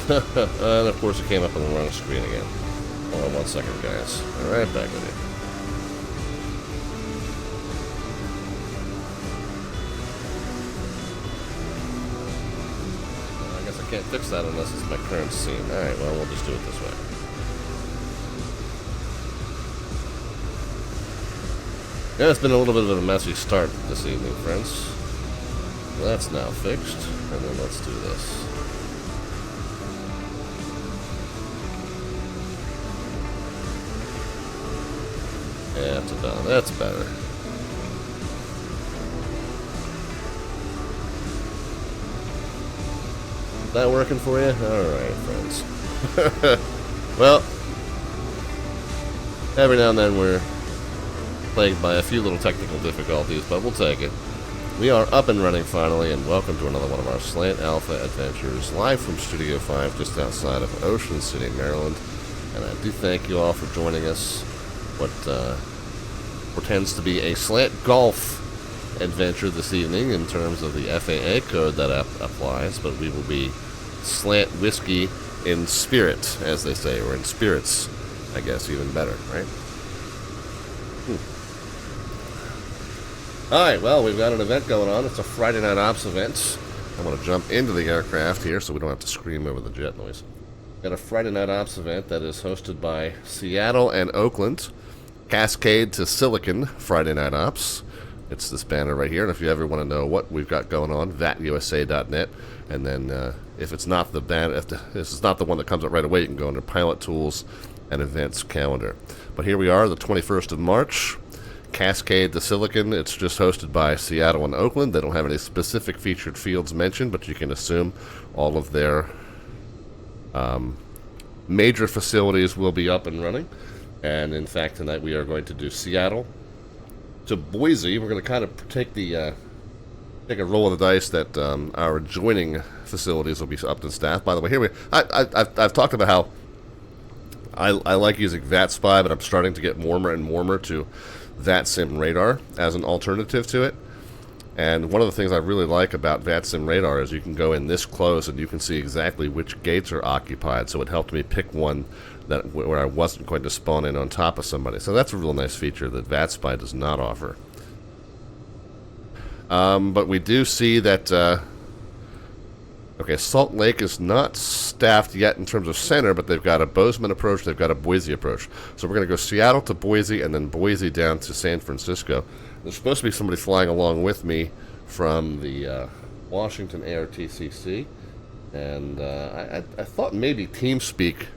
And of course it came up on the wrong screen again. Hold on 1 second, guys. Alright, back with you. I guess I can't fix that unless it's my current scene. Alright, well, we'll just do it this way. Yeah, it's been a little bit of a messy start this evening, friends. That's now fixed. And then let's do this. Yeah, that's better. Is that working for you? Alright, friends. Well, every now and then we're plagued by a few little technical difficulties, but we'll take it. We are up and running finally, and welcome to another one of our Slant Alpha adventures, live from Studio 5, just outside of Ocean City, Maryland. And I do thank you all for joining us. What pretends to be a slant golf adventure this evening in terms of the FAA code that applies, but we will be slant whiskey in spirit, as they say, or in spirits, I guess, even better, right? Alright, well, we've got an event going on. It's a Friday night ops event. I'm going to jump into the aircraft here so we don't have to scream over the jet noise. Got a Friday night ops event that is hosted by Seattle and Oakland. Cascade to SILCN Friday Night Ops. It's this banner right here, and if you ever want to know what we've got going on, VATUSA.net. And then if it's not the banner, if this is not the one that comes up right away, you can go under Pilot Tools and Events Calendar. But here we are, the 21st of March. Cascade to SILCN. It's just hosted by Seattle and Oakland. They don't have any specific featured fields mentioned, but you can assume all of their major facilities will be up and running. And in fact, tonight we are going to do Seattle to Boise. We're going to kind of take a roll of the dice that our adjoining facilities will be up and staffed. By the way, I've talked about how I like using VATSPY, but I'm starting to get warmer and warmer to VATSIM radar as an alternative to it. And one of the things I really like about VATSIM radar is you can go in this close and you can see exactly which gates are occupied. So it helped me pick one where I wasn't going to spawn in on top of somebody. So that's a real nice feature that VATSPY does not offer. But we do see that okay, Salt Lake is not staffed yet in terms of center, but they've got a Bozeman approach, they've got a Boise approach. So we're going to go Seattle to Boise and then Boise down to San Francisco. There's supposed to be somebody flying along with me from the Washington ARTCC. And I thought maybe TeamSpeak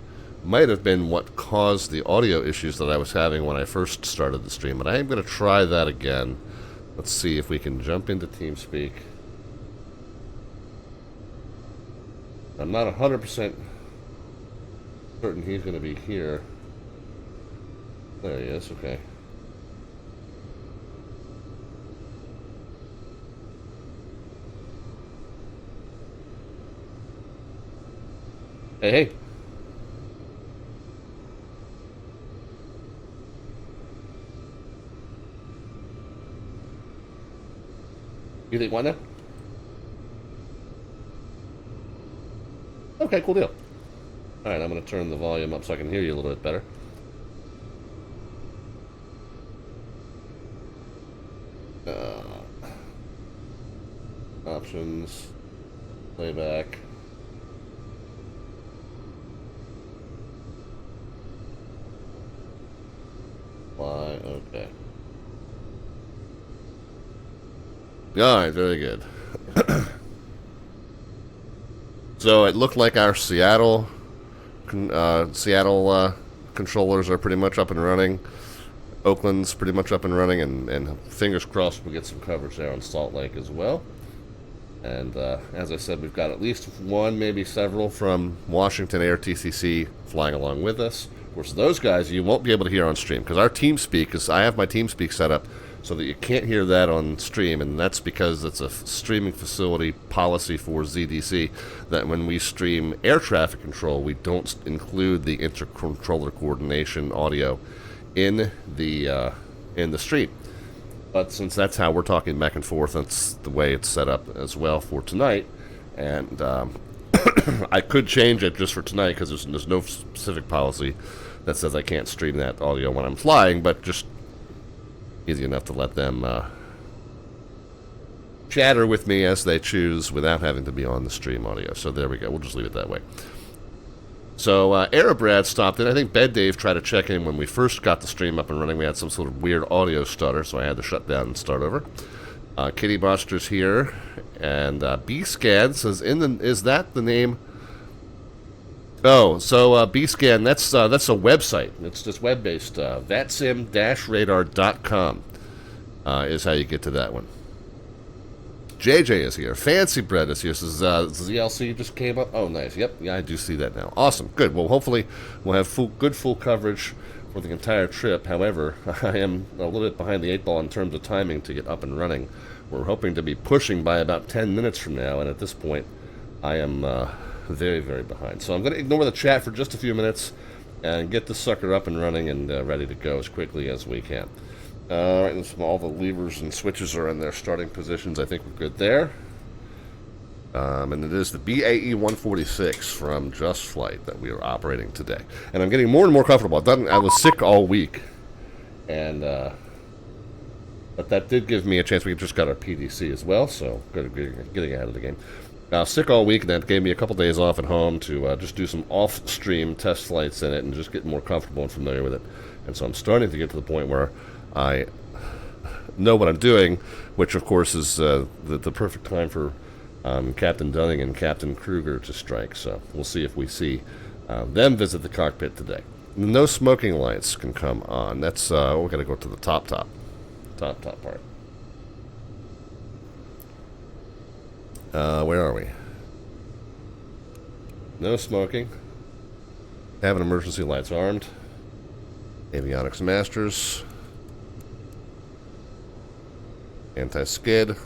might have been what caused the audio issues that I was having when I first started the stream. But I am going to try that again. Let's see if we can jump into TeamSpeak. I'm not 100% certain he's going to be here. There he is, okay. Hey, hey. You think one now? Okay, cool deal. Alright, I'm going to turn the volume up so I can hear you a little bit better. Options. Playback. Fly, okay. Alright, very good. So it looked like our Seattle controllers are pretty much up and running. Oakland's pretty much up and running, and fingers crossed we'll get some coverage there on Salt Lake as well. And as I said, we've got at least one, maybe several from Washington ARTCC flying along with us. Of course, those guys you won't be able to hear on stream because our TeamSpeak, because I have my TeamSpeak set up so that you can't hear that on stream, and that's because it's a streaming facility policy for ZDC that when we stream air traffic control, we don't include the inter-controller coordination audio in the stream. But since that's how we're talking back and forth, that's the way it's set up as well for tonight. And I could change it just for tonight because there's no specific policy that says I can't stream that audio when I'm flying, but just easy enough to let them chatter with me as they choose without having to be on the stream audio. So there we go. We'll just leave it that way. So Arabrad stopped in. I think Bed Dave tried to check in when we first got the stream up and running. We had some sort of weird audio stutter, so I had to shut down and start over. Kitty Boster's here, and B-Scan says, is that the name? Oh, so B-Scan, that's a website. It's just web-based. VATSIM-radar.com is how you get to that one. JJ is here. Fancy Bread is here. Says ZLC just came up. Oh, nice. Yep. Yeah, I do see that now. Awesome. Good. Well, hopefully we'll have good full coverage for the entire trip. However, I am a little bit behind the 8 ball in terms of timing to get up and running. We're hoping to be pushing by about 10 minutes from now, and at this point, I am very, very behind. So I'm going to ignore the chat for just a few minutes and get this sucker up and running and ready to go as quickly as we can. Alright, all the levers and switches are in their starting positions. I think we're good there. And it is the BAe-146 from JustFlight that we are operating today. And I'm getting more and more comfortable. I was sick all week. And, but that did give me a chance. We just got our PDC as well, so good getting ahead of the game. Sick all week, and that gave me a couple days off at home to just do some off-stream test flights in it and just get more comfortable and familiar with it. And so I'm starting to get to the point where I know what I'm doing, which of course is the perfect time for Captain Dunning and Captain Kruger to strike. So we'll see if we see them visit the cockpit today. No smoking lights can come on. That's we're gonna go to the top part. Where are we? No smoking. Having emergency lights armed. Avionics masters. Anti-skid.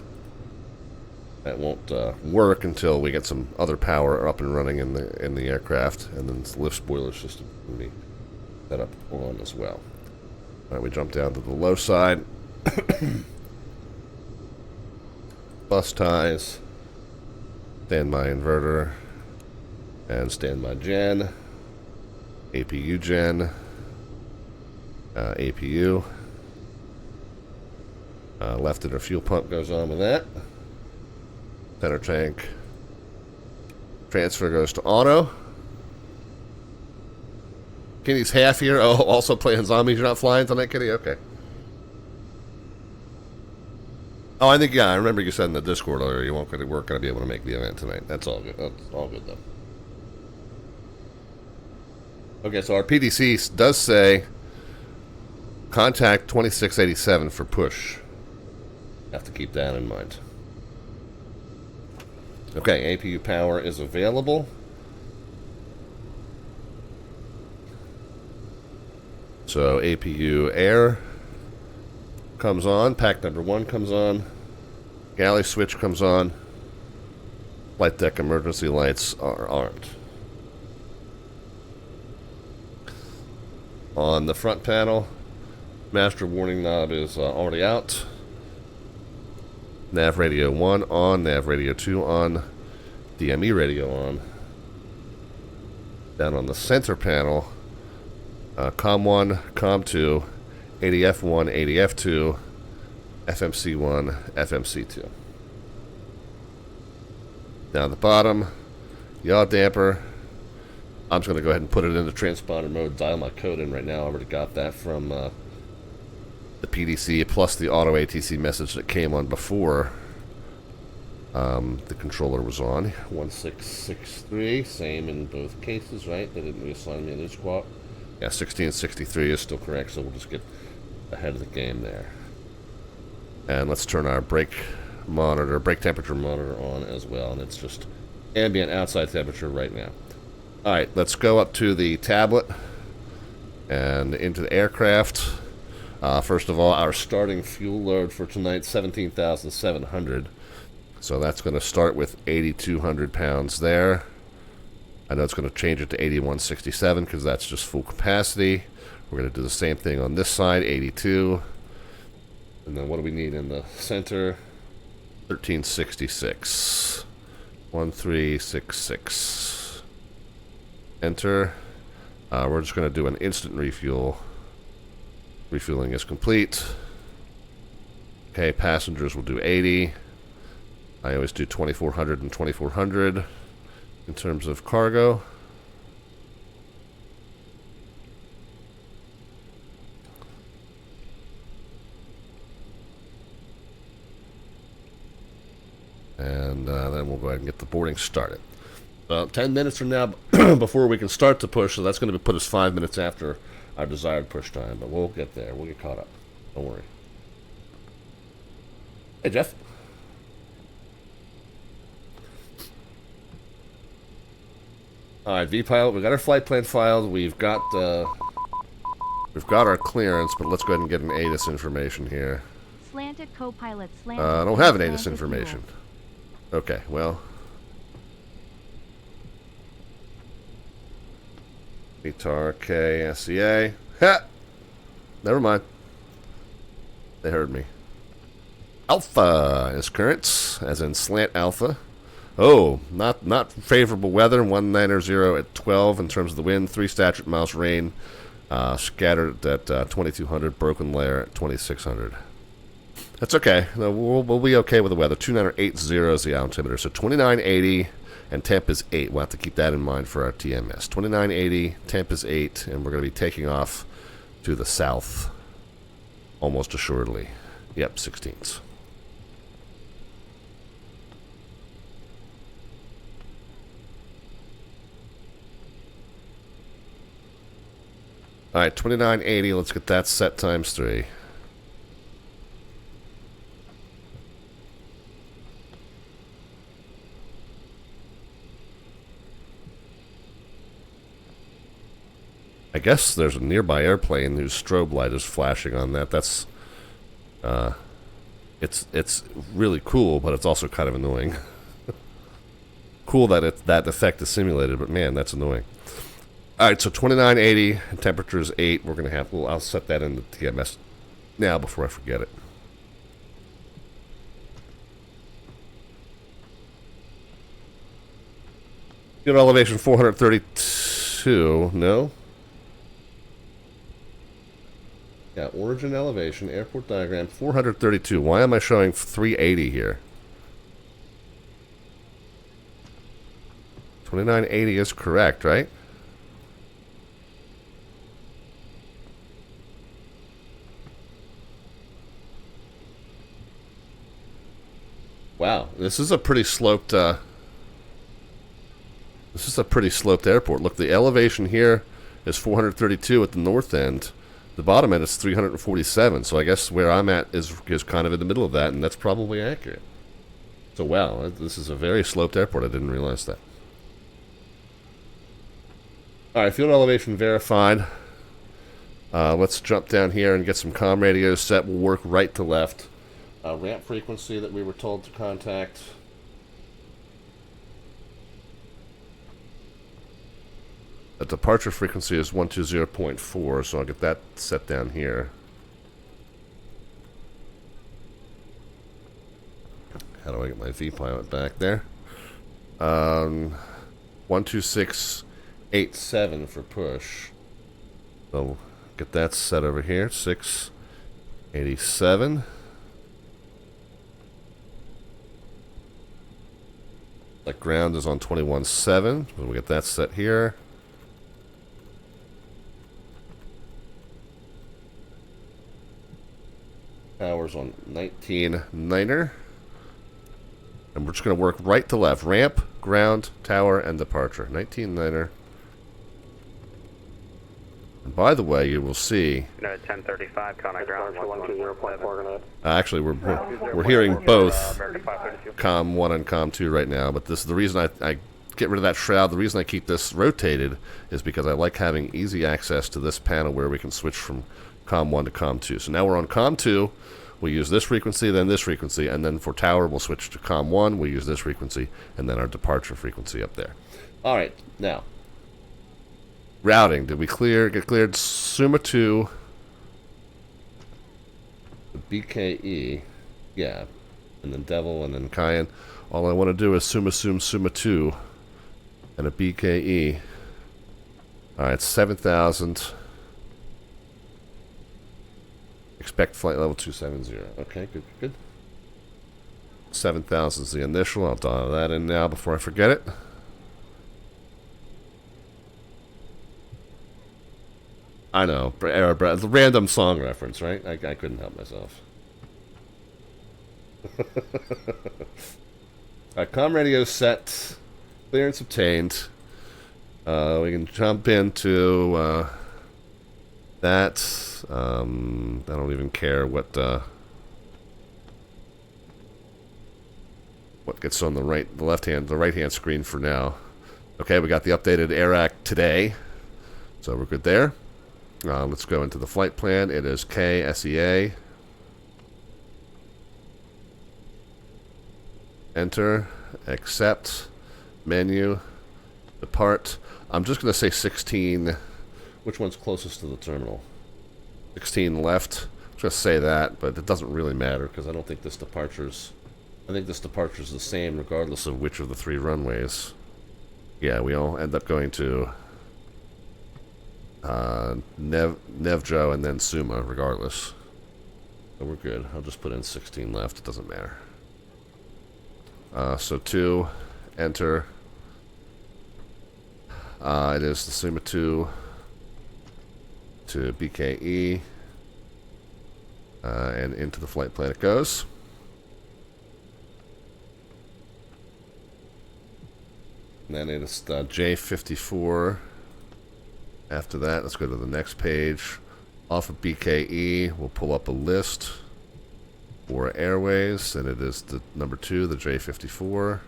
That won't work until we get some other power up and running in the aircraft, and then the lift spoiler system can be set up on as well. All right, we jump down to the low side. Bus ties. Standby inverter. And standby gen. APU gen. APU. Left inner fuel pump goes on with that. Center tank. Transfer goes to auto. Kenny's half here. Oh, also playing zombies. You're not flying tonight, Kenny? Okay. Oh, I think, yeah, I remember you said in the Discord earlier you weren't going to be able to make the event tonight. That's all good. That's all good, though. Okay, so our PDC does say contact 2687 for push. Have to keep that in mind. Okay, APU power is available. So APU air comes on, pack number 1 comes on, galley switch comes on, flight deck emergency lights are armed. On the front panel, master warning knob is already out. Nav radio 1 on, nav radio 2 on, DME radio on. Down on the center panel, COM 1, COM 2, ADF 1, ADF 2, FMC 1, FMC 2. Down the bottom, yaw damper. I'm just going to go ahead and put it into transponder mode, dial my code in right now. I already got that from the PDC plus the auto ATC message that came on before the controller was on. 1663, same in both cases, right? They didn't reassign me a new squawk. Yeah, 1663 is still correct, so we'll just get ahead of the game there. And let's turn our brake temperature monitor on as well, and it's just ambient outside temperature right now. Alright, let's go up to the tablet and into the aircraft. First of all, our starting fuel load for tonight, 17,700. So that's going to start with 8,200 pounds there. I know it's going to change it to 8,167 because that's just full capacity. We're going to do the same thing on this side, 82. And then what do we need in the center? 1366. 1366. Enter. We're just going to do an instant refuel. Refueling is complete. Okay, passengers will do 80. I always do 2,400 and 2,400 in terms of cargo. And then we'll go ahead and get the boarding started. 10 minutes from now before we can start to push, so that's going to put us 5 minutes after our desired push time, but we'll get there. We'll get caught up. Don't worry. Hey, Jeff. Alright, VPilot, we got our flight plan filed. We've got our clearance, but let's go ahead and get an ATIS information here. Slanted co-pilot I don't have an ATIS information. Okay, well. VTAR KSEA. Ha! Never mind. They heard me. Alpha is current, as in Slant Alpha. Oh, not favorable weather. 190 at 12 in terms of the wind. 3 statute miles rain. Scattered at 2,200. Broken layer at 2,600. That's okay. We'll be okay with the weather. 2980 is the altimeter. So 2980 and temp is 8. We'll have to keep that in mind for our TMS. 2980, temp is 8, and we're going to be taking off to the south almost assuredly. Yep, 16ths. Alright, 2980, let's get that set times 3. I guess there's a nearby airplane whose strobe light is flashing on that. That's, it's really cool, but it's also kind of annoying. Cool that that effect is simulated, but man, that's annoying. Alright, so 2980, and temperature is 8. We're going to have, I'll set that in the TMS now before I forget it. Good elevation 432, no? Yeah, origin elevation, airport diagram, 432. Why am I showing 380 here? 2980 is correct, right? Wow, this is a pretty sloped, airport. Look, the elevation here is 432 at the north end. The bottom end is 347, so I guess where I'm at is kind of in the middle of that, and that's probably accurate. So wow, this is a very sloped airport. I didn't realize that. Alright, field elevation verified. Let's jump down here and get some comm radios set. We'll work right to left. Ramp frequency that we were told to contact. The departure frequency is 120.4, so I'll get that set down here. How do I get my VPilot back there? 12687 for push. So get that set over here. 687. That ground is on 21.7. So we get that set here. Power's on 19.9er. And we're just going to work right to left. Ramp, ground, tower, and departure. 19-9er. And by the way, you will see... No, 1035, contact ground 120.4. Actually, we're hearing both COM 1 and COM 2 right now, but this the reason I get rid of that shroud, the reason I keep this rotated is because I like having easy access to this panel where we can switch from COM 1 to COM 2. So now we're on COM 2, we use this frequency, then this frequency, and then for tower we'll switch to COM 1, we use this frequency, and then our departure frequency up there. Alright, now, routing, did we get cleared? Suma 2, the BKE, yeah, and then Devil, and then Cayenne. All I want to do is Suma 2, and a BKE. Alright, 7,000. Expect flight level 270. Okay, good. 7,000 is the initial. I'll dial that in now before I forget it. I know, random song reference, right? I couldn't help myself. Alright, comm radio set. Clearance obtained. We can jump into that. I don't even care what gets on the right hand screen for now. Okay, we got the updated Air Act today, so we're good there. Let's go into the flight plan. It is KSEA. Enter, accept, menu, depart. I'm just going to say 16. Which one's closest to the terminal? 16 left. I'm just going to say that, but it doesn't really matter because I don't think this departure's... I think this departure's the same regardless of which of the 3 runways. Yeah, we all end up going to Nevjo and then Suma regardless. So we're good. I'll just put in 16 left. It doesn't matter. So 2, enter. It is the Suma 2 to BKE, and into the flight plan it goes. And then it is the J54. After that, let's go to the next page. Off of BKE, we'll pull up a list for airways, and it is the number 2, the J54.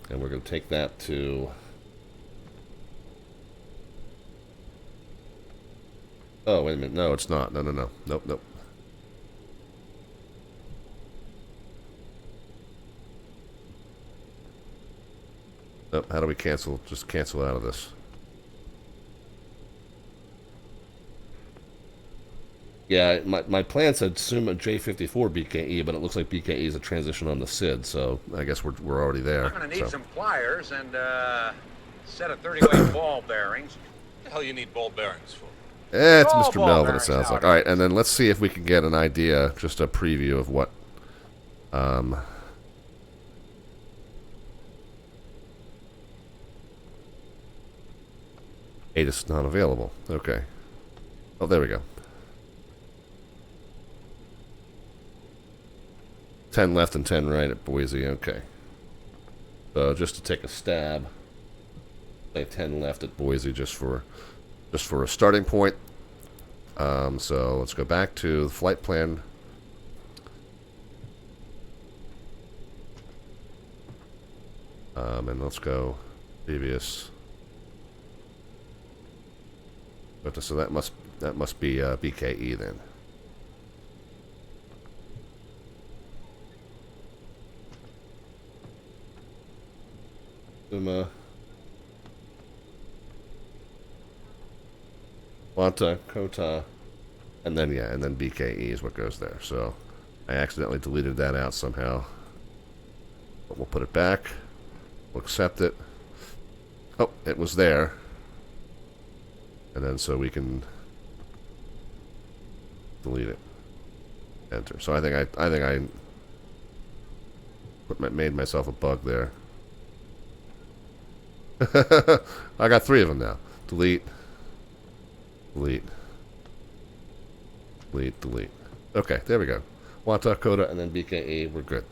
And we're going to take that to... Oh, wait a minute. No, it's not. No. Nope. Nope. How do we cancel? Just cancel out of this. Yeah, my plan said Suma J54 BKE, but it looks like BKE is a transition on the SID, so I guess we're already there. I'm going to need some pliers and a set of 30-weight ball bearings. What the hell you need ball bearings for? It's Mr. Melvin, it sounds like. Alright, and then let's see if we can get an idea, just a preview of what... ATIS is not available. Okay. Oh, there we go. 10 left and 10 right at Boise. Okay. So just to take a stab, say 10 left at Boise just for a starting point. So let's go back to the flight plan. And let's go previous. So that must be BKE then. Suma, Wanta, Kota, and then BKE is what goes there. So I accidentally deleted that out somehow. But we'll put it back. We'll accept it. Oh, it was there. And then so we can delete it. Enter. So I think I made myself a bug there. I got 3 of them now. Delete. Delete. Delete. Delete. Okay, there we go. Wanta, Coda, and then BKE. We're good.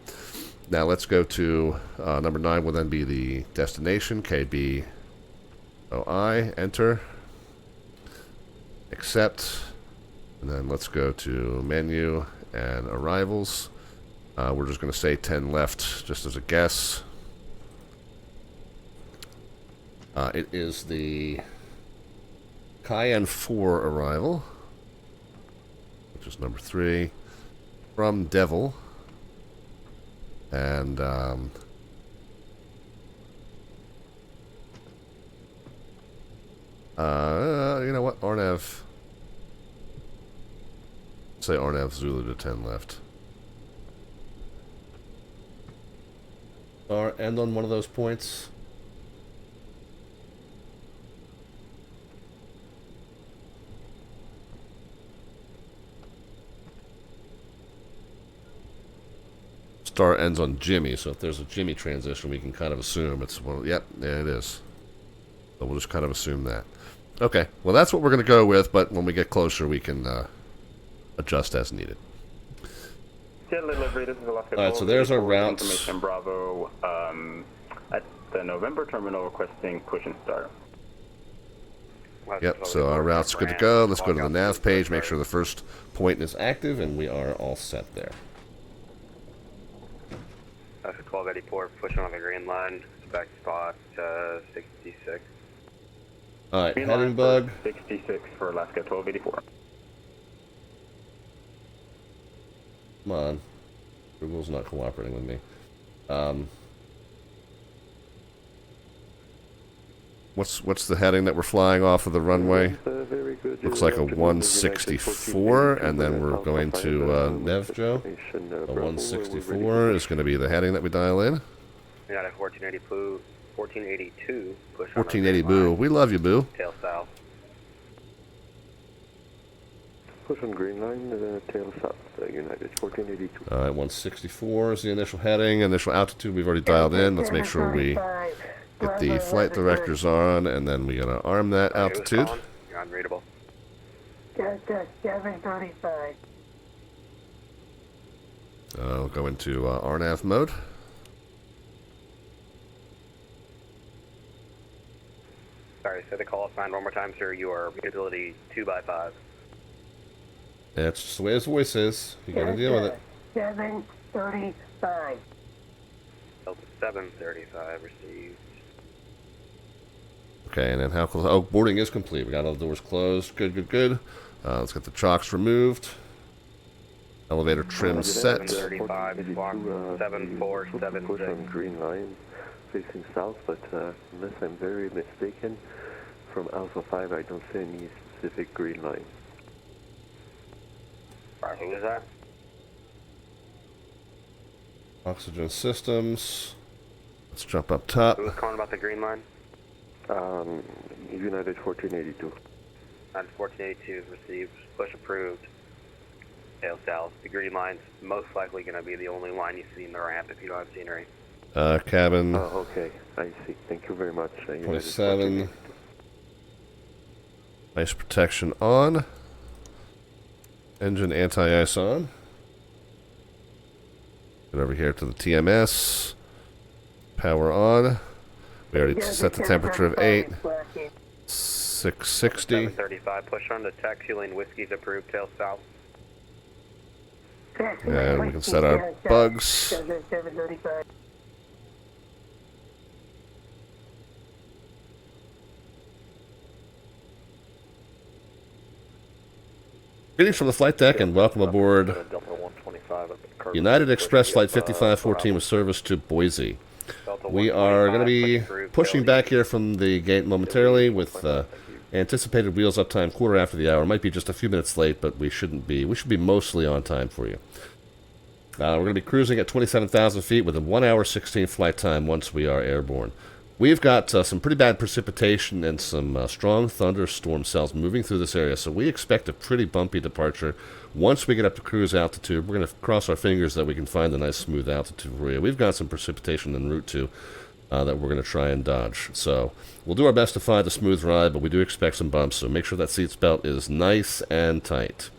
Now let's go to number 9 will then be the destination, KBOI, enter, accept, and then let's go to menu and arrivals. We're just going to say 10 left just as a guess. It is the Cayenne 4 arrival, which is number 3, from Devil. And you know what? RNAV. Say RNAV Zulu to 10 left. Or end on one of those points. Star ends on Jimmy, so if there's a Jimmy transition, we can kind of assume it's one. Yep, there it is. So we'll just kind of assume that. Okay, well that's what we're going to go with, but when we get closer, we can adjust as needed. Alright, so there's our routes. Information Bravo at the November terminal requesting push and start. Yep, so our route's good to go. Let's go to the nav page, make sure the first point is active, and we are all set there. 1284, pushing on the green line, spec spot 66. Alright, heading bug. 66 for Alaska 1284. Come on. Google's not cooperating with me. What's the heading that we're flying off of the runway? Looks like a 164, and then we're going to NevJo. A 164 is going to be the heading that we dial in. We got a 1482, push on 1480 Boo. We love you, Boo. tail south. Push on green line, tail south, United 1482. Alright, 164 is the initial heading. Initial altitude we've already dialed in. Let's make sure we get the flight directors on, and then we gotta arm that altitude. You're unreadable. 735. We'll go into RNAV mode. Sorry, say the call sign one more time, sir. You are readability 2x5. That's just the way his voice is. You gotta deal with it. 735. 735 received. Okay, and then how close? Oh, boarding is complete. We got all the doors closed. Good, good, good. Let's get the chocks removed. Elevator trim set. 735, squawk 7476. Push on green line, facing south, but unless I'm very mistaken, from Alpha 5 I don't see any specific green line. Alright, who is that? Oxygen systems. Let's jump up top. Who was calling about the green line? United 1482. On 1482 received, push approved. Tail south. The green line's most likely going to be the only line you see in the ramp if you don't have scenery. Cabin. Oh, okay. I see. Thank you very much. 27. Ice protection on. Engine anti-ice on. Get over here to the TMS. Power on. We already set the temperature of 8. 660. 735, push on the taxi lane. Whiskey's approved, tail south. And we can set our bugs. 735. Greetings from the flight deck and welcome aboard United Express Flight 5514 with service to Boise. We are going to be pushing back here from the gate momentarily with anticipated wheels up time quarter after the hour. Might be just a few minutes late, but we shouldn't be. We should be mostly on time for you. We're going to be cruising at 27,000 feet with a 1 hour 16 flight time once we are airborne. We've got some pretty bad precipitation and some strong thunderstorm cells moving through this area, so we expect a pretty bumpy departure. Once we get up to cruise altitude, we're going to cross our fingers that we can find a nice smooth altitude for you. We've got some precipitation en route too that we're going to try and dodge. So we'll do our best to find a smooth ride, but we do expect some bumps, so make sure that seat belt is nice and tight.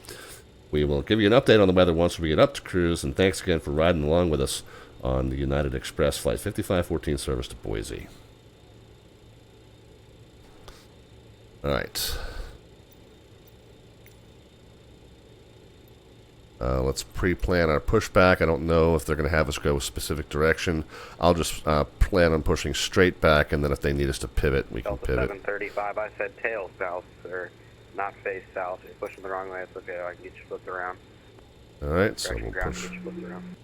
We will give you an update on the weather once we get up to cruise, and thanks again for riding along with us on the United Express Flight 5514 service to Boise. Alright. Let's pre-plan our pushback. I don't know if they're going to have us go a specific direction. I'll just plan on pushing straight back, and then if they need us to pivot, we can pivot. 735, I said tail south, sir. Not face south. If you're pushing the wrong way, it's okay. I can get you flipped around. Alright, so Correction we'll ground, push. get you flipped around.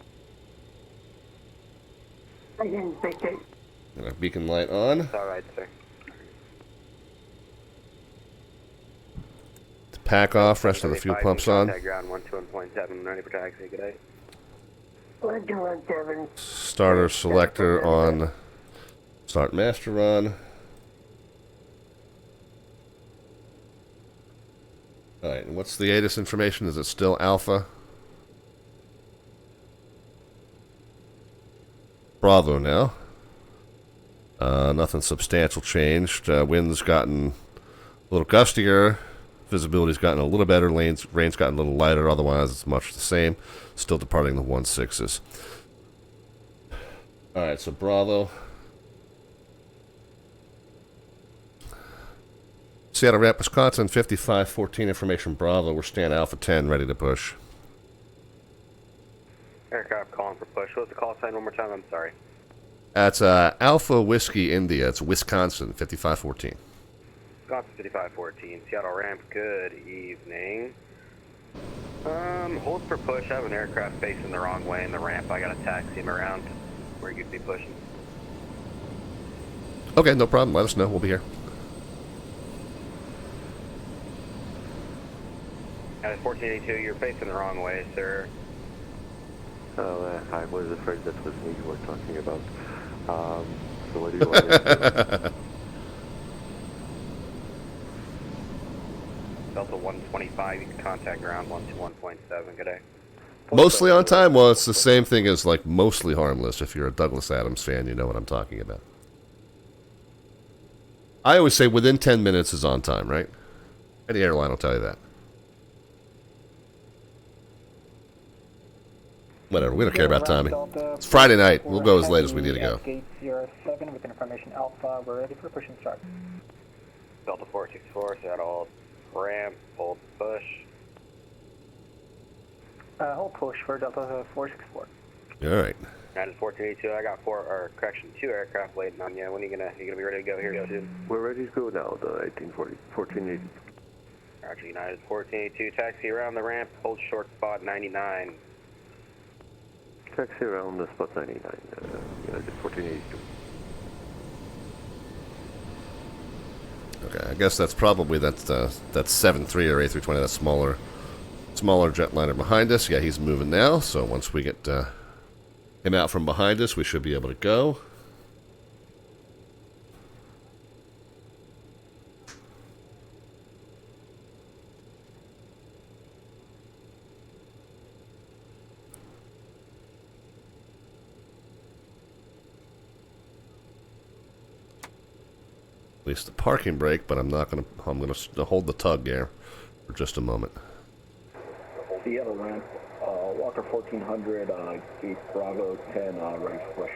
Again, vacate. And our beacon light on. It's alright, sir. Pack off, rest of the fuel pumps on. Contact ground 121.7, ready for taxi. Good day. 121.7. Starter selector on. Start master run. Alright, and what's the ATIS information? Is it still Alpha? Bravo now. Nothing substantial changed. Wind's gotten a little gustier. Visibility's gotten a little better. Rain's gotten a little lighter. Otherwise, it's much the same. Still departing the 16s. Alright, so Bravo. Seattle Ramp, Wisconsin, 5514 information Bravo. We're staying Alpha 10, ready to push. Aircraft calling for push. What's the call sign one more time? I'm sorry. That's Alpha Whiskey India. It's Wisconsin, 5514. Wisconsin 5514, Seattle Ramp, good evening. Hold for push. I have an aircraft facing the wrong way in the ramp. I gotta taxi him around where you'd be pushing. Okay, no problem. Let us know. We'll be here. At 1482, you're facing the wrong way, sir. Oh, I was afraid that was me you were talking about. So what do you want me to do? Delta 125, you can contact ground 121.7. Good day. Mostly on time? Well, it's the same thing as, like, mostly harmless. If you're a Douglas Adams fan, you know what I'm talking about. I always say within 10 minutes is on time, right? Any airline will tell you that. Whatever, we don't care about timing. It's Friday night. We'll go as late as we need to go. Gate 07 with information Alpha. We're ready for push and start. Delta 464, Seattle Ramp, hold push. Hold push for Delta 464. All right. United 1482, I got 2 aircraft waiting on you. When are you gonna be ready to go here soon? We're ready to go now, the 1480. Roger, United 1482, taxi around the ramp, hold short spot 99. Taxi around the spot 99, United 1482. Okay, I guess that's probably that 7-3 or A320, that smaller jetliner behind us. Yeah, he's moving now, so once we get him out from behind us, we should be able to go. At least the parking brake, but I'm gonna hold the tug there for just a moment. Seattle Ramp, Walker 1400, gate Bravo 10, ready for push.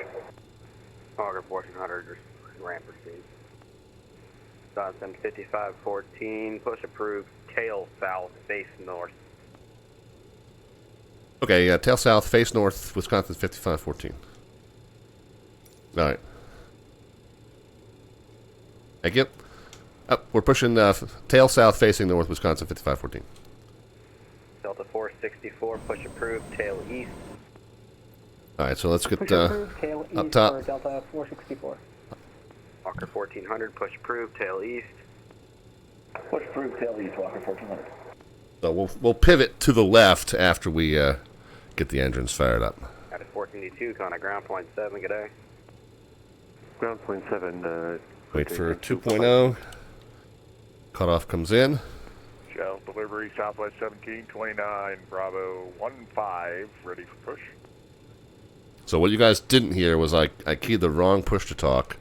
Walker 1400, ramp received. Johnson 5514, push approved, tail south, face north. Okay, tail south, face north, Wisconsin 5514. All right. Thank you. We're pushing tail south, facing north, Wisconsin 5514. Delta 464, push approved, tail east. All right, so let's get Push approved, tail up east top. for Delta 464. Walker 1400, push approved, tail east. Push approved, tail east, Walker 1400. So we'll pivot to the left after we get the engines fired up. At 1482, contact ground point 7, good day. Ground point 7, Wait for 2.0. Cutoff comes in. Shell delivery Southwest 1729, Bravo 15, ready for push. So what you guys didn't hear was I keyed the wrong push to talk,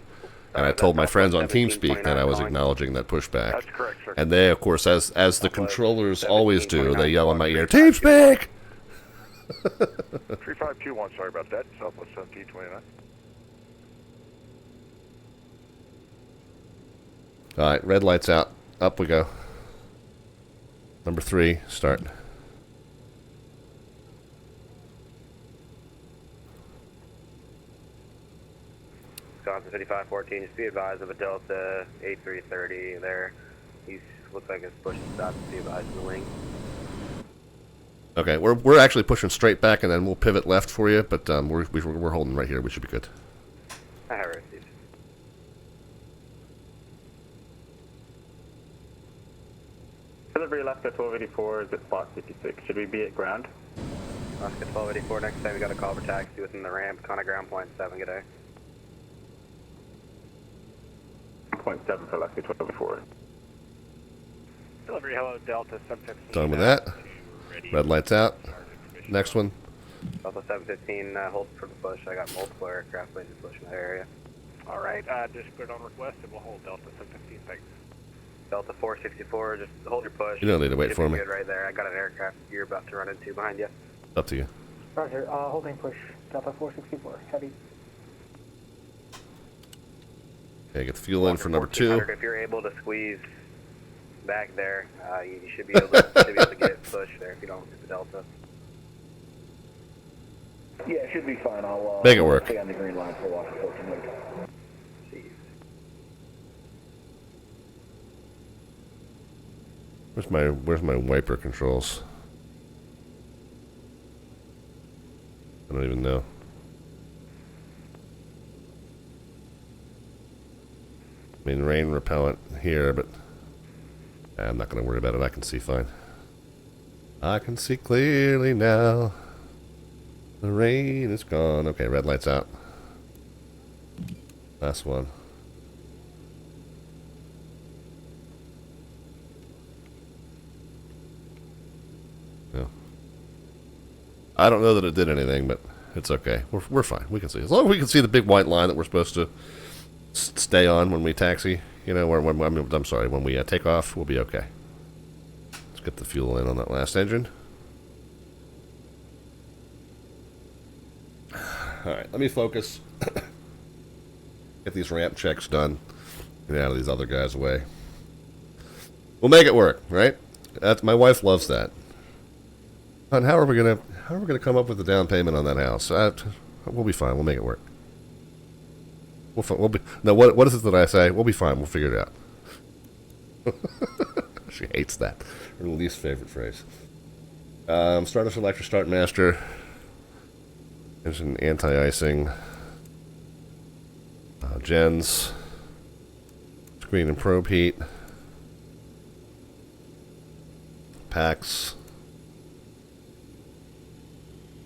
and I told my friends on TeamSpeak that I was acknowledging that pushback. That's correct, sir. And they, of course, as the controllers always do, they yell in my ear, TeamSpeak! 3521, sorry about that. Southwest 1729. All right, red light's out. Up we go. Number 3, start. Wisconsin 5514, just be advised of a Delta 8330 there. He looks like it's pushing stop, just be advised of the wing. Okay, we're actually pushing straight back, and then we'll pivot left for you, but we're holding right here. We should be good. I have it received. Delivery Alaska 1284 is at spot 56. Should we be at ground? Alaska 1284, next time we got a call for taxi within the ramp, Connor ground point 7, good day. 0.7 for Alaska 1284. Delivery, hello, Delta 715. Done with that. Red light's out. Next one. Delta 715, hold for the push. I got multiple aircraft waiting to push in that area. All right, just put it on request and we'll hold Delta 715, thanks. Delta 464, just hold your push. You don't need to wait Should for be me. Good right there. I got an aircraft you're about to run into behind you. Up to you. Roger, holding push, Delta 464, heavy. Okay, get the fuel in for number 2. If you're able to squeeze back there, you should be able to get push there if you don't get the Delta. Yeah, it should be fine. I'll Make it work. stay on the green line for Walker 1400. Where's my wiper controls? I don't even know. I mean, rain repellent here, but I'm not going to worry about it. I can see fine. I can see clearly now. The rain is gone. Okay, red light's out. Last one. Yeah. I don't know that it did anything, but it's okay. We're fine. We can see. As long as we can see the big white line that we're supposed to stay on when we taxi, you know, I'm sorry, when we take off, we'll be okay. Let's get the fuel in on that last engine. Alright, let me focus. Get these ramp checks done. Get out of these other guys' way. We'll make it work, right? My wife loves that. And how are we gonna come up with the down payment on that house? We'll be fine. We'll make it work. We'll be. No, what is it that I say? We'll be fine. We'll figure it out. She hates that. Her least favorite phrase. Starter selector, start master. There's an anti-icing. Gens. Screen and probe heat. Packs.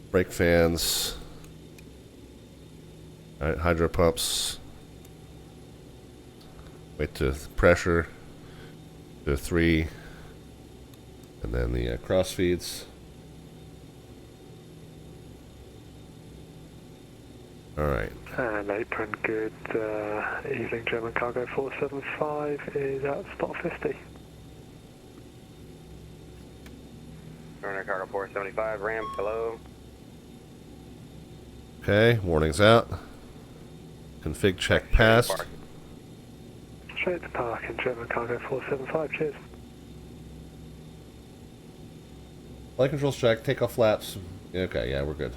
Brake fans. Alright, hydro pumps. Wait to pressure to 3, and then the cross feeds. Alright. And apron good. Evening German Cargo 475 is at spot 50. Turner Cargo 475, ramp, hello. Okay, warning's out. Config check passed. Straight to park in German Cargo 475, cheers. Flight controls check, takeoff flaps. Okay, yeah, we're good.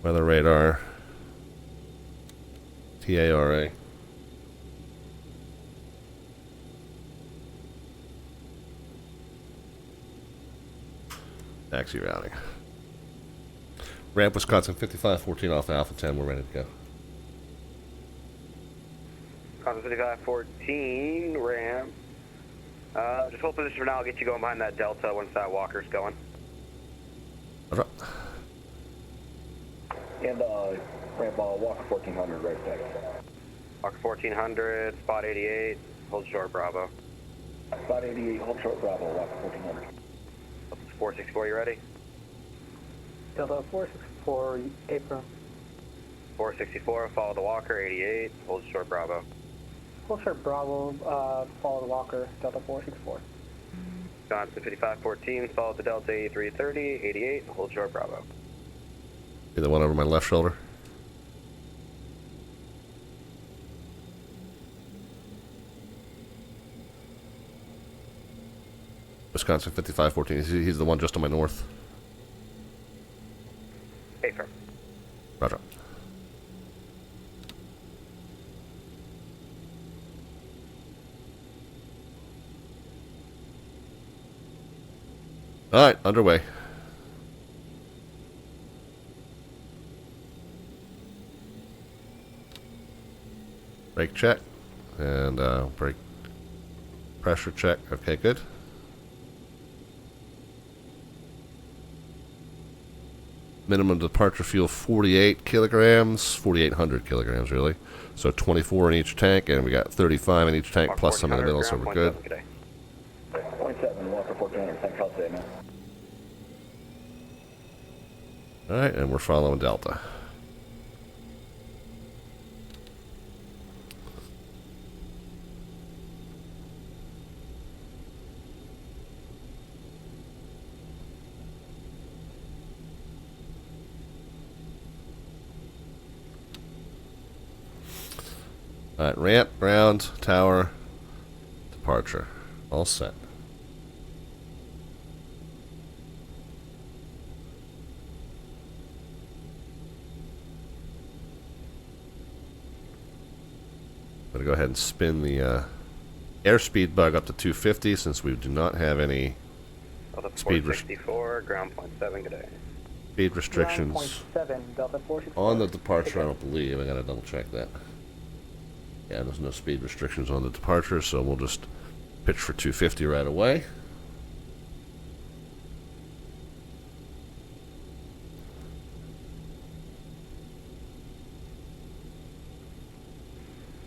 Weather radar. TARA. Taxi routing. Ramp Wisconsin 5514 off Alpha 10. We're ready to go. Wisconsin 5514, ramp. Just hold position for now. I'll get you going behind that Delta once that walker's going. Okay. And ramp Walker 1400 right back. Walker 1400, spot 88, hold short Bravo. Spot 88, hold short Bravo, Walker 1400. 464, you ready? Delta 464, apron. 464, follow the walker, 88, hold short Bravo. Full short Bravo, follow Walker, Delta 464. Wisconsin 5514, follow the Delta 8330, 88, hold short Bravo. See the one over my left shoulder? Wisconsin 5514. He's the one just to my north. Affirm. Roger. All right, underway. Brake check and brake pressure check. Okay, good. Minimum departure fuel 48 kilograms, 4,800 kilograms really. So 24 in each tank, and we got 35 in each tank plus some in the middle, so we're good. 0.7, Walker 1400, thanks, I'll say, man. All right, and we're following Delta. All right, ramp, ground, tower, departure. All set. I'm going to go ahead and spin the airspeed bug up to 250 since we do not have any speed 464, ground point 7, good day. speed restrictions 9.7, Delta 464. on the departure. I don't believe. I got to double check that. Yeah, there's no speed restrictions on the departure, so we'll just pitch for 250 right away.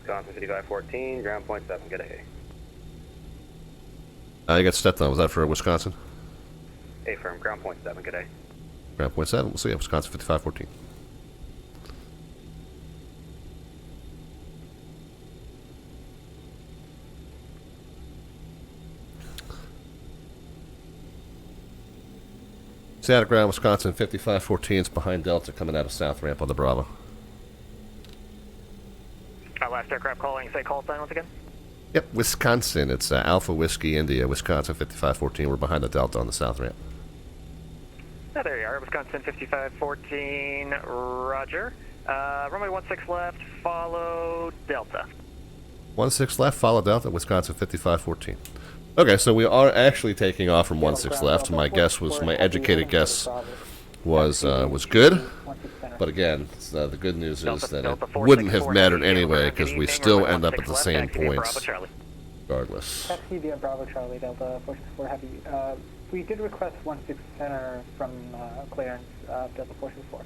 Wisconsin 5514, ground point 7, good day. You got stepped on. Was that for Wisconsin? Affirm, ground point 7, good day. Ground point 7. We'll see you. Wisconsin 5514. Static ground, Wisconsin 5514 is behind Delta coming out of south ramp on the Bravo. Last aircraft calling, say call sign once again. Yep, Wisconsin. It's Alpha Whiskey India, Wisconsin 5514. We're behind the Delta on the south ramp. Oh, there you are, Wisconsin 5514, roger. Runway 16 left, follow Delta. 16 left, follow Delta, Wisconsin 5514. Okay, so we are actually taking off from 16 left. My guess was, my educated guess was good. But again, the good news is that it wouldn't have mattered anyway because we still end up at the same points regardless. Taxi via Bravo Charlie, Delta 464 Heavy. We did request 16 center from clearance, Delta 464.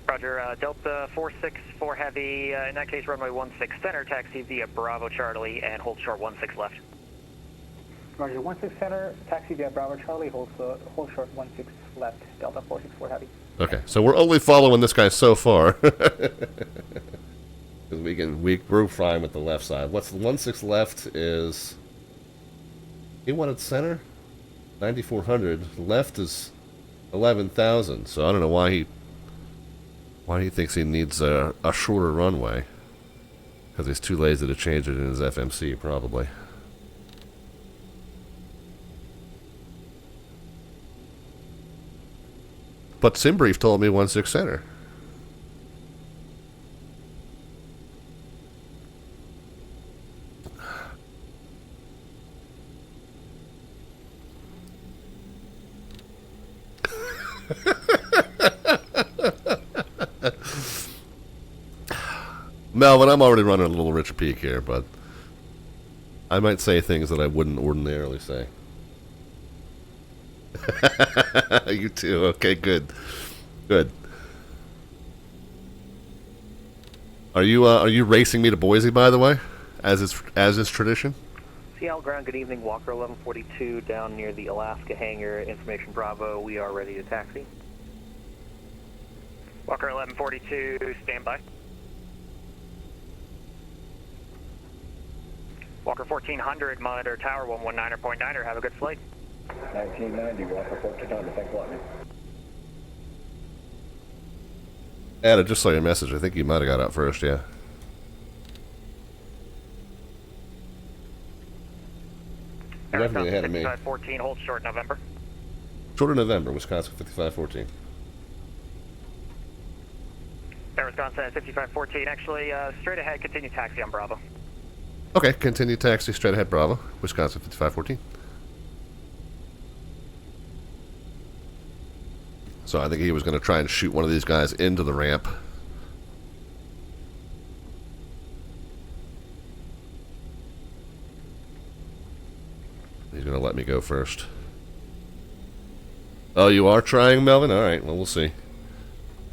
Roger, Delta 464 Heavy, in that case runway 16 center, taxi via Bravo Charlie and hold short 16 left. Roger, 16 center, taxi via Bravo Charlie, hold short 16 left, Delta 464 Heavy. Okay, so we're only following this guy so far. We're fine with the left side. What's the 16 left is... He wanted center? 9,400. Left is 11,000, so I don't know why he thinks he needs a shorter runway. Because he's too lazy to change it in his FMC, probably. But SimBrief told me 16 center. Melvin, I'm already running a little Richard Peak here, but I might say things that I wouldn't ordinarily say. You too. Okay, good. Good. Are you racing me to Boise, by the way, as is tradition? Seattle ground, good evening. Walker 1142 down near the Alaska hangar. Information Bravo, we are ready to taxi. Walker 1142, stand by. Walker 1400, monitor tower 119.9er, have a good flight. 1990, Walker 1400, thanks a lot, man. Ed, I just saw your message. I think you might have got out first, yeah. Definitely ahead of me. 5514, hold short November. Short of November, Wisconsin 5514. Air Wisconsin at 5514, actually straight ahead, continue taxi on Bravo. Okay, continue taxi straight ahead, Bravo, Wisconsin 5514. So I think he was going to try and shoot one of these guys into the ramp. He's going to let me go first. Oh, you are trying, Melvin? All right, well, we'll see.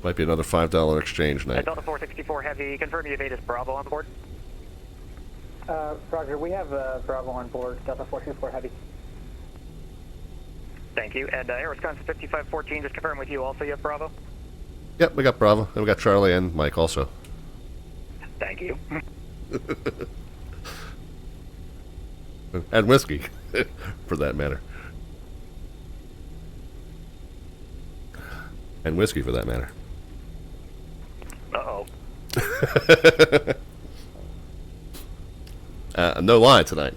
Might be another $5 exchange night. Delta 464 Heavy, confirm you have ATIS Bravo on board. Roger, we have Bravo on board, Delta 464 Heavy. Thank you. And Air Wisconsin 5514, just confirm with you also you have Bravo? Yep, we got Bravo. And we got Charlie and Mike also. Thank you. And whiskey, for that matter. And whiskey, for that matter. Uh-oh. No lie tonight.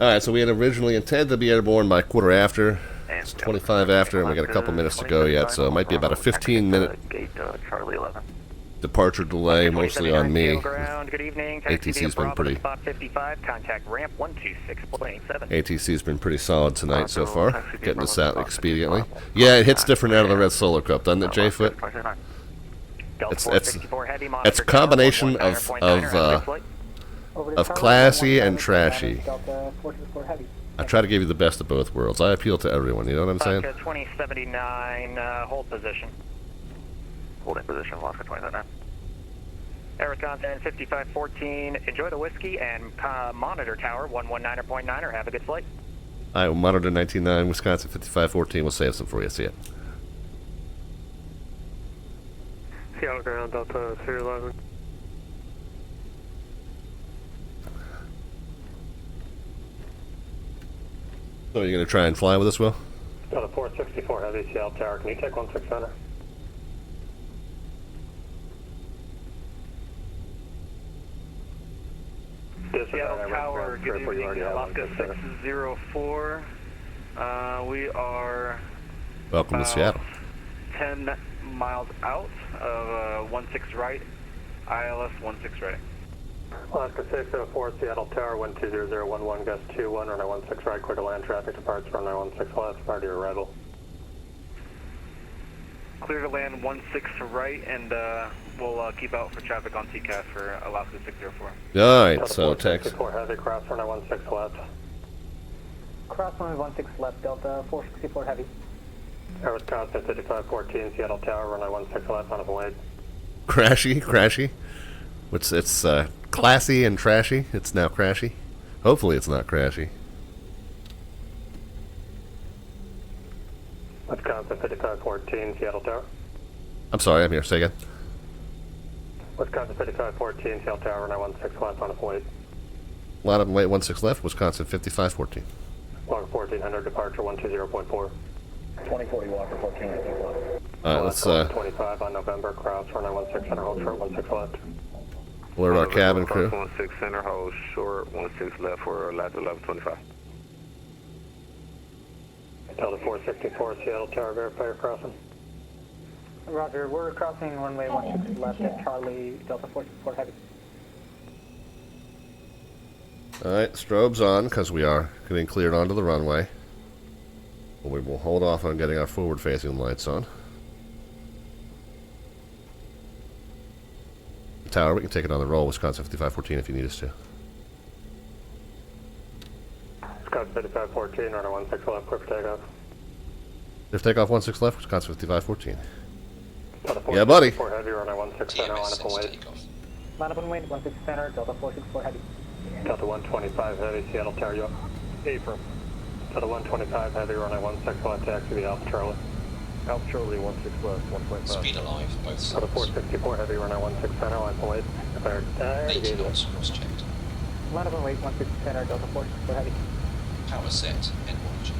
Alright, so we had originally intended to be airborne by quarter after. It's 25 after, and we got a couple minutes to go yet, so it might be about a 15-minute departure delay, mostly on me. ATC's been pretty... ATC's been pretty solid tonight so far, getting us out expediently. Yeah, it hits different out of the Red Solo Cup, doesn't it, J-Foot? It's a combination of classy and trashy. I try to give you the best of both worlds. I appeal to everyone, you know what I'm saying? 2079, hold position. Holding position, Alaska 2079. Air Wisconsin 5514, enjoy the whiskey and monitor tower 119.9er, have a good flight. I will monitor 199, Wisconsin 5514, we'll save some for you, see ya. Seattle ground, Delta 311. So you're going to try and fly with us, Will? Delta 464 Heavy, Seattle Tower, can you take 16 center? Seattle Tower, good evening, Alaska 604. We are welcome to Seattle. 10 miles out of 16 right, ILS 16 right. Alaska 604, Seattle Tower, 120011, gust 21, runway 16 right, clear to land traffic, departs runway 16 left, prior to your arrival. Clear to land 16 right, and we'll keep out for traffic on TCAS for Alaska 604. Alright, so text. 4 heavy, cross runway 16 left. Cross runway 16 left, Delta 464 Heavy. Air Wisconsin 5514, Seattle Tower, runway 16 left, on a blade. Crashy. It's classy and trashy. It's now crashy. Hopefully it's not crashy. Wisconsin 5514, Seattle Tower. I'm sorry, I'm here. Say again. Wisconsin 5514, Seattle Tower, runway 16 left, on a blade. Line up and wait 16 left, Wisconsin 5514. Walker 1400, departure 120.4. 2040 Walker 1400 left. Alright, let's 25 on November, cross runway 16 center, hold short 16 left. alert our cabin crew. 16 center, hold short 16 left for latitude 1125. Delta 464, Seattle Tower, verify your crossing. Roger, we're crossing runway 16 left at Charlie, Delta 464 Heavy. Alright, strobes on, because we are getting cleared onto the runway. But we will hold off on getting our forward-facing lights on. Tower, we can take it on the roll, Wisconsin 5514 if you need us to. Wisconsin 5514, runway 16 left, clear for takeoff. If takeoff 16 left, Wisconsin 5514. Delta Yeah, buddy. 4 heavy, runway 16 center, line up and wait. Line up and wait, 16 center, Delta 464 heavy. Delta 125 heavy, Seattle Tower, you up? Affirm. Delta 125 heavy, runway 16 on taxi to Alpha Charlie. Alpha Charlie 16 left, 1.5. Speed alive, both sides. Delta 464 heavy, runway 16 center, line point. 80 knots, cross checked. Line up and wait, 16 center, Delta 464 heavy. Power set, N1 checked.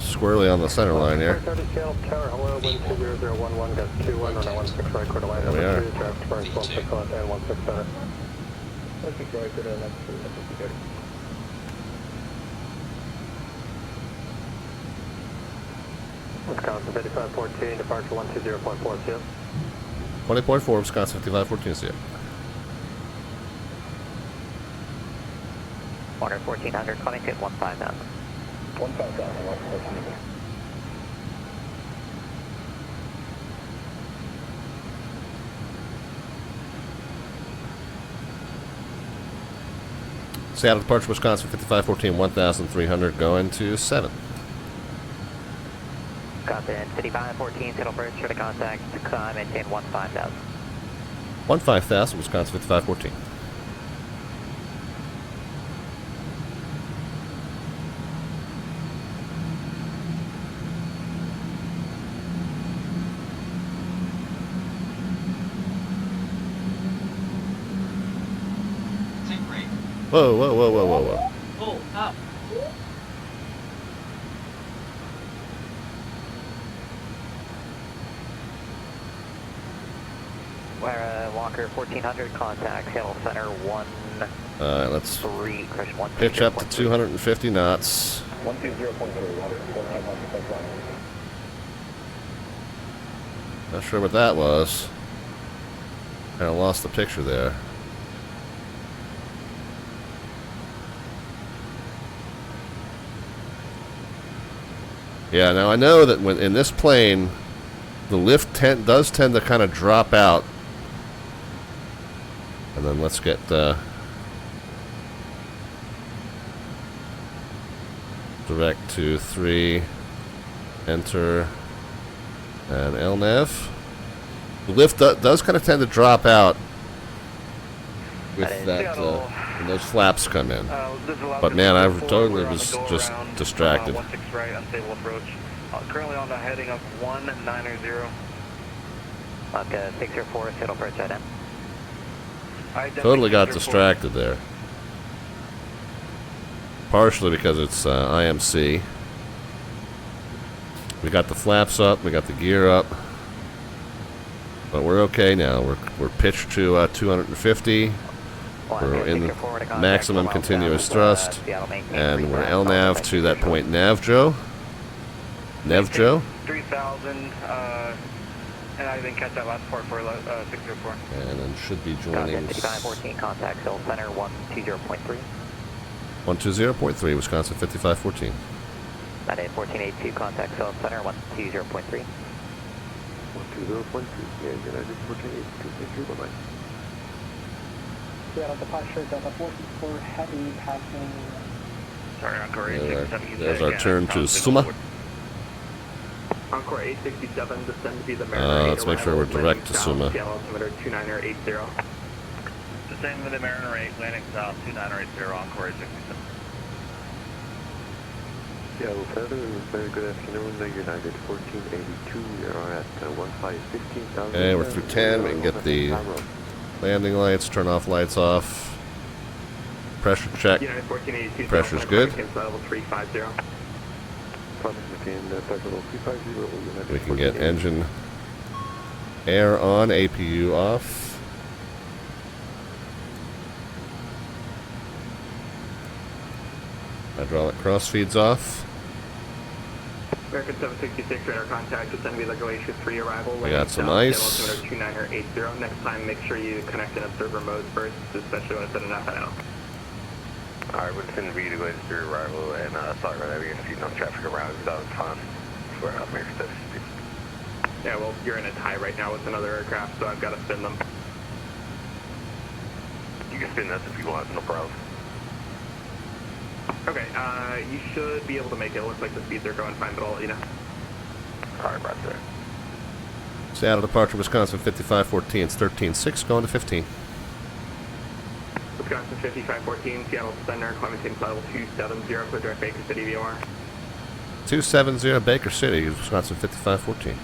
Squarely on the center line here. 30 Seattle Tower, hello, wind 20011, got 21, runway 16 right, quarter line, number 2, traffic burns 16 on and 16 center. 16 right, quarter line, 2, Wisconsin 5514, departure 120.4, see ya. 20.4, Wisconsin 5514, see ya. Water 1400, calling to 15,000. 15,000, 114. Seattle departure, Wisconsin 5514, 1,300, going to 7. Wisconsin 5514, Seattle Bridge, for the contact, maintain 15,000. 15,000, Wisconsin 5514. Whoa, whoa, whoa, whoa, whoa, whoa. Oh, up. Where Walker 1400, contact, Seattle Center 1. Alright, let's 3, crush 1. pitch up to 250 knots. 120.3, water, 451. Not sure what that was. Kind of lost the picture there. Yeah, now I know that when in this plane, the lift does tend to kind of drop out. And then let's get direct to 3, enter, and LNAV. The lift does kind of tend to drop out with that when those flaps come in. But man, I totally was just distracted. 16 right, unstable approach. Currently on the heading of 190. Okay, 604, Seattle Bridge, head in. Totally got distracted there. Partially because it's IMC. We got the flaps up, we got the gear up. But we're okay now. We're pitched to 250. We're in maximum continuous thrust, and we're LNAV to that point NAVJO. NAVJO. 3,000, and I didn't catch that last part for 604. And then should be joining 5514, contact, Seattle Center 120.3. 120.3, Wisconsin 5514. 1482, contact, Seattle Center 120.3. 120.3, yeah, United 1482, thank you, Seattle departure, Delta 464 heavy, passing. Sorry, Encore 867. There's our turn to Suma. Encore 867, descend to be the Mariner. Let's make sure we're direct to Suma. Seattle altimeter 2980. Descend to the Mariner 8, landing south 2980, Encore 867. Seattle Center, very good afternoon, United 1482, we are at 15,000. Okay, we're through 10, we can get the landing lights, turn off lights off. Pressure check. Pressure's good. We can get engine air on, APU off. Hydraulic crossfeeds off. American 766, radar contact, descend to be the Glacier 3 arrival. We got some ice. 2980. Next time, make sure you connect in observer mode first, especially when it's at an FNO. Alright, we're descending to be the Glacier 3 arrival, and sorry about that, we're going to see no traffic around, so that was fun. Swear out, American 766. Yeah, well, you're in a tie right now with another aircraft, so I've got to spin them. You can spin us if you want, no problem. Okay, you should be able to make it. It looks like the speeds are going fine, but I'll let you know. Alright, right there. Seattle departure, Wisconsin 5514. It's 13.6 going to 15. Wisconsin 5514, Seattle center, climate change level 270, clear direct Baker City VOR. 270 Baker City, Wisconsin 5514.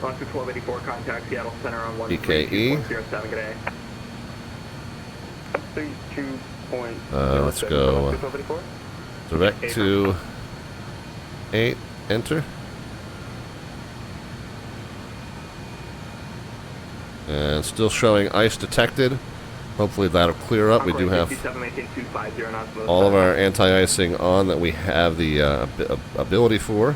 Alaska 1284, contact Seattle center on EKE. 132.07, good day. 32.07. Let's go direct to 8, enter. And still showing ice detected. Hopefully that'll clear up. We do have all of our anti-icing on that we have the ability for.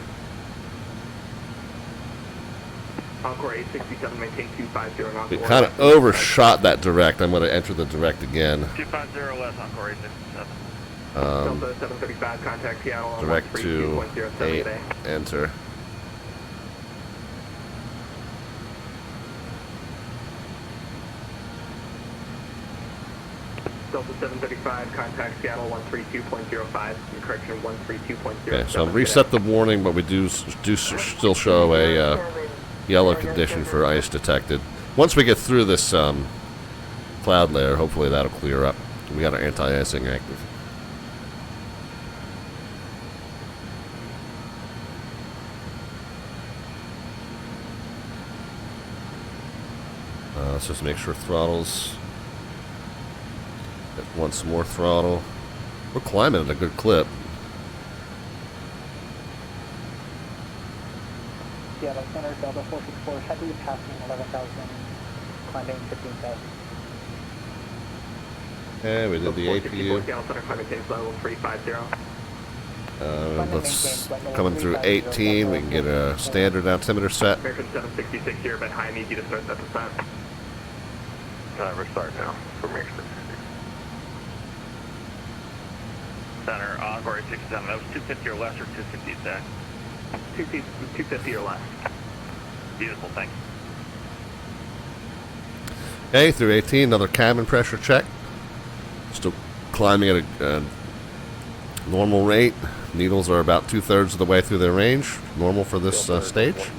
Encore 867, maintain 250. We kind of overshot that direct. I'm going to enter the direct again. 250 less, Encore 867. Delta 735, contact Seattle. Direct to 8, enter. Delta 735, contact Seattle 132.05. Correction, 132.07. Okay, so I've reset the warning, but we do still show a yellow condition for ice detected. Once we get through this cloud layer, hopefully that'll clear up. We got our anti-icing active. Let's just make sure throttles. Once more throttle. We're climbing at a good clip. Seattle Center, Delta 464, heavy passing 11,000, climbing 15,000. Okay, we did the APU. Seattle Center, climate change level 350. Let's coming through 18. We can get a standard altimeter set. American 766 here, but high, need you to start that descent. Restart now for American 766. Center, Encore 67. That was 250 or less, or 250 exact? 250 or less. Beautiful, thank you. Okay, through 18, another cabin pressure check. Still climbing at a normal rate. Needles are about 2/3 of the way through their range. Normal for this stage.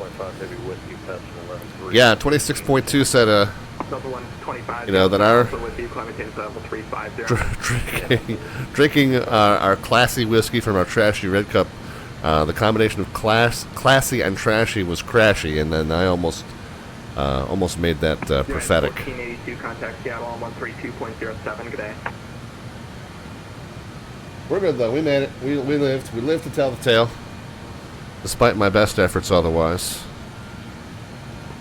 Yeah, 26.2 said you know, that our drinking our classy whiskey from our trashy red cup, the combination of classy and trashy was crashy, and then I almost made that prophetic. 1482, contact Seattle on 132.07, good day. We're good though. We made it. We lived. We lived to tell the tale, despite my best efforts otherwise.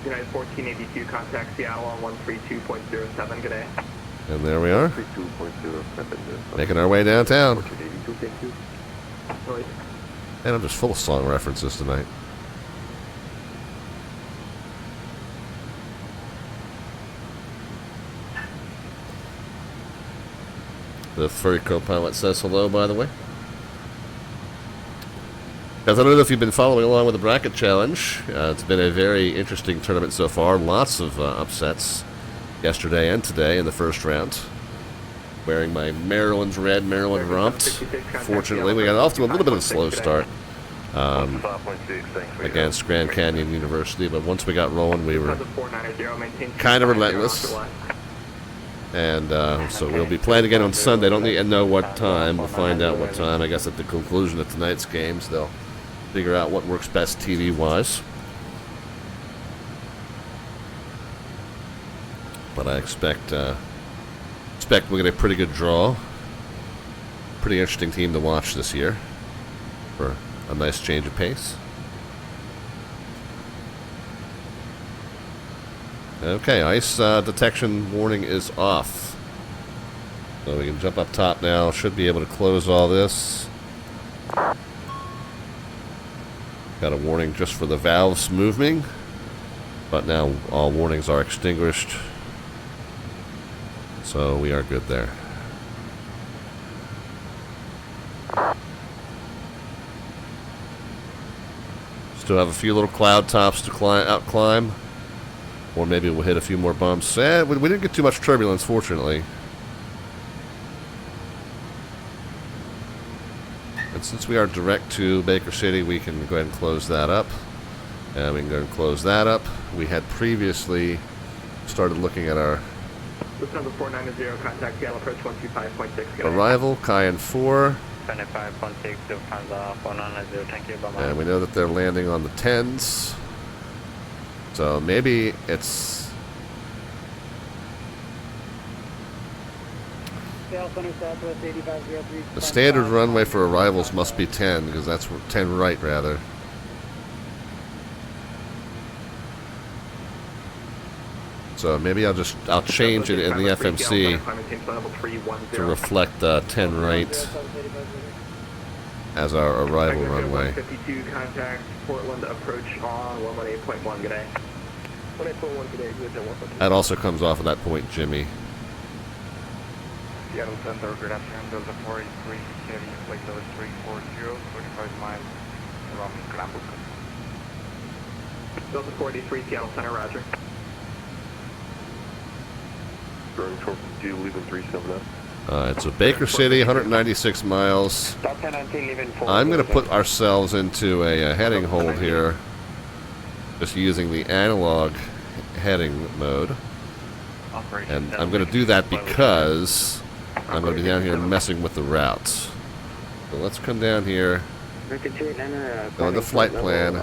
United 1482, contact Seattle on 132.07, good day. And there we are. 32.07. Making our way downtown. 1482, thank you. And I'm just full of song references tonight. The furry co-pilot says hello, by the way. Guys, I don't know if you've been following along with the bracket challenge. It's been a very interesting tournament so far. Lots of upsets yesterday and today in the first round. Wearing my Maryland's red, Maryland rumped. Fortunately, we got off to a little bit of a slow start against Grand Canyon University, but once we got rolling, we were kind of relentless. And so we'll be playing again on Sunday. Don't need to know what time. We'll find out what time. I guess at the conclusion of tonight's games, they'll figure out what works best TV-wise. But I expect we'll get a pretty good draw. Pretty interesting team to watch this year for a nice change of pace. Okay, ice detection warning is off. So we can jump up top now. Should be able to close all this. Got a warning just for the valves moving. But now all warnings are extinguished. So we are good there. Still have a few little cloud tops to climb. Or maybe we'll hit a few more bumps. We didn't get too much turbulence, fortunately. And since we are direct to Baker City, we can go ahead and close that up. And we can go and close that up. We had previously started looking at our This number 490, contact Seattle approach 125.6. arrival, Cayenne 4. 25.6, Lufthansa 490, thank you, bye-bye. And we know that they're landing on the 10s. So maybe it's... The standard runway for arrivals must be 10, because that's 10 right, rather. So maybe I'll change it in the FMC to reflect 10 right as our arrival runway. 52 contact Portland approach on 118.1, good day. 118.1, good day, good day. That also comes off of that point, Jimmy. Seattle Center, good afternoon, Delta 483, heading flight level 340, 25 miles around Columbus. Delta 483, Seattle Center, roger. Burning short from 2, leaving 379. Alright, so Baker City, 196 miles. Delta 19, leaving 4. I'm going to put ourselves into a heading hold here, just using the analog heading mode. And I'm going to do that because I'm going to be down here messing with the routes. So let's come down here, go into flight plan,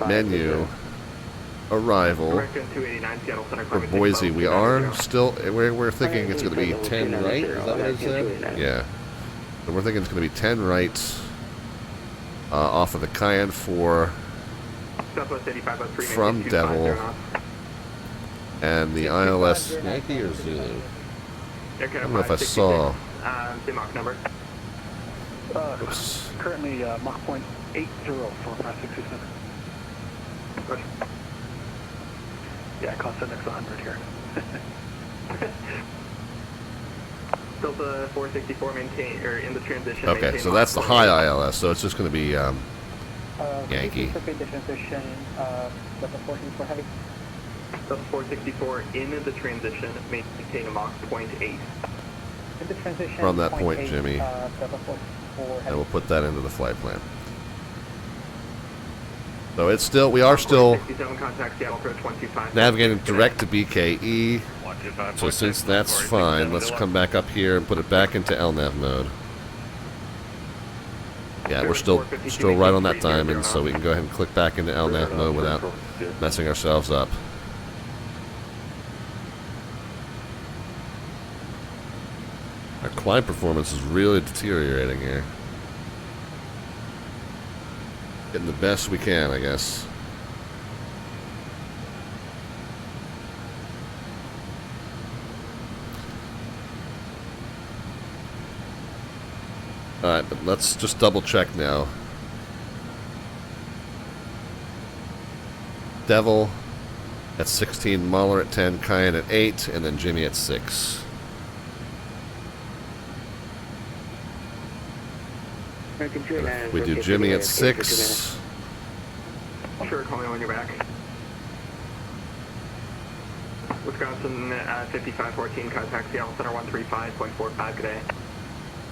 menu, arrival. For Boise, we are still, we're thinking it's going to be 10 right, is that what it said? Yeah. So we're thinking it's going to be 10 right off of the Cayenne 4 from Devil and the ILS Yankee or Zulu? I don't know if I saw. Oops. Currently Mach point 80 for 5667. Roger. Yeah, cost index 100 here. Delta 464 maintain, or in the transition. Okay, so that's the high ILS, so it's just going to be Yankee. The transition, Delta 464 heavy. Delta 464 in the transition, maintain a Mach point 8. In the transition, From that point, 8, Jimmy. Delta 464 heavy. And we'll put that into the flight plan. So it's still, we are still navigating direct to BKE. So since that's fine, let's come back up here and put it back into LNAV mode. Yeah, we're still right on that diamond, so we can go ahead and click back into LNAV mode without messing ourselves up. Our climb performance is really deteriorating here. Getting the best we can, I guess. Alright, but let's just double check now. Devil at 16, Mahler at 10, Cayenne at 8, and then Jimmy at 6. We do Jimmy at 6. Sure, call me when you're back. Wisconsin 5514, contact Seattle Center 135.45 today.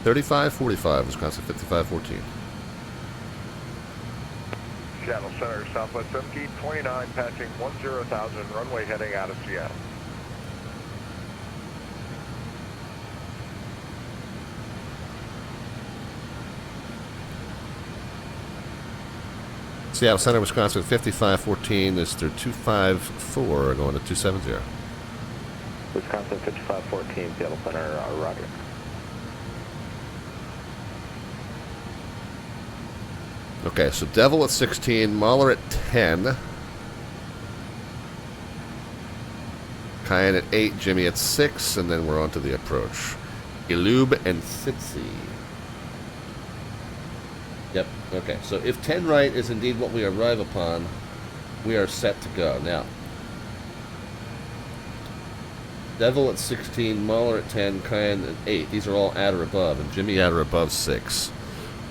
3545, Wisconsin 5514. Seattle Center, Southwest 1729, passing 10,000, runway heading out of Seattle. Seattle Center, Wisconsin 5514 is through 254 going to 270. Wisconsin 5514, Seattle Center, roger. Okay, so Devil at 16, Mahler at 10, Cayenne at 8, Jimmy at 6, and then we're on to the approach. Ilub and Sitsi. Yep, okay, so if 10 right is indeed what we arrive upon, we are set to go. Now, Devil at 16, Mahler at 10, Cayenne at 8. These are all at or above, and Jimmy at or above 6.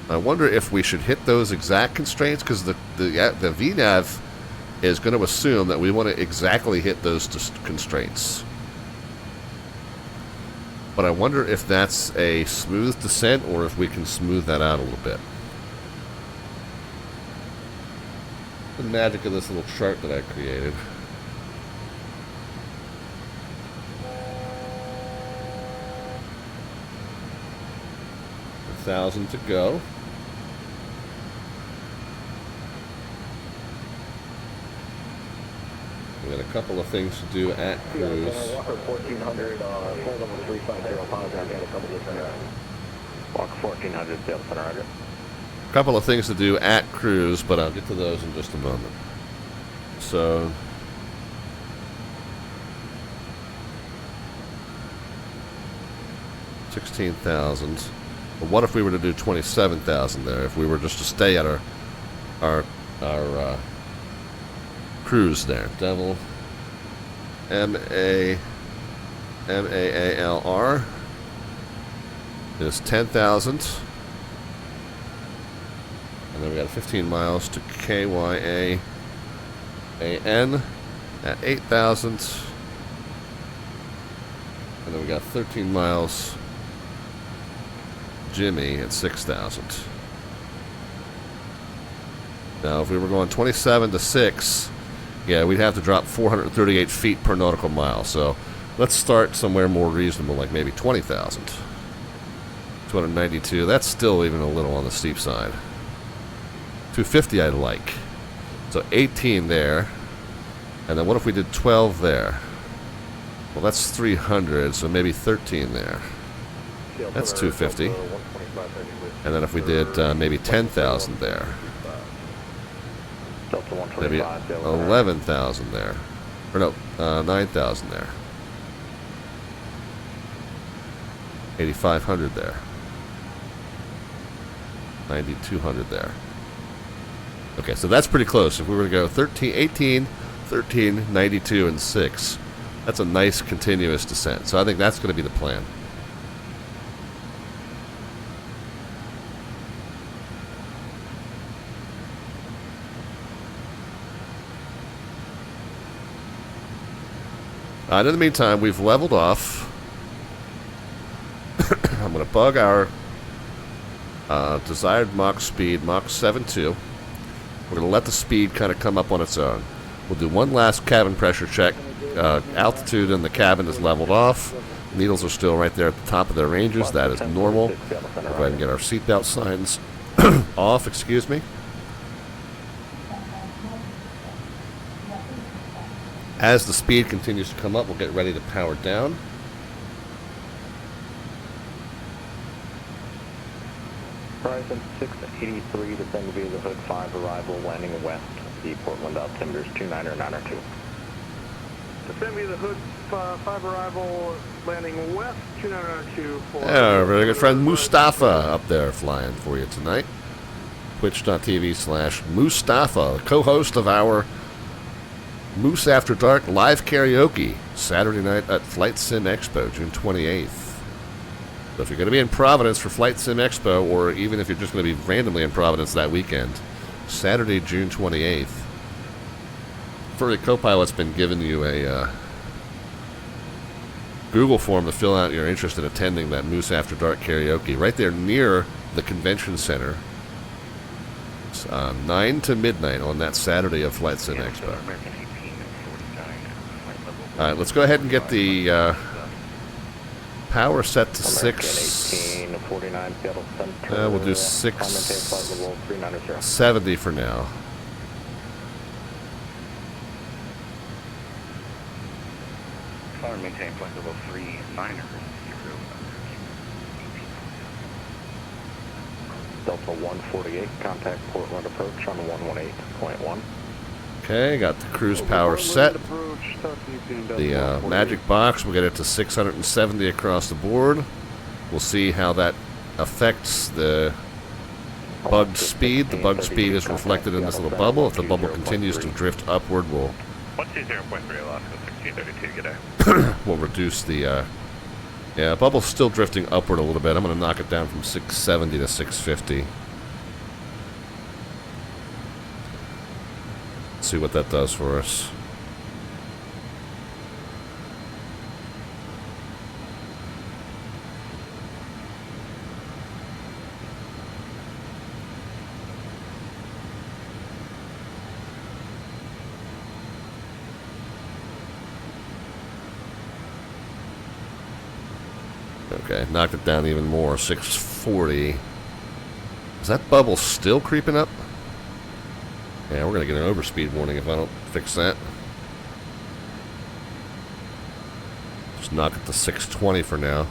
I wonder if we should hit those exact constraints, because the VNAV is going to assume that we want to exactly hit those constraints. But I wonder if that's a smooth descent or if we can smooth that out a little bit. The magic of this little chart that I created. A 1,000 to go. We got a couple of things to do at cruise. Walker 1400, flight level 350, apologize, had a couple of Walker 1400, Sales Center, Roger. A couple of things to do at cruise, but I'll get to those in just a moment. So, $16,000. But what if we were to do 27,000 there? If we were just to stay at our cruise there. Devil MAALR is 10,000. And then we got 15 miles to KYAAN at 8,000. And then we got 13 miles Jimmy at 6,000. Now, if we were going 27 to 6, yeah, we'd have to drop 438 feet per nautical mile. So let's start somewhere more reasonable, like maybe 20,000. 292. That's still even a little on the steep side. 250 I'd like. So 18 there. And then what if we did 12 there? Well, that's 300, so maybe 13 there. That's 250. And then if we did maybe 10,000 there. Maybe 11,000 there. Or no, 9,000 there. 8,500 there. 9,200 there. Okay, so that's pretty close. If we were to go 13, 18, 13, 92, and 6, that's a nice continuous descent. So I think that's going to be the plan. In the meantime, we've leveled off. I'm going to bug our desired Mach speed, Mach 7.2. We're going to let the speed kind of come up on its own. We'll do one last cabin pressure check. Altitude in the cabin is leveled off. Needles are still right there at the top of their ranges. That is normal. We'll go ahead and get our seatbelt signs off, excuse me. As the speed continues to come up, we'll get ready to power down. Horizon 683, descend via the hood 5, arrival, landing west, the Portland altimeters 29902. Descend via the hood 5, arrival, landing west, 29902 for... Yeah, our very good friend Mustafa up there flying for you tonight. Twitch.tv/Mustafa, the co-host of our Moose After Dark live karaoke Saturday night at FlightSim Expo, June 28th. So if you're going to be in Providence for FlightSim Expo, or even if you're just going to be randomly in Providence that weekend, Saturday, June 28th, Furry Copilot's been giving you a Google form to fill out your interest in attending that Moose After Dark karaoke right there near the convention center. It's 9 to midnight on that Saturday of FlightSim Expo. All right, let's go ahead and get the power set to 6. We'll do 670 for now. Maintain flight level 39er. Delta 148, contact Portland approach on 118.1. Okay, got the cruise power set. The magic box, we'll get it to 670 across the board. We'll see how that affects the bug speed. The bug speed is reflected in this little bubble. If the bubble continues to drift upward, we'll 120.3 Alaska 1632, good day. we'll reduce the yeah, bubble's still drifting upward a little bit. I'm going to knock it down from 670 to 650. See what that does for us. Okay, knocked it down even more. 640. Is that bubble still creeping up? Yeah, we're going to get an overspeed warning if I don't fix that. Just knock it to 620 for now.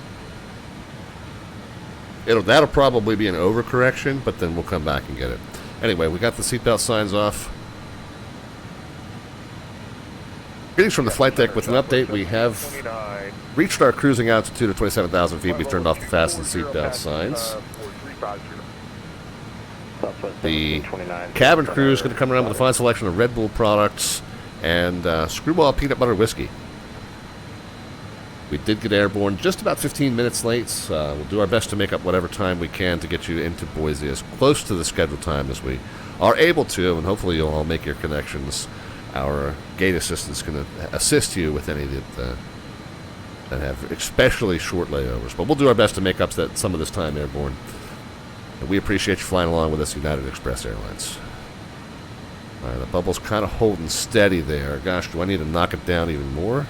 That'll probably be an overcorrection, but then we'll come back and get it. Anyway, we got the seatbelt signs off. Greetings from the flight deck with an update. We have reached our cruising altitude of 27,000 feet. We've turned off the fasten seatbelt signs. The cabin crew is going to come around with a fine selection of Red Bull products and Screwball peanut butter whiskey. We did get airborne just about 15 minutes late. We'll do our best to make up whatever time we can to get you into Boise as close to the scheduled time as we are able to, and hopefully you'll all make your connections. Our gate assistants can assist you with any that have especially short layovers. But we'll do our best to make up some of this time airborne. And we appreciate you flying along with us, United Express Airlines. All right, the bubble's kind of holding steady there. Gosh, do I need to knock it down even more?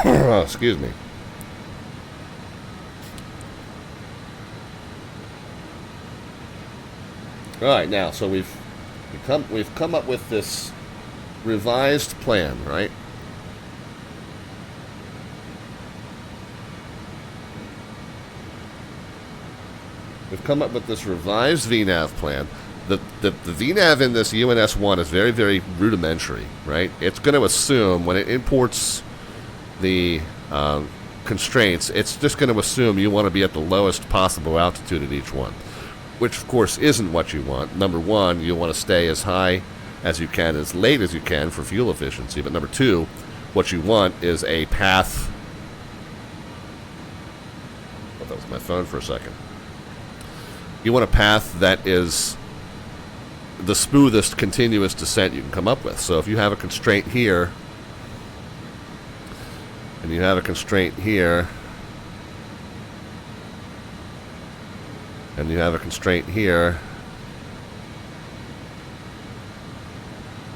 Oh, excuse me. All right, now, so we've come up with this revised plan, right? We've come up with this revised VNAV plan. The VNAV in this UNS-1 is very, very rudimentary, right? It's going to assume when it imports the constraints, it's just going to assume you want to be at the lowest possible altitude at each one, which of course isn't what you want. Number one, you want to stay as high as you can, as late as you can for fuel efficiency. But number two, what you want is a path. I thought that was my phone for a second. You want a path that is the smoothest continuous descent you can come up with. So if you have a constraint here, and you have a constraint here, and you have a constraint here,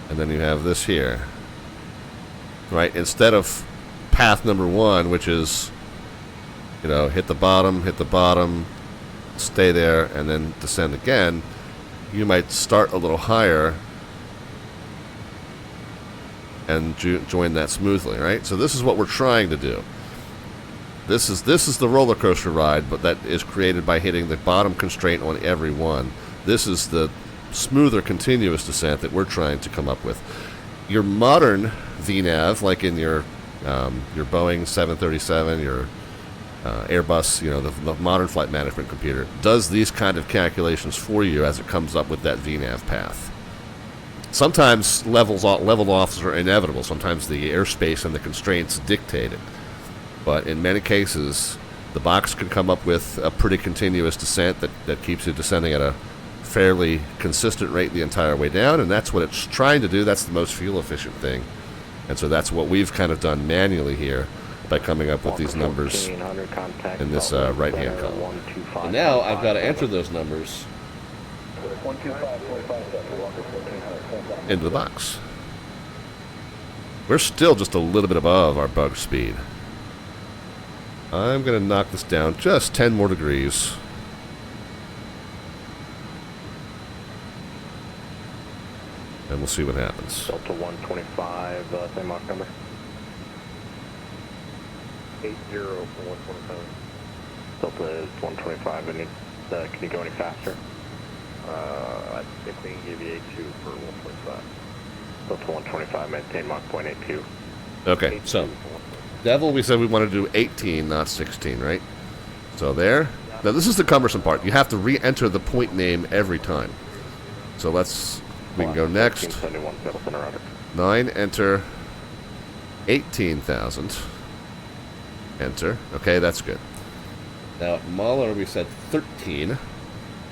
and then you have this here, right? Instead of path number one, which is, hit the bottom, stay there, and then descend again, you might start a little higher and join that smoothly, right? So this is what we're trying to do. This is the roller coaster ride, but that is created by hitting the bottom constraint on every one. This is the smoother continuous descent that we're trying to come up with. Your modern VNAV, like in your Boeing 737, your Airbus, the modern flight management computer, does these kind of calculations for you as it comes up with that VNAV path. Sometimes leveled offs are inevitable. Sometimes the airspace and the constraints dictate it. But in many cases, the box can come up with a pretty continuous descent that keeps you descending at a fairly consistent rate the entire way down, and that's what it's trying to do. That's the most fuel efficient thing. And so that's what we've kind of done manually here by coming up with these numbers in this right-hand column. And now I've got to enter those numbers into the box. We're still just a little bit above our bug speed. I'm going to knock this down just 10 more degrees. And we'll see what happens. Delta 125, same Mach number. 80 for 125. Delta is 125. Can you go any faster? I think we can give you A2 for 125. Delta 125, maintain Mach 0.82. Okay, so Devil, we said we want to do 18, not 16, right? So there. Now this is the cumbersome part. You have to re-enter the point name every time. So we can go next. 9, enter. 18,000. Enter. Okay, that's good. Now at Mahler we said 13.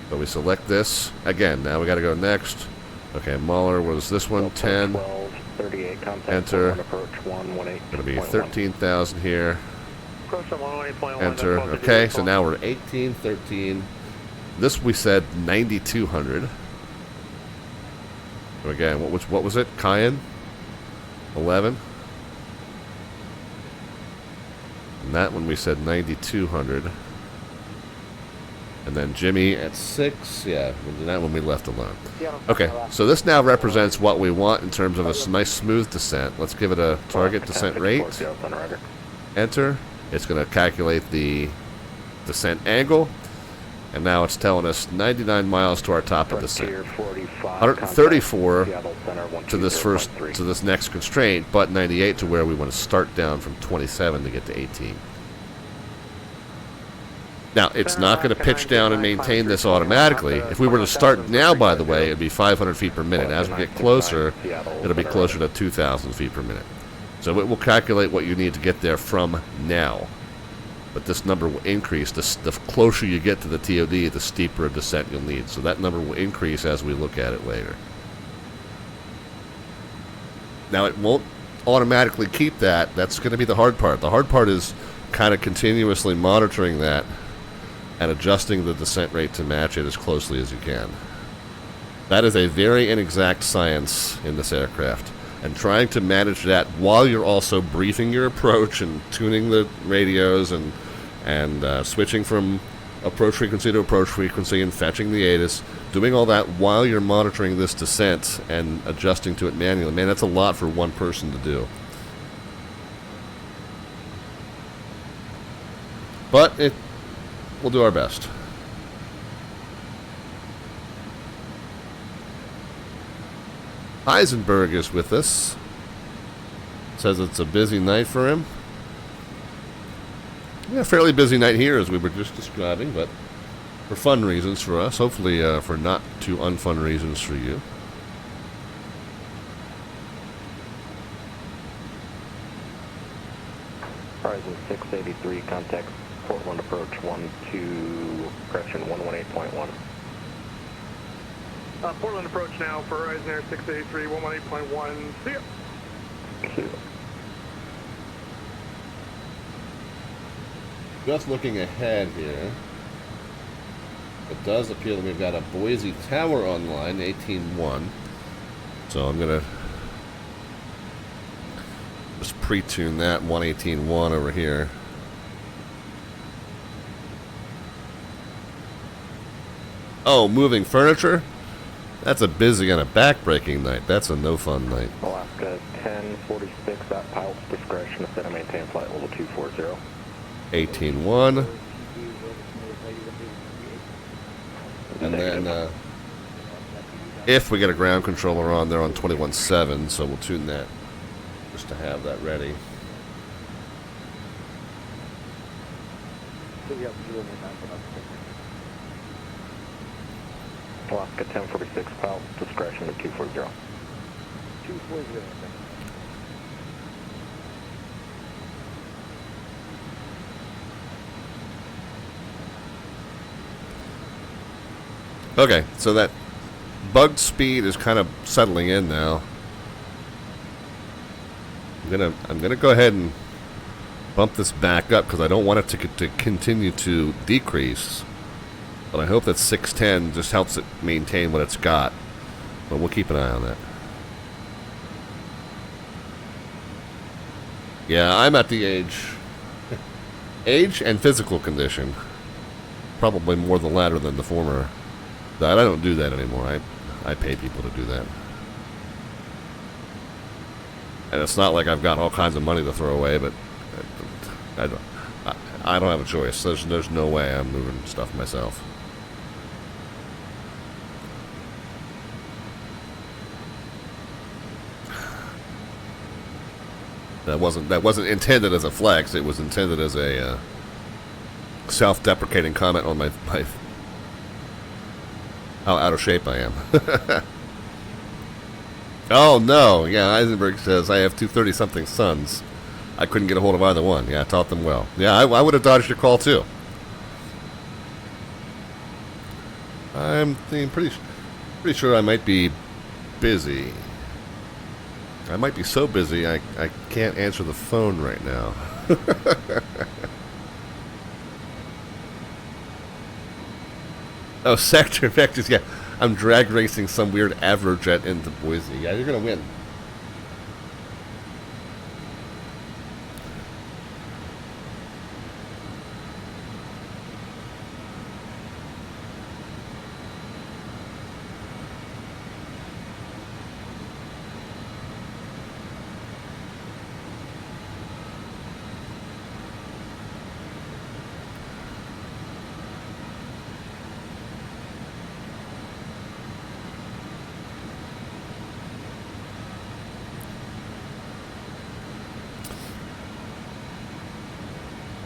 So we select this. Again, now we got to go next. Okay, Mahler was this one, 10. 38 contact, enter. Approach 118. Going to be 13,000 here. Enter. Okay, so now we're 18, 13. This we said 9,200. So again, what was it? Cayenne? 11. And that one we said 9,200. And then Jimmy at 6. Yeah, and that one we left alone. Okay, so this now represents what we want in terms of a nice smooth descent. Let's give it a target descent rate. Enter. It's going to calculate the descent angle. And now it's telling us 99 miles to our top of descent. 134 to this next constraint, but 98 to where we want to start down from 27 to get to 18. Now, it's not going to pitch down and maintain this automatically. If we were to start now, by the way, it would be 500 feet per minute. As we get closer, it'll be closer to 2,000 feet per minute. So it will calculate what you need to get there from now. But this number will increase. The closer you get to the TOD, the steeper a descent you'll need. So that number will increase as we look at it later. Now, it won't automatically keep that. That's going to be the hard part. The hard part is kind of continuously monitoring that and adjusting the descent rate to match it as closely as you can. That is a very inexact science in this aircraft. And trying to manage that while you're also briefing your approach and tuning the radios and switching from approach frequency to approach frequency and fetching the ATIS, doing all that while you're monitoring this descent and adjusting to it manually. Man, that's a lot for one person to do. But we'll do our best. Heisenberg is with us. Says it's a busy night for him. Yeah, fairly busy night here as we were just describing, but for fun reasons for us. Hopefully for not too unfun reasons for you. Horizon 683, contact Portland approach 12, correction 118.1. Portland approach now for Horizon Air 683, 118.1. See ya. Just looking ahead here, it does appear that we've got a Boise tower online, 18.1. So I'm going to just pre-tune that 118.1 over here. Oh, moving furniture? That's a busy and a back-breaking night. That's a no-fun night. Alaska 1046 at pilot's discretion to set and maintain flight level 240. 18.1. And then, if we get a ground controller on, they're on 21.7, so we'll tune that just to have that ready. Alaska 1046, pilot's discretion to 240. 240. Okay, so that bugged speed is kind of settling in now. I'm gonna go ahead and bump this back up because I don't want it to continue to decrease. But I hope that 610 just helps it maintain what it's got. But we'll keep an eye on that. Yeah, I'm at the age and physical condition. Probably more the latter than the former. That I don't do that anymore. I pay people to do that. And it's not like I've got all kinds of money to throw away, but I don't have a choice. There's no way I'm moving stuff myself. That wasn't intended as a flex. It was intended as a self-deprecating comment on my how out of shape I am. Oh no! Yeah, Eisenberg says I have two 30-something sons. I couldn't get a hold of either one. Yeah, I taught them well. Yeah, I would have dodged your call too. I'm pretty sure I might be busy. I might be so busy I can't answer the phone right now. Oh, sector vectors, yeah. I'm drag racing some weird Avrojet into Boise. Yeah, you're gonna win.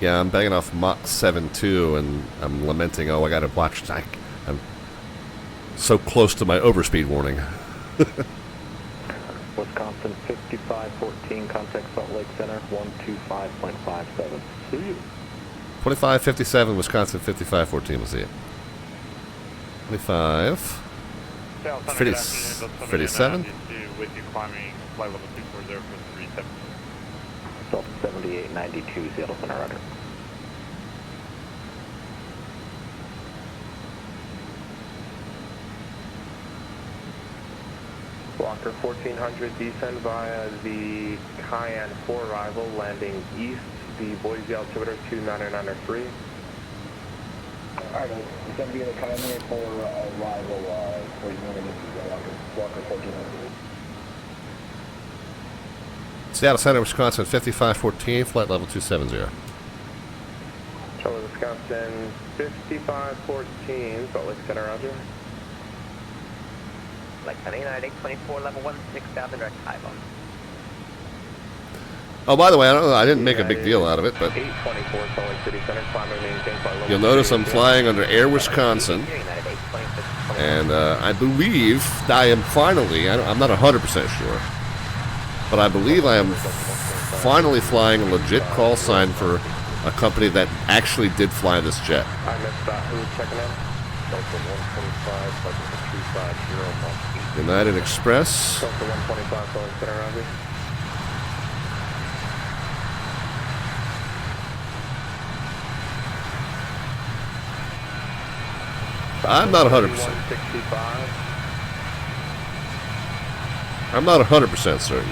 Yeah, I'm banging off Mach 7.2, and I'm lamenting, oh, I gotta watch. I'm so close to my overspeed warning. Wisconsin 5514, contact Salt Lake Center 125.57. See you. 2557, Wisconsin 5514, we'll see it. 25. 57. With you climbing flight level 240 for 37. Delta 7892, Seattle Center, roger. Walker 1400, descend via the Cayenne 4 arrival, landing east, the Boise altimeter 29903. Alright, descend via the Cayenne 4 arrival, Boise, Walker 1400. Seattle Center, Wisconsin 5514, flight level 270. Charlie, Wisconsin 5514, Salt Lake Center, roger. Like United 824, level 16,000, direct high bump. Oh, by the way, I didn't make a big deal out of it, but 824, Salt Lake City Center, climber maintained flight level. you'll notice I'm flying under Air Wisconsin, and I believe I am finally, I'm not 100% sure, but I believe I am finally flying a legit call sign for a company that actually did fly this jet. I missed that. Who's checking in? Delta 125, budget 350, United Express. Delta 125, Salt Lake Center, roger. I'm not 100%. 165. I'm not 100% certain.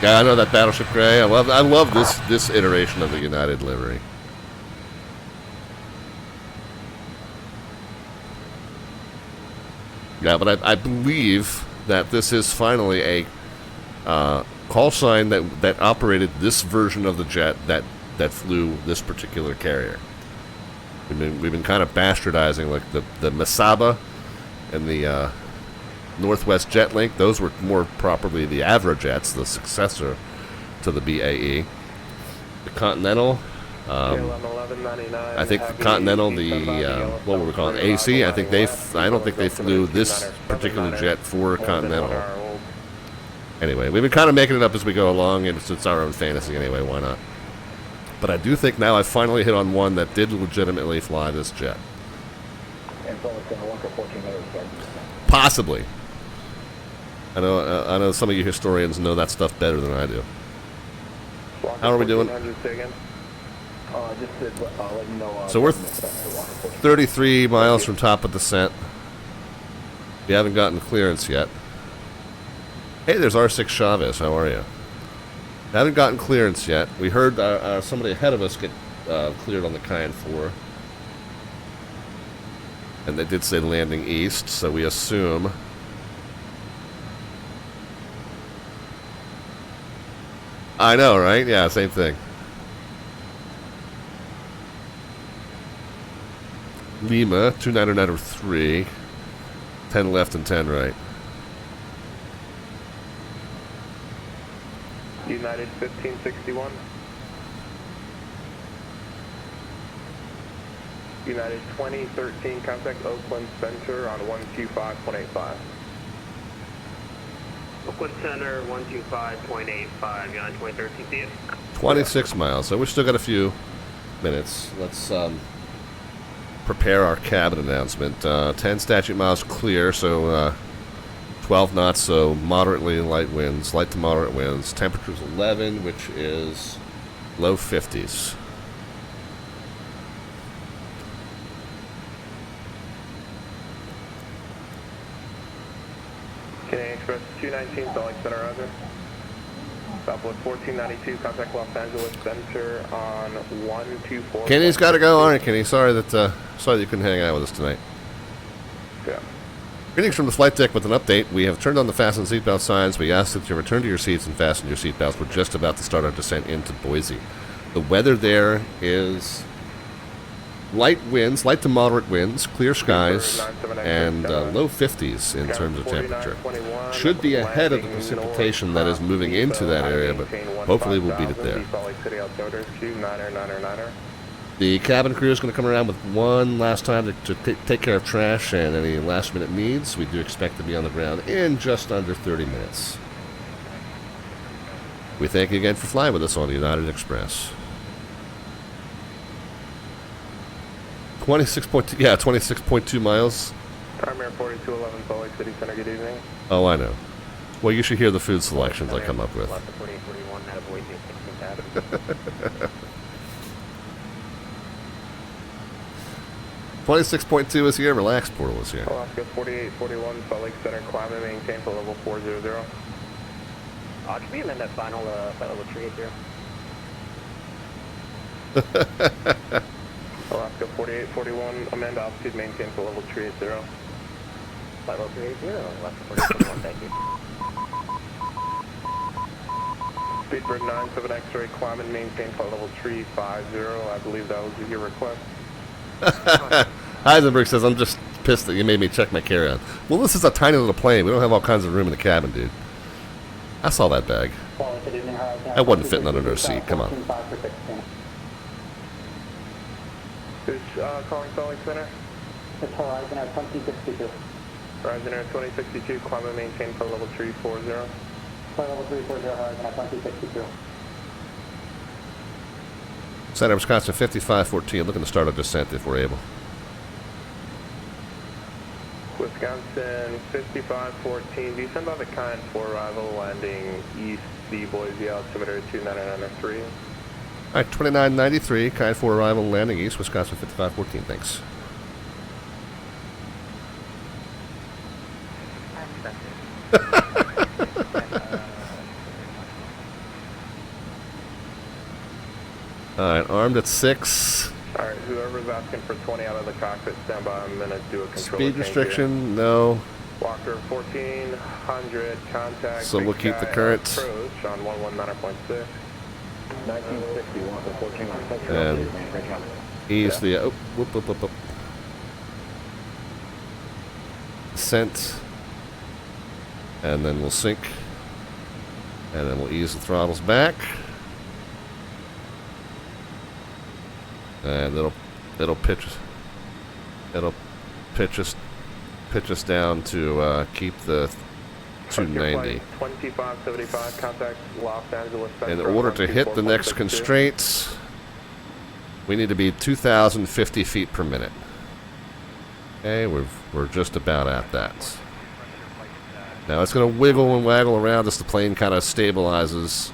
Yeah, I know that Battleship Gray. I love this iteration of the United livery. Yeah, but I believe that this is finally a call sign that operated this version of the jet that flew this particular carrier. We've been kind of bastardizing like the Mesaba and the Northwest Jetlink. Those were more properly the Avrojets, the successor to the BAe. The Continental, I think the Continental, what were we calling it? AC. I don't think they flew this particular jet for Continental. Anyway, we've been kind of making it up as we go along, and it's our own fantasy anyway. Why not? But I do think now I finally hit on one that did legitimately fly this jet. Possibly. I know some of you historians know that stuff better than I do. How are we doing? So we're 33 miles from top of descent. We haven't gotten clearance yet. Hey, there's R6 Chavez. How are you? Haven't gotten clearance yet. We heard somebody ahead of us get cleared on the Cayenne 4. And they did say landing east, so we assume. I know, right? Yeah, same thing. Lima, 29903. 10 left and 10 right. United 1561. United 2013, contact Oakland Center on 125.85. Oakland Center 125.85, United 2013, see it? 26 miles, so we've still got a few minutes. Let's prepare our cabin announcement. 10 statute miles clear, so 12 knots, so moderately light winds, light to moderate winds. Temperature's 11, which is low 50s. Canadian Express 219, Salt Lake Center, roger. Southwest 1492, contact Los Angeles Center on 124. Kenny's got to go, aren't you, Kenny? Sorry that you couldn't hang out with us tonight. Yeah. Greetings from the flight deck with an update. We have turned on the fasten seatbelt signs. We ask that you return to your seats and fasten your seatbelts. We're just about to start our descent into Boise. The weather there is light winds, light to moderate winds, clear skies, and low 50s in terms of temperature. Should be ahead of the precipitation that is moving into that area, but hopefully we'll beat it there. The cabin crew is going to come around with one last time to take care of trash and any last minute needs. We do expect to be on the ground in just under 30 minutes. We thank you again for flying with us on the United Express. 26.2 miles. Primary 4211, Salt Lake City Center, good evening. Oh, I know. Well, you should hear the food selections I come up with. 26.2 is here. Relax portal is here. Alaska 4841, Salt Lake Center, climb and maintain for level 400. Can we amend that final flight level 380? Alaska 4841, amend altitude, maintain for level 380. Flight level 380, Alaska 4841, thank you. Speedbird 97 X-ray, climb and maintain flight level 350. I believe that was your request. Heisenberg says, I'm just pissed that you made me check my carry-on. Well, this is a tiny little plane. We don't have all kinds of room in the cabin, dude. I saw that bag. That wasn't fitting under a seat. Come on. Who's calling Salt Lake Center? It's Horizon Air 2062. Horizon Air 2062, climb and maintain for level 340. Flight level 340, Horizon Air 2062. Center, Wisconsin 5514. Looking to start a descent if we're able. Wisconsin 5514, descend by the Kind 4 arrival, landing east, the Boise altimeter 29993. Alright, 2993, Kind 4 arrival, landing east, Wisconsin 5514. Thanks. Alright, armed at 6. Alright, whoever's asking for 20 out of the cockpit, stand by. I'm going to do a control. Speed restriction, no. Walker 1400, contact. So we'll keep the current. Approach on 119.6. 1960, Walker 1400. And ease the. Oh, whoop, whoop, whoop, whoop. Descent. And then we'll sink. And then we'll ease the throttles back. And it'll pitch us down to keep the 290. 2575, contact Los Angeles. In order to hit the next constraints, we need to be 2,050 feet per minute. Okay, we're just about at that. Now it's going to wiggle and waggle around as the plane kind of stabilizes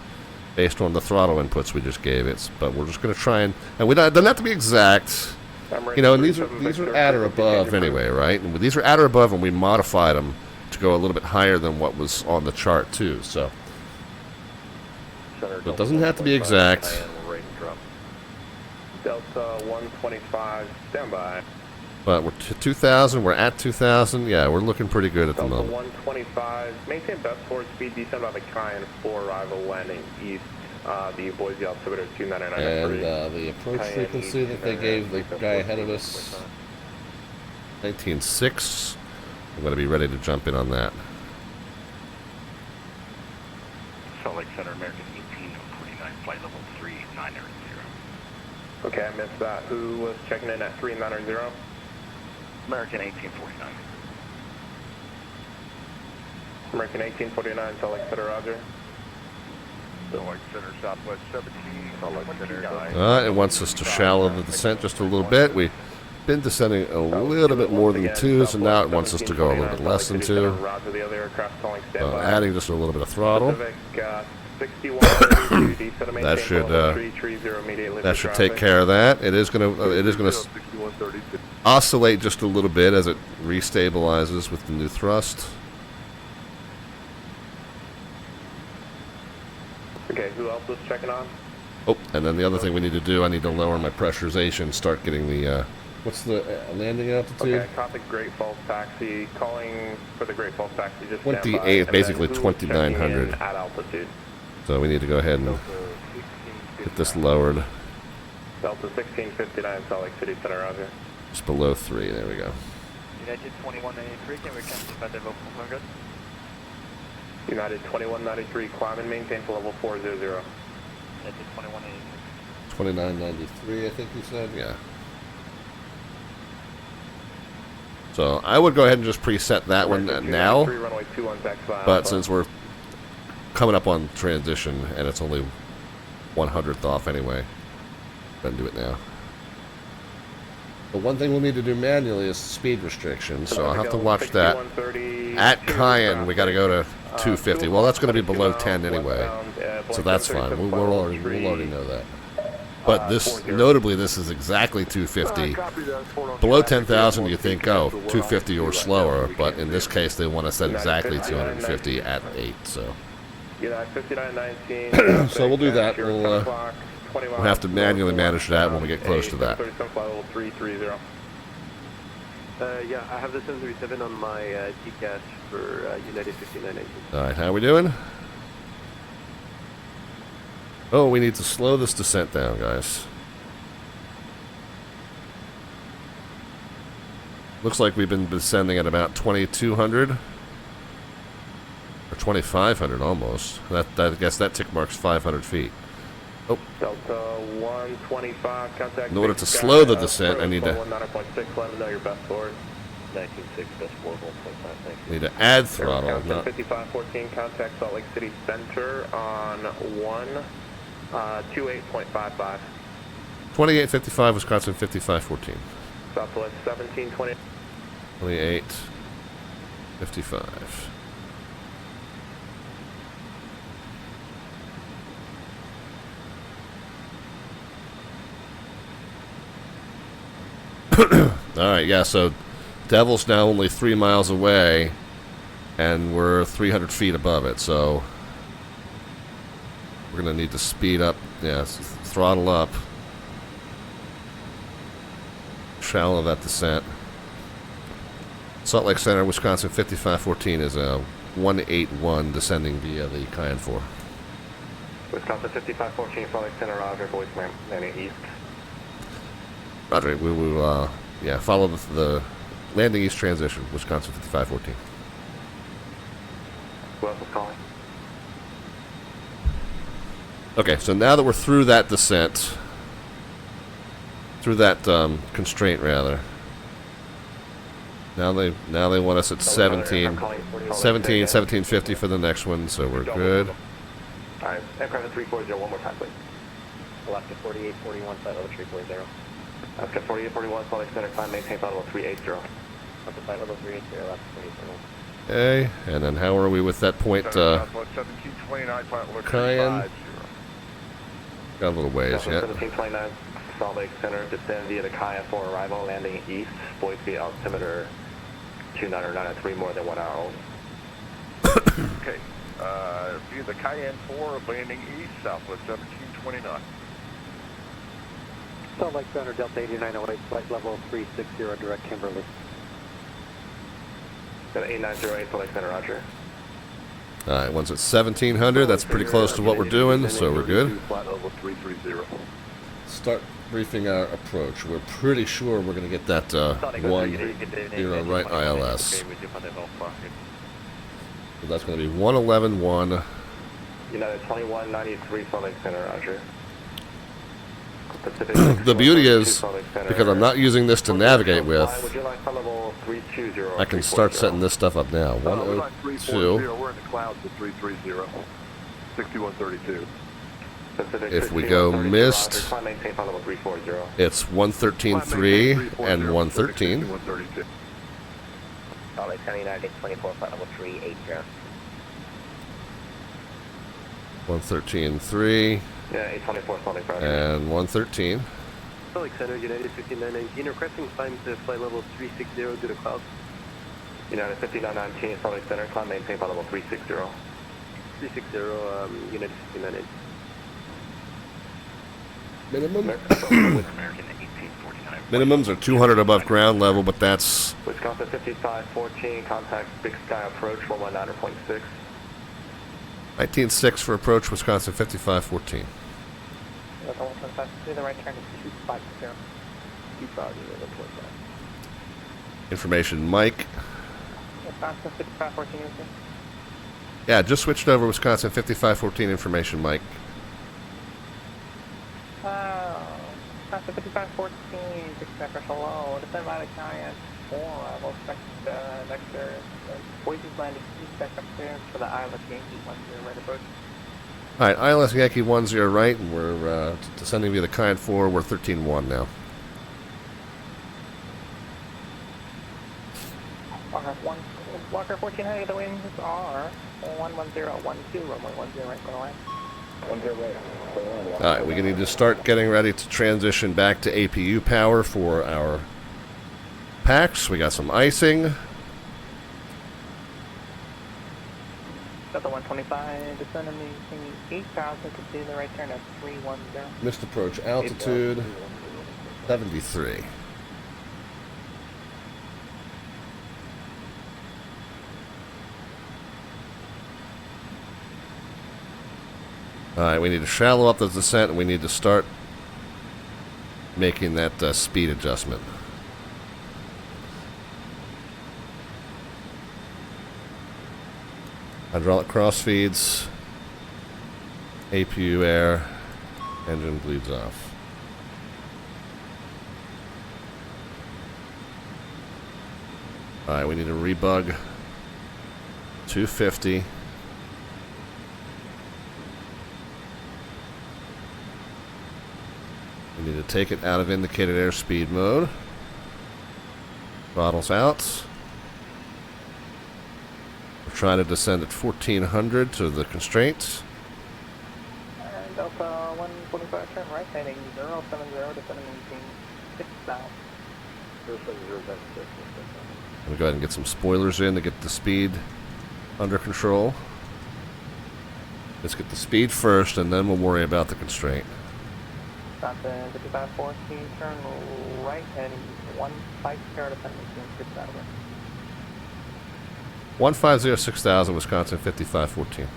based on the throttle inputs we just gave it. But we're just going to try and we don't, it doesn't have to be exact. You know, and these are at or above anyway, right? And these are at or above, and we modified them to go a little bit higher than what was on the chart too. So it doesn't have to be exact. Delta 125, standby. But we're 2,000. We're at 2,000. Yeah, we're looking pretty good at the Delta moment. 125, maintain best forward speed, descend by the Cayenne 4 arrival, landing east, the Boise altimeter 299. And the approach frequency that they gave the guy ahead of us, 19.6. I'm going to be ready to jump in on that. Salt Lake Center, American 1849, flight level 3900. Okay, I missed that. Who was checking in at 3900? American 1849. American 1849, Salt Lake Center, roger. Salt Lake Center, Southwest 17, Salt Lake Center. It wants us to shallow the descent just a little bit. We been descending a little bit more than 2, so now it wants us to go a little bit less than 2. So adding just a little bit of throttle. That should take care of that. It is gonna oscillate just a little bit as it restabilizes with the new thrust. Okay, who else was checking on? Oh, and then the other thing we need to do, I need to lower my pressurization, start getting the, what's the landing altitude? Okay, copy Great Falls Taxi, calling for the Great Falls Taxi, just 28, basically 2,900. At altitude. So we need to go ahead and get this lowered. Delta 1659, Salt Lake City Center, roger. Just below 3, there we go. United 2193, can we cancel at level 400? United 2193, climb and maintain to level 400. United 2183. 2993, I think you said? Yeah. So I would go ahead and just preset that one now. But since we're coming up on transition and it's only 1/100th off anyway, go ahead and do it now. The one thing we'll need to do manually is speed restriction, so I'll have to watch that. At Cayenne, we got to go to 250. Well, that's going to be below 10 anyway, so that's fine. We'll already know that. But this, notably, this is exactly 250. Below 10,000, you think, oh, 250 or slower, but in this case, they want to set exactly 250 at 8. So, so we'll do that. We'll have to manually manage that when we get close to that. Yeah, I have the 737 on my GCAS for United 5919. Alright, how are we doing? Oh, we need to slow this descent down, guys. Looks like we've been descending at about 2,200. Or 2,500 almost. I guess that tick marks 500 feet. Oh. Delta 125, contact. In order to slow the descent, I need to... 9.6, let me know your best forward. 19.6, best forward, 1.5, thank you. Need to add throttle. 5514, contact Salt Lake City Center on 128.55. 2855, Wisconsin 5514. Southwest 1720. 2855. Alright, yeah, so Devil's now only 3 miles away, and we're 300 feet above it, so we're going to need to speed up, throttle up, shallow that descent. Salt Lake Center, Wisconsin 5514 is a 181 descending via the Cayenne 4. Wisconsin 5514, Salt Lake Center, roger, voice landing east. Roger, we will, follow the landing east transition, Wisconsin 5514. Who else is calling? Okay, so now that we're through that descent, through that constraint rather, now they want us at 1750 for the next one, so we're good. Alright, aircraft at 340, one more time, please. Alaska 4841, flight level 340. Alaska 4841, Salt Lake Center, climb, maintain flight level 380. Up to flight level 380, Alaska 4841. Okay, and then how are we with that point, Cayenne? Got a little ways yet. 1729, Salt Lake Center, descend via the Cayenne 4 arrival, landing east, Boise altimeter 2993, more than 1 hour. Okay, via the Cayenne 4, landing east, southwest 1729. Salt Lake Center, Delta 8908, flight level 360, direct Kimberly. Delta 8908, Salt Lake Center, roger. Alright, once it's 1700, that's pretty close to what we're doing, so we're good. Flight level 330. Start briefing our approach. We're pretty sure we're going to get that 1-0 right ILS. So that's going to be 111.1. United 2193, Salt Lake Center, roger. The beauty is, because I'm not using this to navigate with, I can start setting this stuff up now. 102. We're in the clouds at 330. 6132. If we go missed, it's 113.3 and 113. Salt Lake County United 24, flight level 380. 113.3 Yeah, 824 Salt Lake Roger. and 113. Salt Lake Center, United 5919, requesting climb to flight level 360 due to clouds. United 5919, Salt Lake Center, climb maintain flight level 360. 360, United 5919. Minimum? American 1849. Minimums are 200 above ground level, but that's Wisconsin 5514, contact Big Sky approach 119.6. 19.6 for approach, Wisconsin 5514. Delta 125, the right turn is 250. 250, Information, Mike. Wisconsin 5514, is it? Yeah, just switched over Wisconsin 5514 information, Mike. Wisconsin 5514, Big Sky approach hello. Descend by the Cayenne 4, I will expect vector. Boise's landing east back upstairs for the ILS Yankee 10 right approach. Alright, ILS Yankee 10 right, and we're descending via the Cayenne 4. We're 13-1 now. Walker 14, hey, the winds are 11012, runway 10 right, going away. 10 right. Alright, we need to start getting ready to transition back to APU power for our packs. We got some icing. Delta 125, descending the 8,000, continue the right turn at 310. Missed approach altitude 73. Alright, we need to shallow up the descent, and we need to start making that speed adjustment. Hydraulic crossfeeds, APU air, engine bleeds off. Alright, we need to rebug 250. We need to take it out of indicated airspeed mode. Throttles out. We're trying to descend at 1400 to the constraints. And Delta 145, turn right, heading 070, descending maintain 6,000. 070, that's 6. I'm going to go ahead and get some spoilers in to get the speed under control. Let's get the speed first, and then we'll worry about the constraint. Wisconsin 5514, turn right, heading 150, descending maintain 6,000. 1506,000, Wisconsin 5514.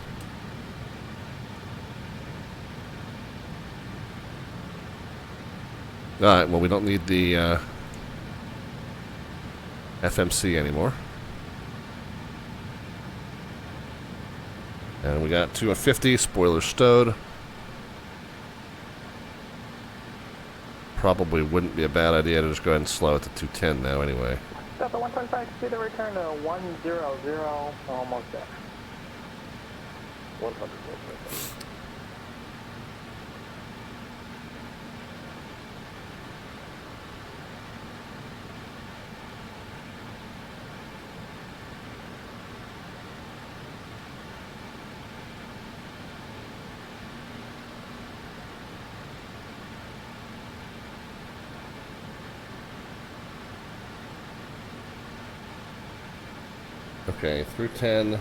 Alright, well, we don't need the FMC anymore. And we got 250, spoiler stowed. Probably wouldn't be a bad idea to just go ahead and slow it to 210 now anyway. Delta 125, speed of return to 100, almost there. 100. Okay, through 10.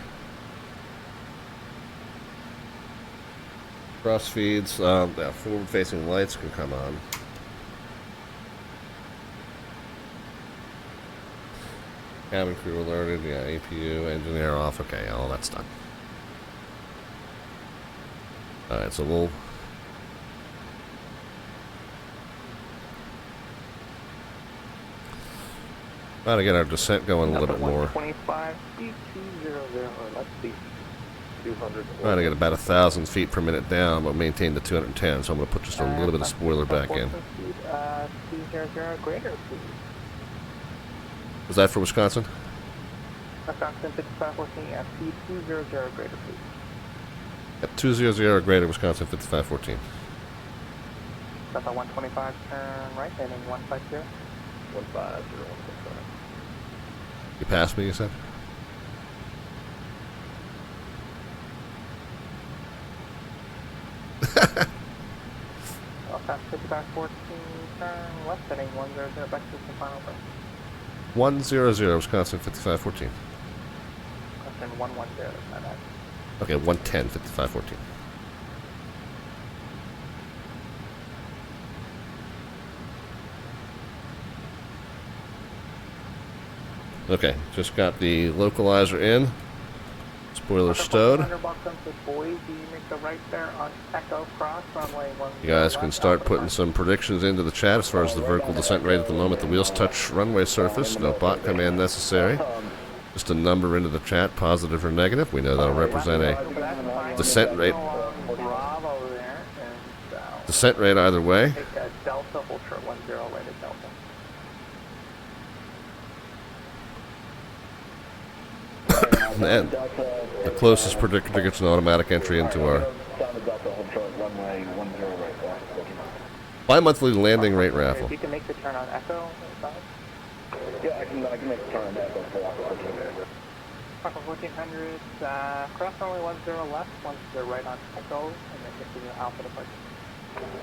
Cross feeds. Yeah, forward-facing lights can come on. Cabin crew alerted. Yeah, APU, engineer off. Okay, all that's done. Alright, so we'll... try to get our descent going a little bit more. 125, speed 200, let's see. 200. Trying to get about 1,000 feet per minute down, but maintain the 210, so I'm going to put just a little bit of spoiler back in. Speed 200, greater speed. Was that for Wisconsin? Wisconsin 5514, speed 200, greater speed. At 200 greater, Wisconsin 5514. Delta 125, turn right, heading 150. 150, 155. You passed me, you said? Delta 5514, turn left, heading 100, back to the final break. 100, Wisconsin 5514. Question 110, my bad. Okay, 110, 5514. Okay, just got the localizer in. Spoiler stowed. Welcome to Boise. Make the right there on Echo Cross, runway 10. You guys can start putting some predictions into the chat as far as the vertical descent rate at the moment. The wheels touch runway surface. No bot command necessary. Just a number into the chat, positive or negative. We know that'll represent a descent rate. Bravo there, and Descent rate either way. take a Delta, hold short 10, right at Delta. And the closest predictor gets an automatic entry into our bi-monthly landing rate raffle. If you can make the turn on Echo, Yeah, I can make the turn on Echo for Aqua 1400, cross runway 10 left, 10 right on Echo, and then get to the Alpha departure.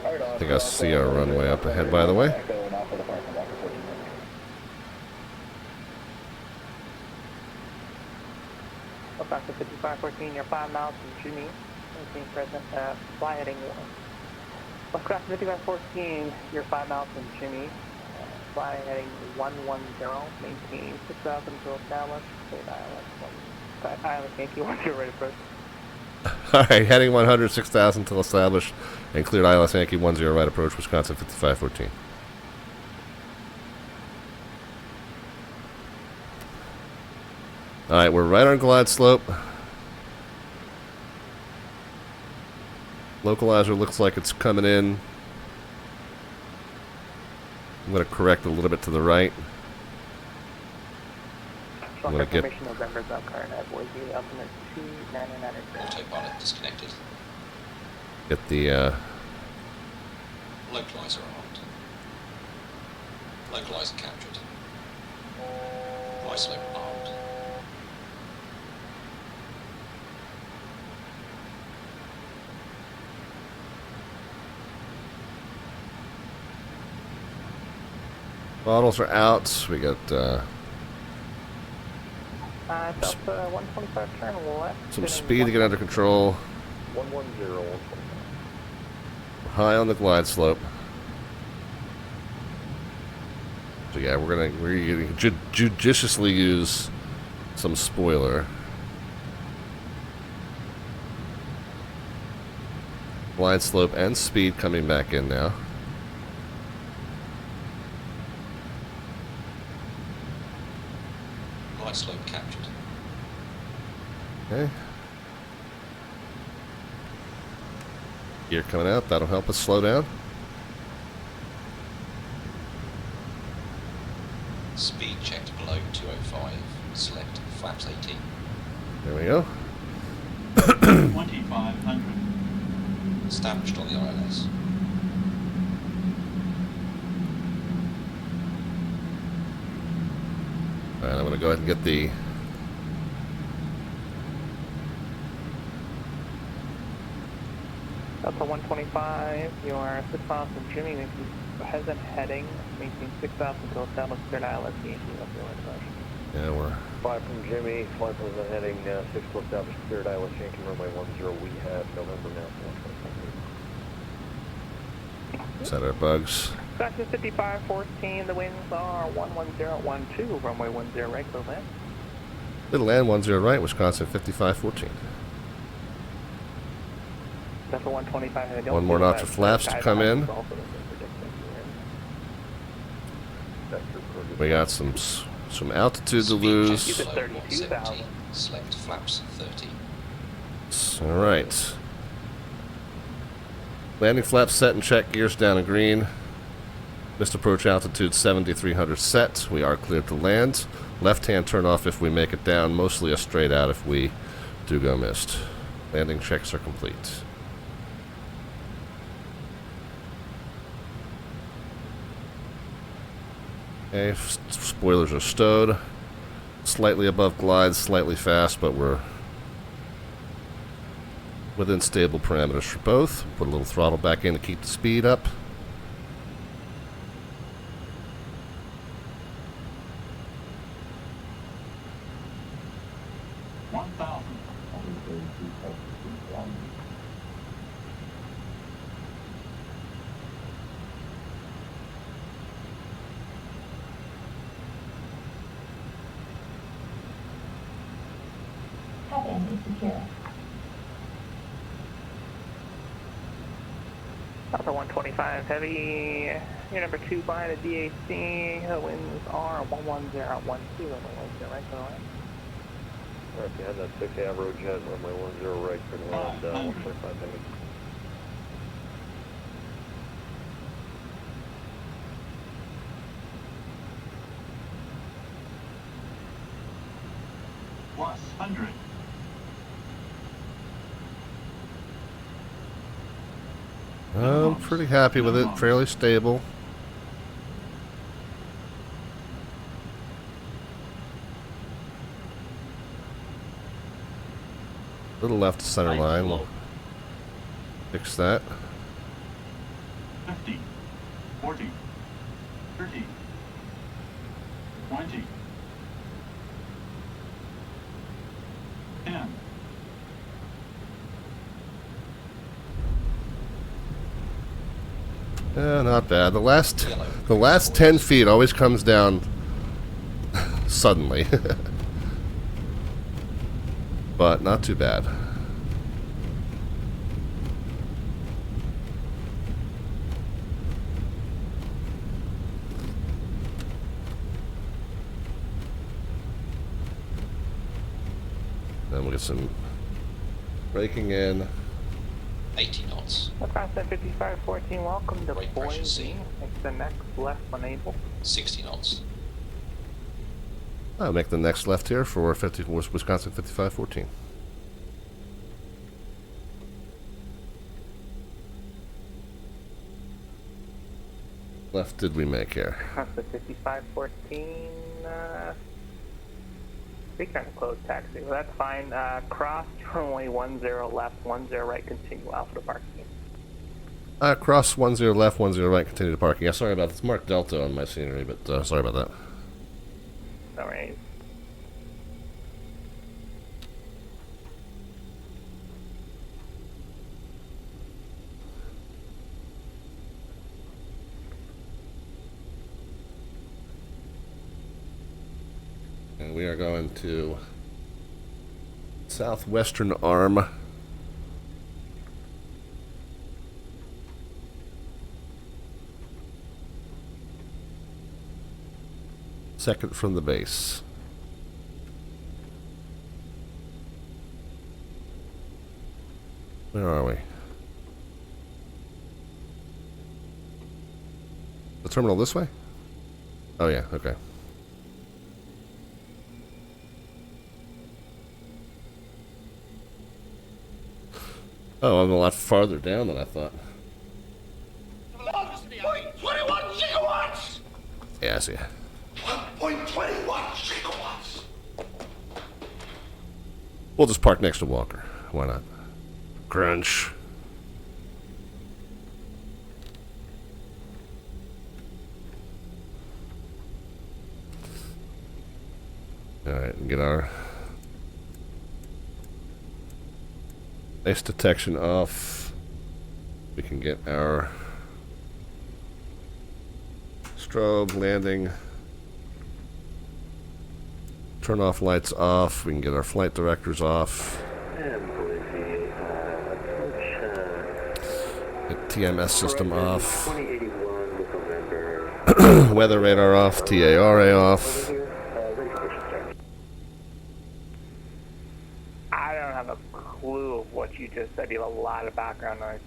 I think I see our runway up ahead, by the way. Fox 5514, you're 5 miles from Jimmy, maintain present, fly heading 1. Fox 5514, you're 5 miles from Jimmy, fly heading 110, maintain 6,000 to establish, state ILS Yankee 10 right approach. Alright, heading 100, 6,000 till established, and cleared ILS Yankee 10 right approach, Wisconsin 5514. Alright, we're right on glide slope. Localizer looks like it's coming in. I'm going to correct a little bit to the right. I'm going to get... November's up, RNAV, Boise, ultimate 2999. Autopilot disconnected. Get the, Localizer armed. Localizer captured. Isolate armed. bottles are out. We got, Delta 125, turn left. some speed to get under control. 110, 125. High on the glide slope. So yeah, we're gonna judiciously use some spoiler. Glide slope and speed coming back in now. Glide slope captured. Okay. Gear coming out, that'll help us slow down. Speed checked below 205. Select flaps 18. There we go. 2500. Established on the ILS. Alright, I'm going to go ahead and get the... Delta 125, you are 6 miles from Jimmy, present heading, maintain 6,000 to establish third ILS Yankee, Yeah, we're... 5 from Jimmy, flight was heading 6 to establish third ILS Yankee runway 10. We have November now. Set our bugs. Foxtrot 5514, the winds are 11012, runway 10 right, close land. Little land 10 right, Wisconsin 5514. Delta 125, One more notch of flaps to come in. We got some altitude to lose. Select flaps 30. All right. Landing flaps set and check, gears down in green. Missed approach altitude 7,300 set. We are cleared to land. Left hand turn off if we make it down. Mostly a straight out if we do go missed. Landing checks are complete. Okay, spoilers are stowed. Slightly above glide, slightly fast, but we're within stable parameters for both. Put a little throttle back in to keep the speed up. Alpha 125 heavy, you're number 2 behind the DHC, the winds are 11012, right to the right. Alright, if you had that 6 average jet, runway 10 right, turn around, 125 heavy. Plus 100. I'm pretty happy with it. Fairly stable. Little left to center line. We'll fix that. 50, 40, 30, 20, 10. Yeah, not bad. The last 10 feet always comes down suddenly. But not too bad. Then we'll get some braking in. 80 knots. Across that 5514, welcome to Boise. Make the next left when able. 60 knots. I'll make the next left here for Wisconsin 5514. Left did we make here? Across the 5514, be kind of close taxi. Well, that's fine. Cross runway 10 left, 10 right, continue Alpha to parking. Cross 10 left, 10 right, continue to parking. Yeah, sorry about this. Mark Delta on my scenery, but sorry about that. All right. And we are going to southwestern arm. Second from the base. Where are we? The terminal this way? Oh yeah, okay. Oh, I'm a lot farther down than I thought. 21 gigawatts! Yeah, I see. 1.21 gigawatts! We'll just park next to Walker. Why not? Crunch. Alright, and get our ice detection off. We can get our strobe landing. Turn off lights off. We can get our flight directors off. And Boise, Get TMS system off. 2081 with November. Weather radar off. TARA off. I don't have a clue of what you just said. You have a lot of background noise.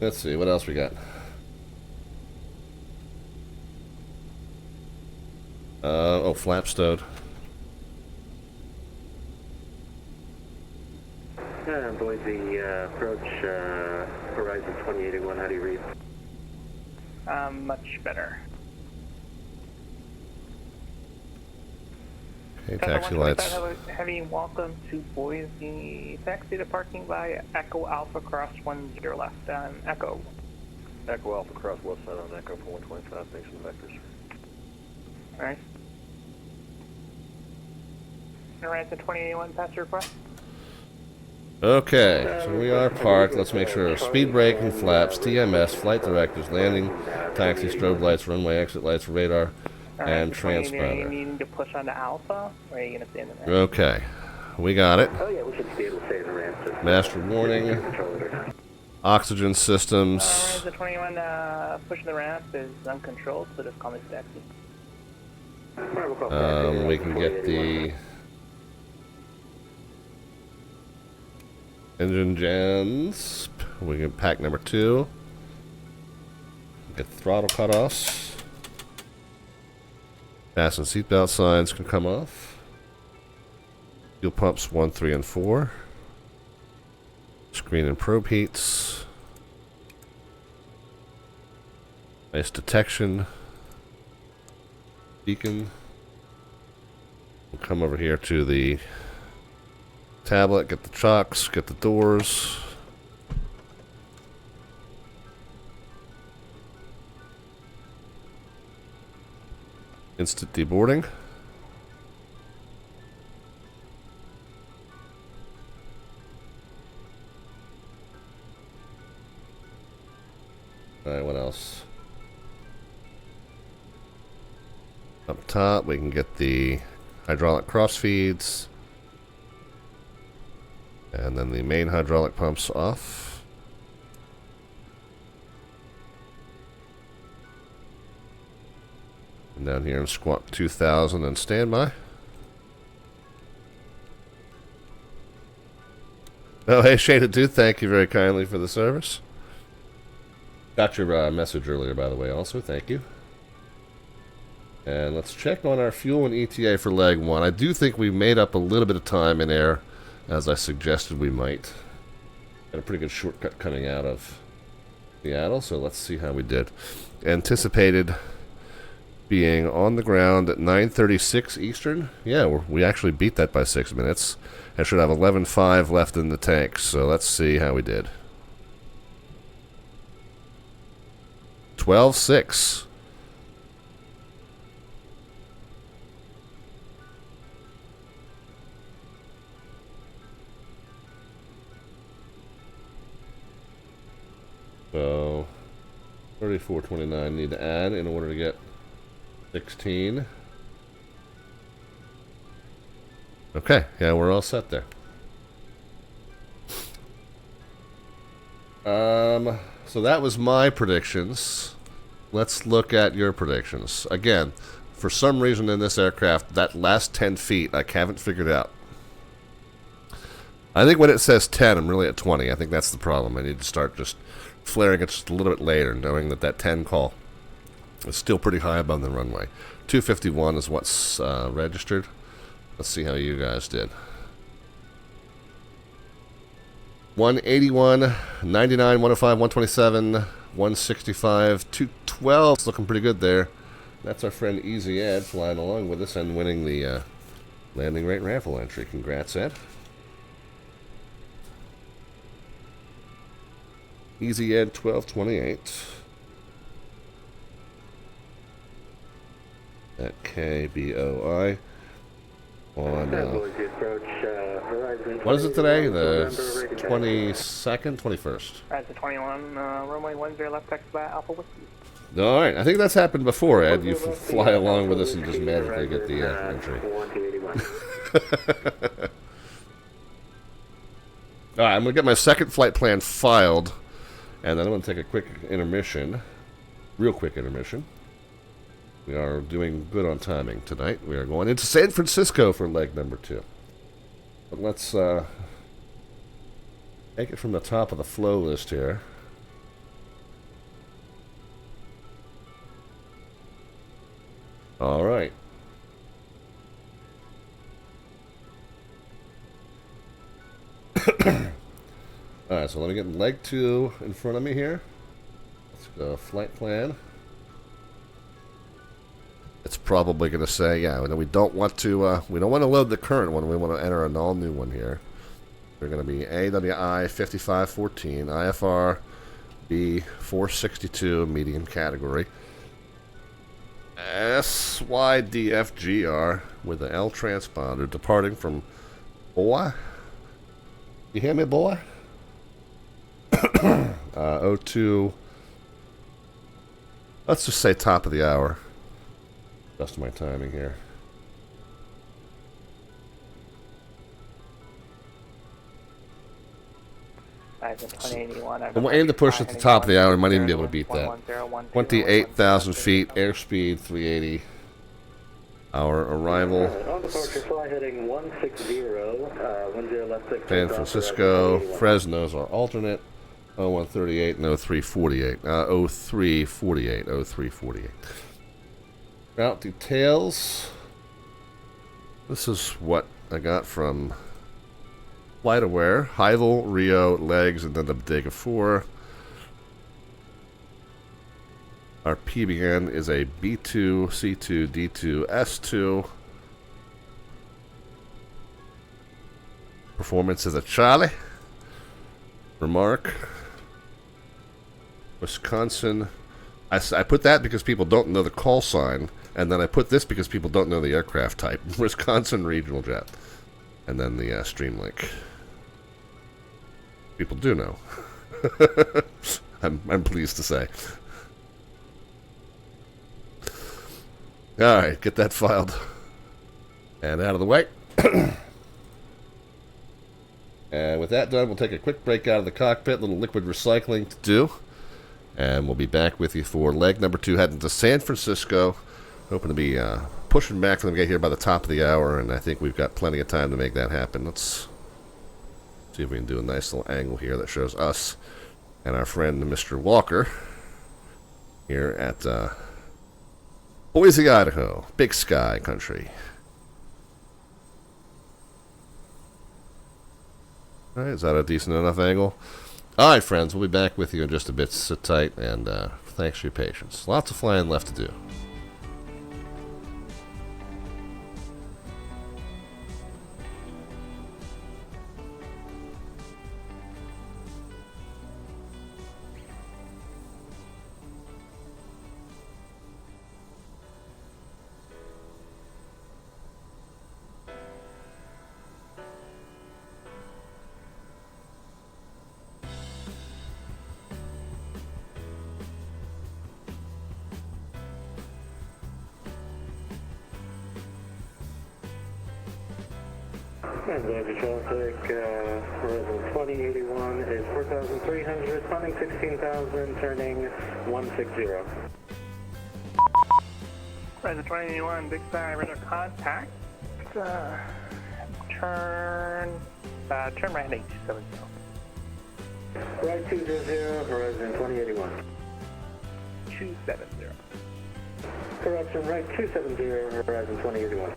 Let's see, what else we got? Oh, flap stowed. Boise, approach Horizon 2081, how do you read? Much better. Okay, taxi lights. Heavy, welcome to Boise. Taxi to parking by Echo Alpha cross 10 left on Echo. Echo Alpha cross left side on Echo for 125, thanks for the vectors. Alright. Horizon 2081, passenger request. Okay, so we are parked. Let's make sure speed brake and flaps, TMS, flight directives, landing, taxi, strobe lights, runway exit lights, radar, and transponder. You need to push onto Alpha, or are you going to stay in the ramp? Okay, we got it. Oh yeah, we should be able to stay in the ramp. Master warning. Oxygen systems. Horizon 21, pushing the ramp is uncontrolled, so just call me taxi. We can get the engine gens. We can pack number 2. Get the throttle cutoffs. Fasten seatbelt signs can come off. Fuel pumps 1, 3, and 4. Screen and probe heats. Nice detection. Beacon. We'll come over here to the tablet, get the chocks, get the doors. Instant deboarding. Alright, what else? Up top, we can get the hydraulic cross feeds. And then the main hydraulic pumps off. And down here in squawk 2000 and standby. Oh, hey, Shaded Dude, thank you very kindly for the service. Got your message earlier, by the way, also. Thank you. And let's check on our fuel and ETA for leg 1. I do think we made up a little bit of time in air, as I suggested we might. Got a pretty good shortcut coming out of Seattle, so let's see how we did. Anticipated being on the ground at 9:36 Eastern. Yeah, we actually beat that by 6 minutes. I should have 11.5 left in the tank, so let's see how we did. 12.6. So 34.29 need to add in order to get 16. Okay, yeah, we're all set there. So that was my predictions. Let's look at your predictions. Again, for some reason in this aircraft, that last 10 feet I haven't figured out. I think when it says 10, I'm really at 20. I think that's the problem. I need to start just flaring it just a little bit later, knowing that that 10 call is still pretty high above the runway. 251 is what's registered. Let's see how you guys did. 181, 99, 105, 127, 165, 212. It's looking pretty good there. That's our friend Easy Ed flying along with us and winning the landing rate raffle entry. Congrats, Ed. Easy Ed 1228 at KBOI on what is it today? The 22nd, 21st. Horizon 21, runway 10 left, taxi by Alpha Whiskey. All right, I think that's happened before, Ed. You fly along with us and just magically get the entry. All right, I'm gonna get my second flight plan filed. And then I'm going to take a quick intermission, real quick intermission. We are doing good on timing tonight. We are going into San Francisco for leg number 2. But let's take it from the top of the flow list here. All right. Alright, so let me get leg 2 in front of me here. Let's go flight plan. It's probably going to say, yeah, we don't want to load the current one. We want to enter an all new one here. They're going to be AWI 5514, IFR B462, medium category. SYDFGR with the L transponder departing from Boy. You hear me, boy? 02. Let's just say top of the hour. Just my timing here. And we'll aim to push at the top of the hour. We might even be able to beat that. 28,000 feet, airspeed 380. Our arrival. On departure, fly heading 160, 10 left 6. San Francisco, Fresno's our alternate. 0138 and 0348. 0348. Route details. This is what I got from FlightAware. Heivel, Rio, legs, and then the Bodega 4. Our PBN is a B2, C2, D2, S2. Performance is a Charlie. Remark. Wisconsin. I put that because people don't know the call sign, and then I put this because people don't know the aircraft type. Wisconsin Regional Jet. And then the Streamlink. People do know. I'm pleased to say. Alright, get that filed. And out of the way. And with that done, we'll take a quick break out of the cockpit. Little liquid recycling to do. And we'll be back with you for leg number 2, heading to San Francisco. Hoping to be pushing back for them to get here by the top of the hour, and I think we've got plenty of time to make that happen. Let's see if we can do a nice little angle here that shows us and our friend Mr. Walker here at Boise, Idaho. Big sky country. Alright, is that a decent enough angle? Alright, friends, we'll be back with you in just a bit. Sit tight, and thanks for your patience. Lots of flying left to do. Advisory traffic, horizon 2081 is 4,300, climbing 16,000, turning 160. Horizon 2081, Big Sky, radar contact. Turn right heading 270. Right 200, horizon 2081. 270. Correction, right 270, horizon 2081.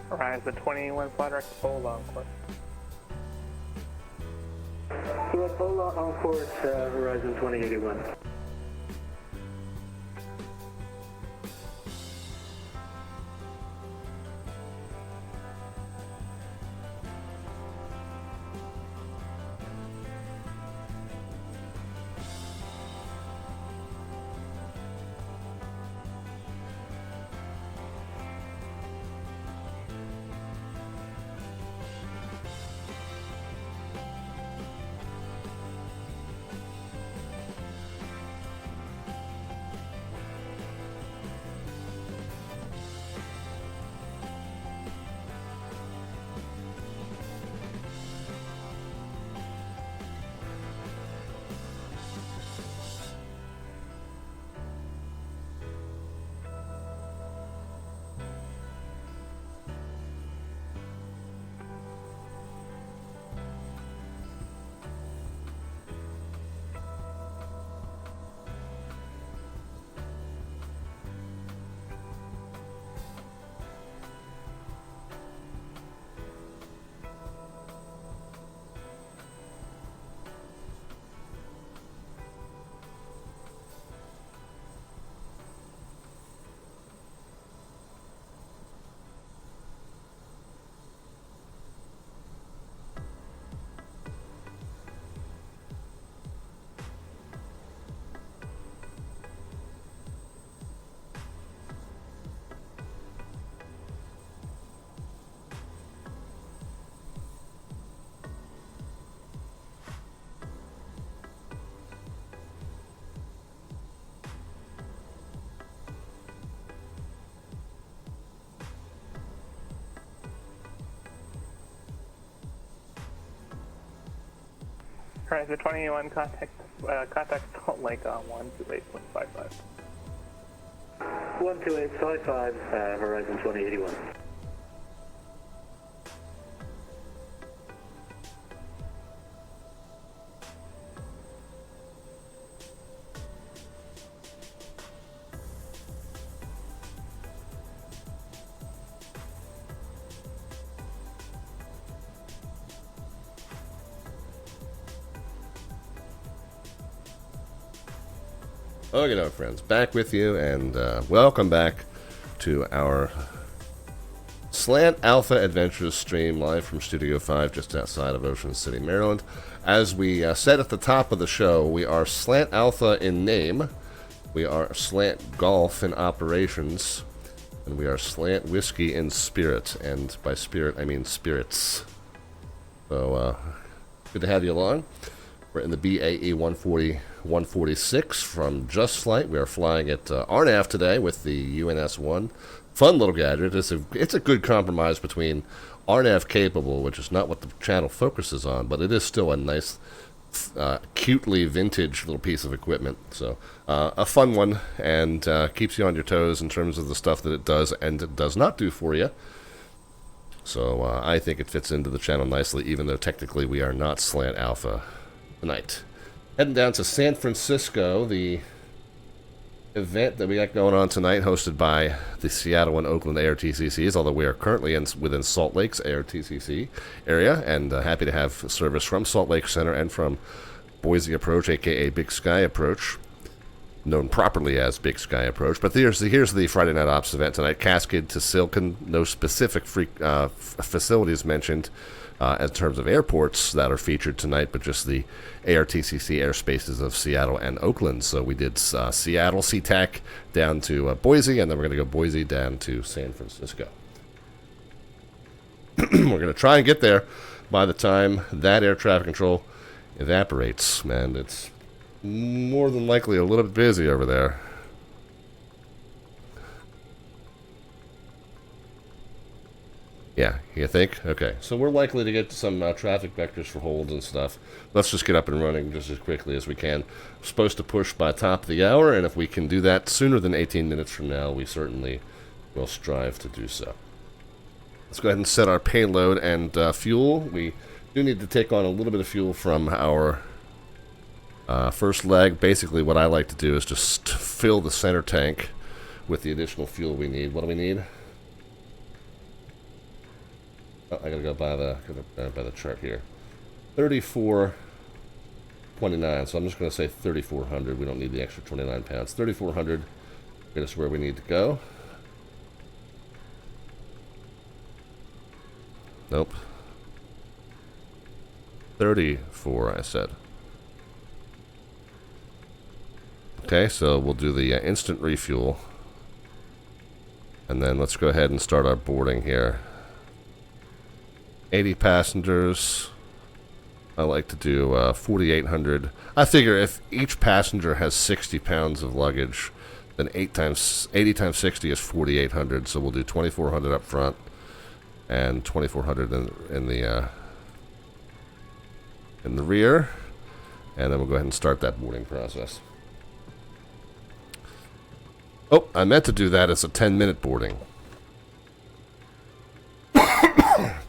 Horizon 21, flight direct to Bola on course. Direct Bola on course, horizon 2081. Horizon 21, contact Salt Lake on 128.55. 12855, Horizon 2081. Okay, now, friends, back with you, and welcome back to our Slant Alpha Adventures stream live from Studio 5 just outside of Ocean City, Maryland. As we said at the top of the show, we are Slant Alpha in name, we are Slant Golf in operations, and we are Slant Whiskey in spirit, and by spirit I mean spirits. So, good to have you along. We're in the BAe-146 from JustFlight. We are flying at RNAV today with the UNS-1. Fun little gadget. It's a good compromise between RNAV capable, which is not what the channel focuses on, but it is still a nice, cutely vintage little piece of equipment. So a fun one, and keeps you on your toes in terms of the stuff that it does and it does not do for you. So I think it fits into the channel nicely, even though technically we are not Slant Alpha tonight. Heading down to San Francisco, the event that we got going on tonight, hosted by the Seattle and Oakland ARTCCs, although we are currently within Salt Lake's ARTCC area, and happy to have service from Salt Lake Center and from Boise Approach, aka Big Sky Approach, known properly as Big Sky Approach. But here's the Friday Night Ops event tonight. CASCD to SILCN, no specific facilities mentioned in terms of airports that are featured tonight, but just the ARTCC airspaces of Seattle and Oakland. So we did Seattle, SeaTac, down to Boise, and then we're going to go Boise down to San Francisco. We're going to try and get there by the time that air traffic control evaporates, and it's more than likely a little bit busy over there. Yeah, you think? Okay, so we're likely to get some traffic vectors for holds and stuff. Let's just get up and running just as quickly as we can. We're supposed to push by top of the hour, and if we can do that sooner than 18 minutes from now, we certainly will strive to do so. Let's go ahead and set our payload and fuel. We do need to take on a little bit of fuel from our first leg. Basically, what I like to do is just fill the center tank with the additional fuel we need. What do we need? Oh, I gotta go by the chart here. 3429. So I'm just gonna say 3,400. We don't need the extra 29 pounds. 3,400 get us where we need to go. Nope. 34, I said. Okay, so we'll do the instant refuel, and then let's go ahead and start our boarding here. 80 passengers. I like to do 4,800. I figure if each passenger has 60 pounds of luggage, then 80 times 60 is 4,800. So we'll do 2,400 up front and 2,400 in the rear, and then we'll go ahead and start that boarding process. Oh, I meant to do that as a 10-minute boarding.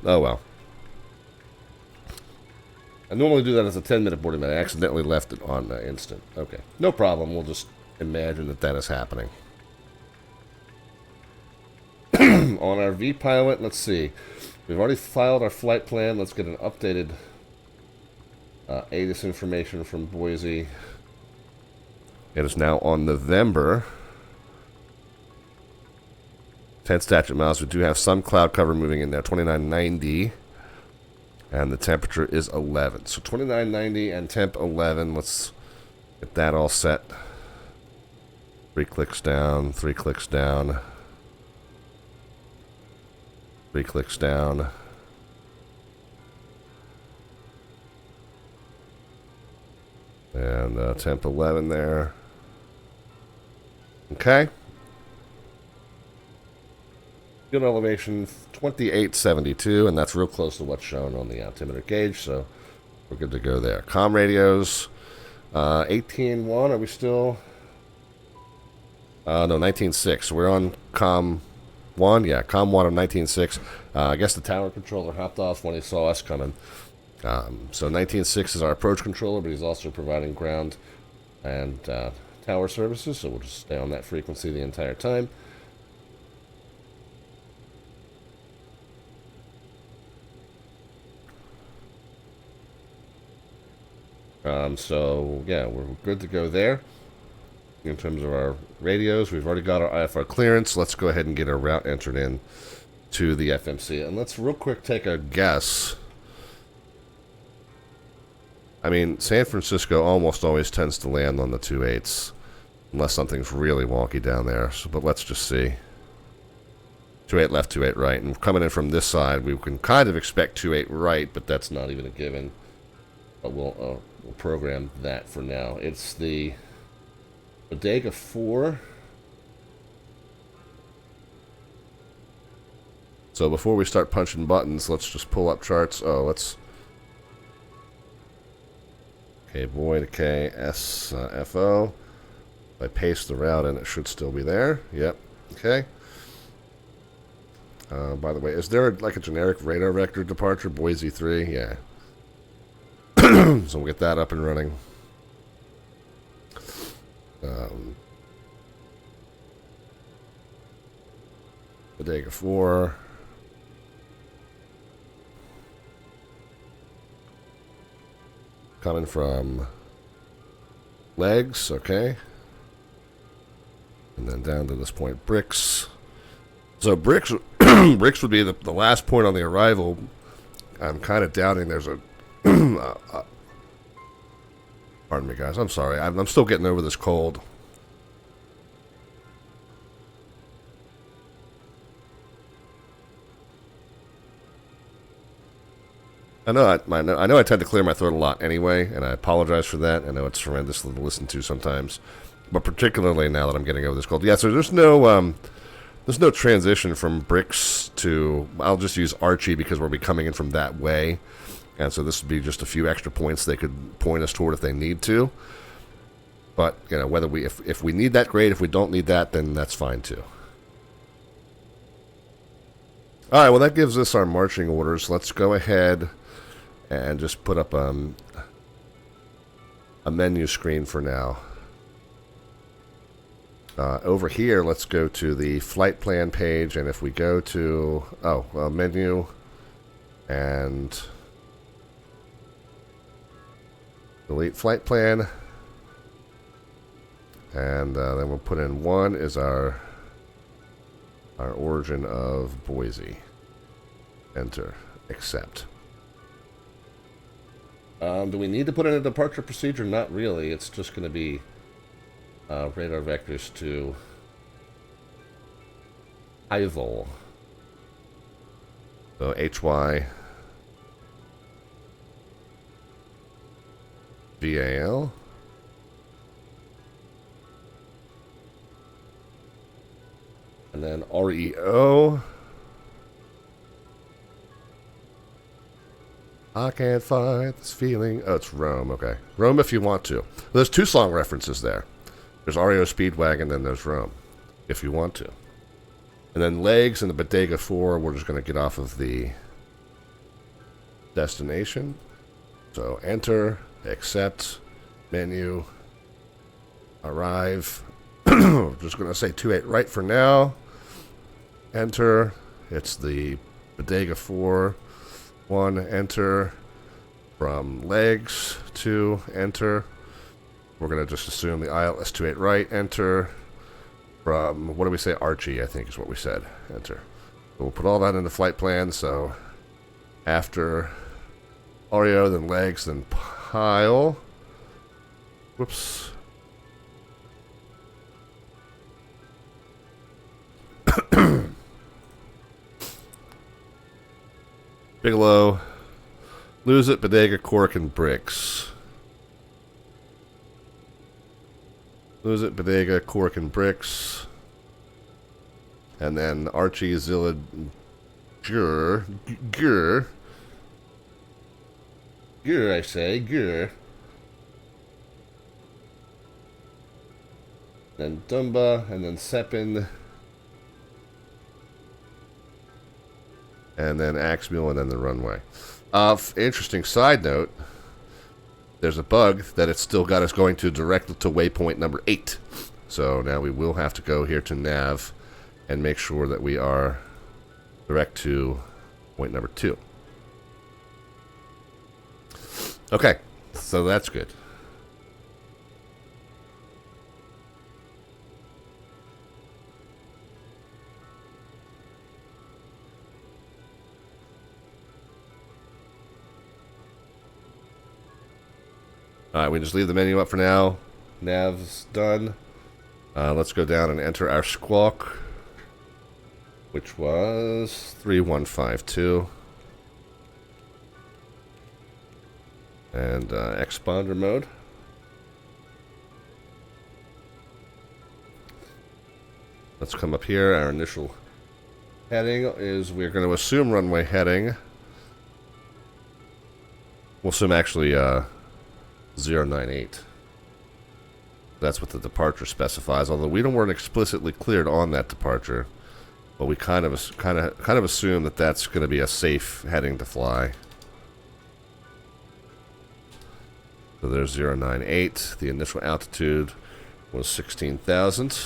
Oh well. I normally do that as a 10-minute boarding, but I accidentally left it on instant. Okay, no problem. We'll just imagine that is happening. On our V-Pilot, let's see. We've already filed our flight plan. Let's get an updated ATIS information from Boise. It is now on November. 10 statute miles. We do have some cloud cover moving in there. 2990. And the temperature is 11. So 2990 and temp 11. Let's get that all set. 3 clicks down. 3 clicks down. 3 clicks down. And temp 11 there. Okay. Field elevation 2872, and that's real close to what's shown on the altimeter gauge, so We're good to go there. Comm radios, 18.1, are we still? No, 19.6. We're on comm 1. Yeah, comm 1 on 19.6. I guess the tower controller hopped off when he saw us coming. So 19.6 is our approach controller, but he's also providing ground and tower services, so we'll just stay on that frequency the entire time. So yeah, we're good to go there. In terms of our radios, we've already got our IFR clearance. Let's go ahead and get our route entered in to the FMC. And let's real quick take a guess. I mean, San Francisco almost always tends to land on the 2.8s, unless something's really wonky down there. So, but let's just see. 2.8 left, 2.8 right. And coming in from this side, we can kind of expect 2.8 right, but that's not even a given. But we'll program that for now. It's the Bodega 4. So before we start punching buttons, let's just pull up charts. Oh, let's... KBOI to KSFO. If I paste the route in, it should still be there. Yep. Okay. By the way, is there like a generic radar vector departure? Boise 3? Yeah. So we'll get that up and running. Bodega 4. Coming from legs, okay. And then down to this point, bricks. So bricks, bricks would be the last point on the arrival. I'm kind of doubting there's a... pardon me, guys. I'm sorry. I'm still getting over this cold. I know I tend to clear my throat a lot anyway, and I apologize for that. I know it's horrendous to listen to sometimes, but particularly now that I'm getting over this cold. Yeah, so there's no transition from bricks to... I'll just use Archie because we'll be coming in from that way. And so this would be just a few extra points they could point us toward if they need to. But, you know, whether if we need that, great. If we don't need that, then that's fine too. All right, well, that gives us our marching orders. Let's go ahead and just put up a menu screen for now. Over here, let's go to the flight plan page. And if we go to, menu and... delete flight plan, and then we'll put in 1 is our origin of Boise. Enter. Accept. Do we need to put in a departure procedure? Not really. It's just going to be radar vectors to Ival. So HY VAL. And then REO. I can't fight this feeling. Oh, it's Rome. Okay. Rome if you want to. There's 2 song references there. There's REO Speedwagon, then there's Rome. If you want to. And then legs and the Bodega 4, we're just going to get off of the destination. So enter, accept, menu, arrive. Just going to say 28 right for now. Enter. It's the Bodega 4. 1, enter. From legs, 2, enter. We're going to just assume the ILS 28 right, enter. From, what do we say? Archie, I think is what we said. Enter. We'll put all that into flight plan, so after REO, then legs, then pile. Whoops. Bigelow. Lose it, Bodega, Cork, and Bricks. Lose it, Bodega, Cork, and Bricks. And then Archie, Zilla, Gur. Grr, I say, grr. Then Dumba, and then Sepin. And then Axmule, and then the runway. Interesting side note. There's a bug that it's still got us going to directly to waypoint number 8. So now we will have to go here to nav and make sure that we are direct to point number 2. Okay, so that's good. Alright, we just leave the menu up for now. Nav's done. Let's go down and enter our squawk, which was 3152. And exponder mode. Let's come up here. Our initial heading is, we're going to assume runway heading. We'll assume actually 098. That's what the departure specifies, although we weren't explicitly cleared on that departure. But we kind of assume that that's going to be a safe heading to fly. So there's 098. The initial altitude was 16,000.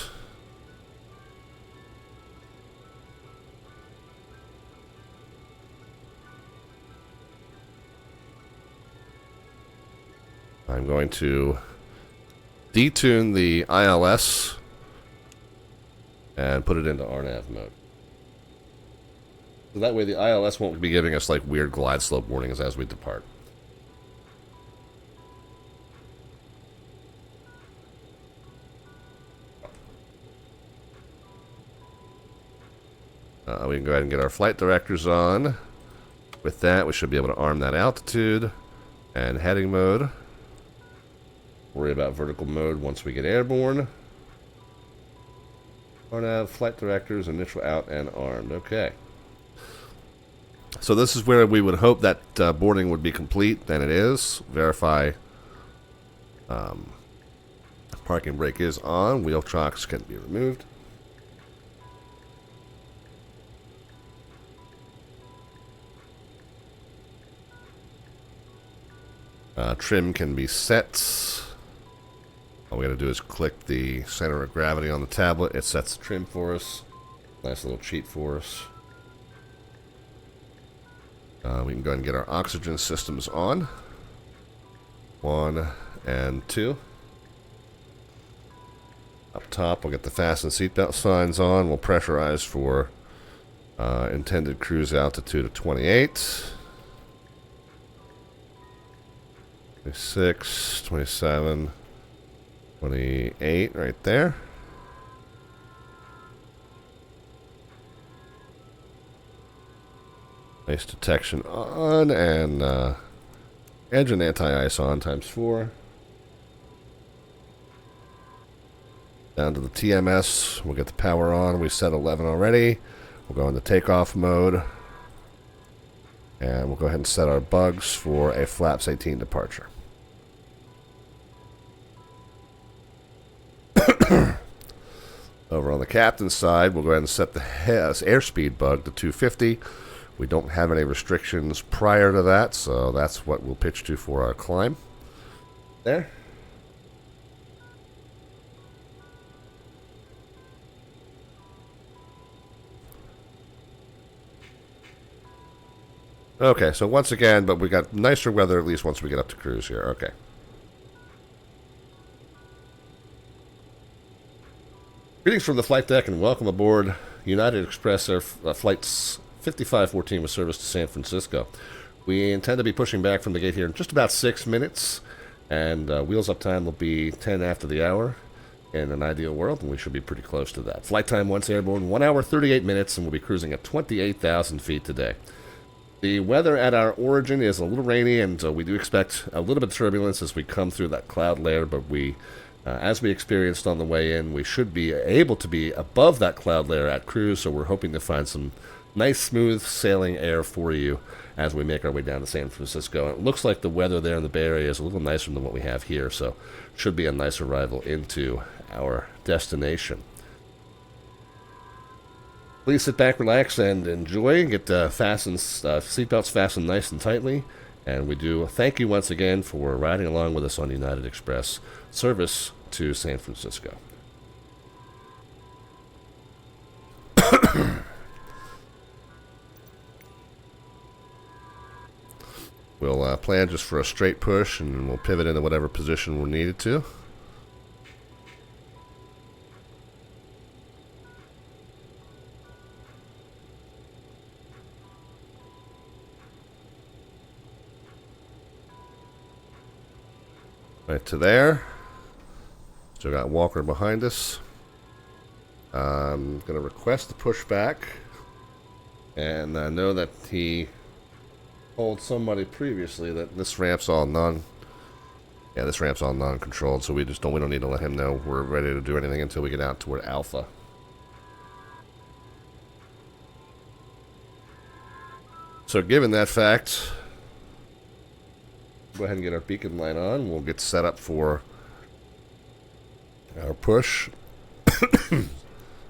I'm going to detune the ILS and put it into RNAV mode. So that way the ILS won't be giving us like weird glide slope warnings as we depart. We can go ahead and get our flight directors on. With that, we should be able to arm that altitude and heading mode. Worry about vertical mode once we get airborne. RNAV, flight directors, initial out, and armed. Okay. So this is where we would hope that boarding would be complete, and it is. Verify parking brake is on. Wheel chocks can be removed. Trim can be set. All we got to do is click the center of gravity on the tablet. It sets the trim for us. Nice little cheat for us. We can go ahead and get our oxygen systems on. 1 and 2. Up top, we'll get the fasten seatbelt signs on. We'll pressurize for intended cruise altitude of 28. 26, 27, 28 right there. Nice detection on, and engine anti-ice on ×4. Down to the TMS, we'll get the power on. We set 11 already. We'll go into takeoff mode. And we'll go ahead and set our bugs for a flaps 18 departure. Over on the captain's side, we'll go ahead and set the airspeed bug to 250. We don't have any restrictions prior to that, so that's what we'll pitch to for our climb. There. Okay, so once again, but we got nicer weather at least once we get up to cruise here. Okay. Greetings from the flight deck and welcome aboard United Express Air Flights 5514 with service to San Francisco. We intend to be pushing back from the gate here in just about 6 minutes, and wheels up time will be 10 after the hour in an ideal world, and we should be pretty close to that. Flight time once airborne, 1 hour 38 minutes, and we'll be cruising at 28,000 feet today. The weather at our origin is a little rainy, and we do expect a little bit of turbulence as we come through that cloud layer, but we, as we experienced on the way in, we should be able to be above that cloud layer at cruise, so we're hoping to find some nice smooth sailing air for you as we make our way down to San Francisco. And it looks like the weather there in the Bay Area is a little nicer than what we have here, so should be a nice arrival into our destination. Please sit back, relax, and enjoy. Get seatbelts fastened nice and tightly. And we do thank you once again for riding along with us on United Express service to San Francisco. We'll plan just for a straight push, and we'll pivot into whatever position we're needed to. Right to there. Still got Walker behind us. I'm going to request the pushback. And I know that he told somebody previously that this ramp's all non-controlled, so we don't need to let him know we're ready to do anything until we get out toward Alpha. So given that fact, go ahead and get our beacon light on. We'll get set up for our push.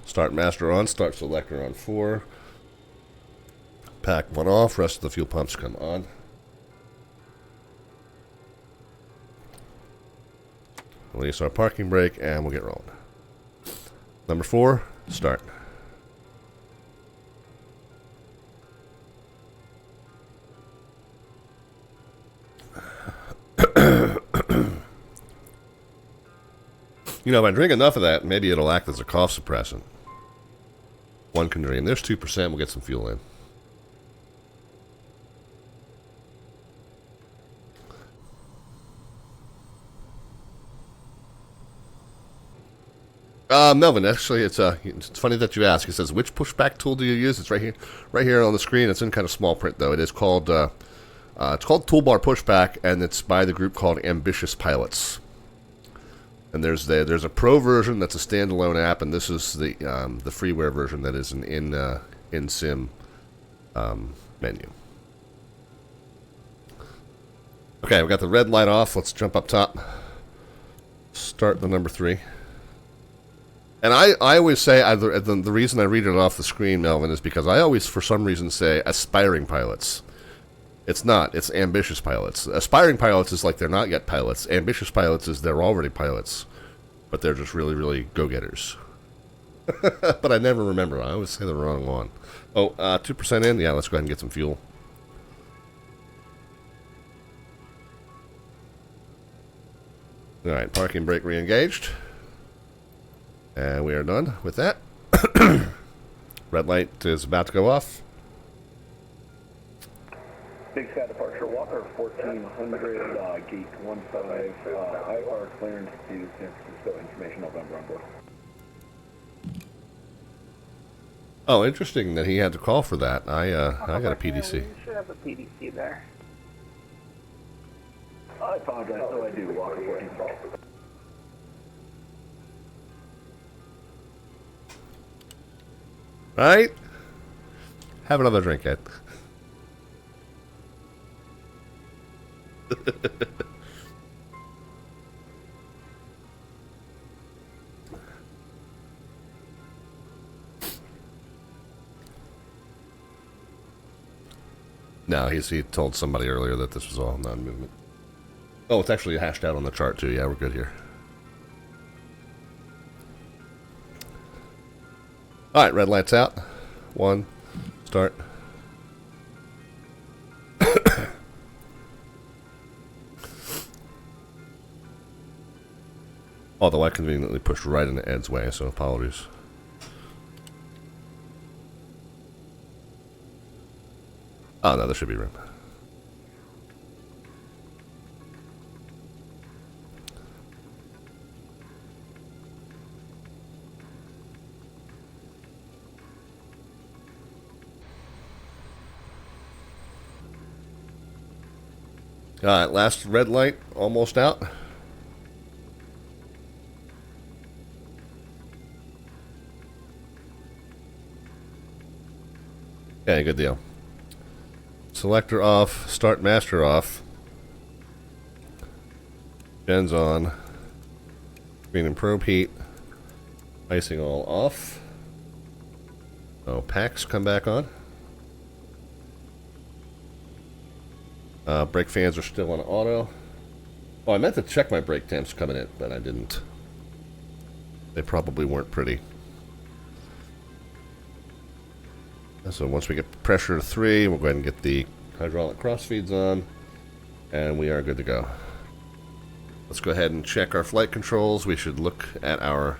Start master on, start selector on 4. Pack 1 off, rest of the fuel pumps come on. Release our parking brake and we'll get rolling. Number 4, start. You know, if I drink enough of that, maybe it'll act as a cough suppressant. One can drink. There's 2%. We'll get some fuel in. Melvin, actually, it's funny that you ask. It says, which pushback tool do you use? It's right here on the screen. It's in kind of small print, though. It is called, it's called Toolbar Pushback, and it's by the group called Ambitious Pilots. And there's a pro version that's a standalone app, and this is the freeware version that is an in-sim menu. Okay, we've got the red light off. Let's jump up top. Start the number 3. And I always say, the reason I read it off the screen, Melvin, is because I always, for some reason, say aspiring pilots. It's not. It's ambitious pilots. Aspiring pilots is like they're not yet pilots. Ambitious pilots is they're already pilots. But they're just really, really go-getters. But I never remember. I always say the wrong one. Oh, 2% in? Yeah, let's go ahead and get some fuel. Alright, parking brake re-engaged. And we are done with that. Red light is about to go off. Big Sky departure, Walker 1400, gate 15, IR clearance to San Francisco, information November on board. Oh, interesting that he had to call for that. I got a PDC. You should have a PDC there. I apologize, no I do, Walker 1400. Right? Have another drink, Ed. No, he told somebody earlier that this was all non-movement. Oh, it's actually hashed out on the chart too. Yeah, we're good here. Alright, red light's out. 1, start. Although I conveniently pushed right into Ed's way, so apologies. Oh, no, there should be room. Alright, last red light, almost out. Okay, good deal. Selector off, start master off. Gens on. Screen and probe heat. Icing all off. Oh, packs come back on. Brake fans are still on auto. Oh, I meant to check my brake temps coming in, but I didn't. They probably weren't pretty. So once we get pressure to 3, we'll go ahead and get the hydraulic crossfeeds on, and we are good to go. Let's go ahead and check our flight controls. We should look at our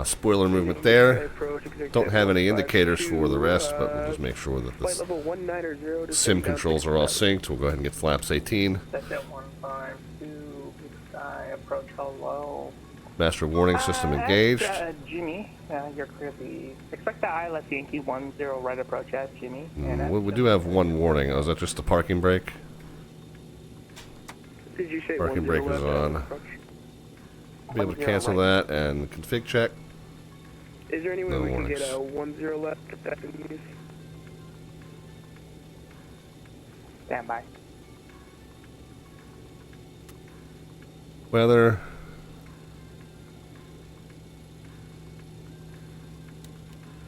spoiler movement there. Don't have any indicators for the rest, but we'll just make sure that the sim controls are all synced. We'll go ahead and get flaps 18. Set 152, approach hello. Master warning system engaged. Jimmy, you're clearly expect the ILS Yankee 10 right approach at Jimmy. We do have one warning. Oh, is that just the parking brake? Did you say Parking brake is on. Be able to cancel that and config check. Is there any way No we warnings. can get a 10 left if that's in use? Stand by. Weather.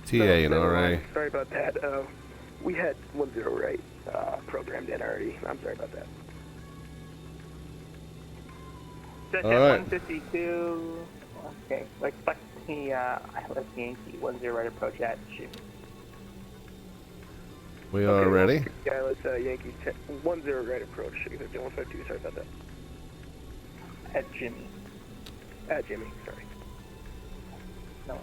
TA and RA. Sorry about that. We had 10 right programmed in already. I'm sorry about that. Set All right. 152. Okay, expect the ILS Yankee 10 right approach at Jimmy. We are ready. Yeah, let's Yankee 10 right approach. 152. Sorry about that. At Jimmy. At Jimmy. Sorry. No.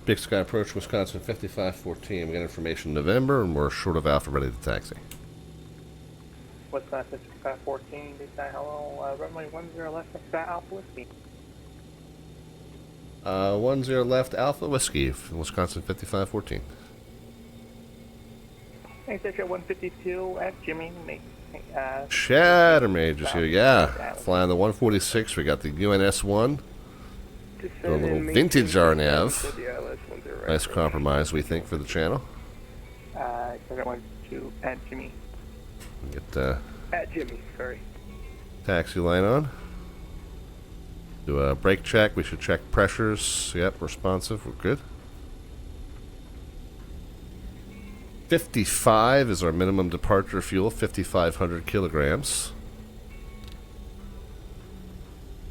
Big Sky approach Wisconsin 5514. We got information November, and we're short of Alpha, ready to taxi. Wisconsin 5514, Big Sky hello. Runway 10 left, Big Sky Alpha Whiskey. 10 left Alpha Whiskey, Wisconsin 5514. Thanks, Extra 152 at Jimmy. Shatter Majors here, yeah. Flying the 146, we got the UNS-1. Doing a little vintage RNAV. Nice compromise, we think, for the channel. Extra 152 at Jimmy. Get At Jimmy, sorry. taxi line on. Do a brake check. We should check pressures. Yep, responsive. We're good. 55 is our minimum departure fuel, 5,500 kilograms.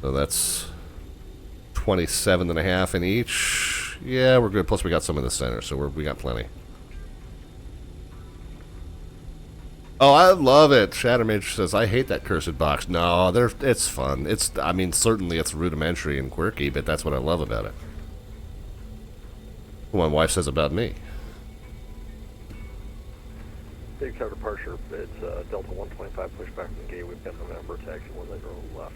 So that's 27.5 in each. Yeah, we're good. Plus we got some in the center, so we got plenty. Oh, I love it. Shattermage says, I hate that cursed box. No, it's fun. I mean, certainly it's rudimentary and quirky, but that's what I love about it. What my wife says about me. Big Star departure, it's Delta 125 pushback from gate. We've got November taxi 10 left.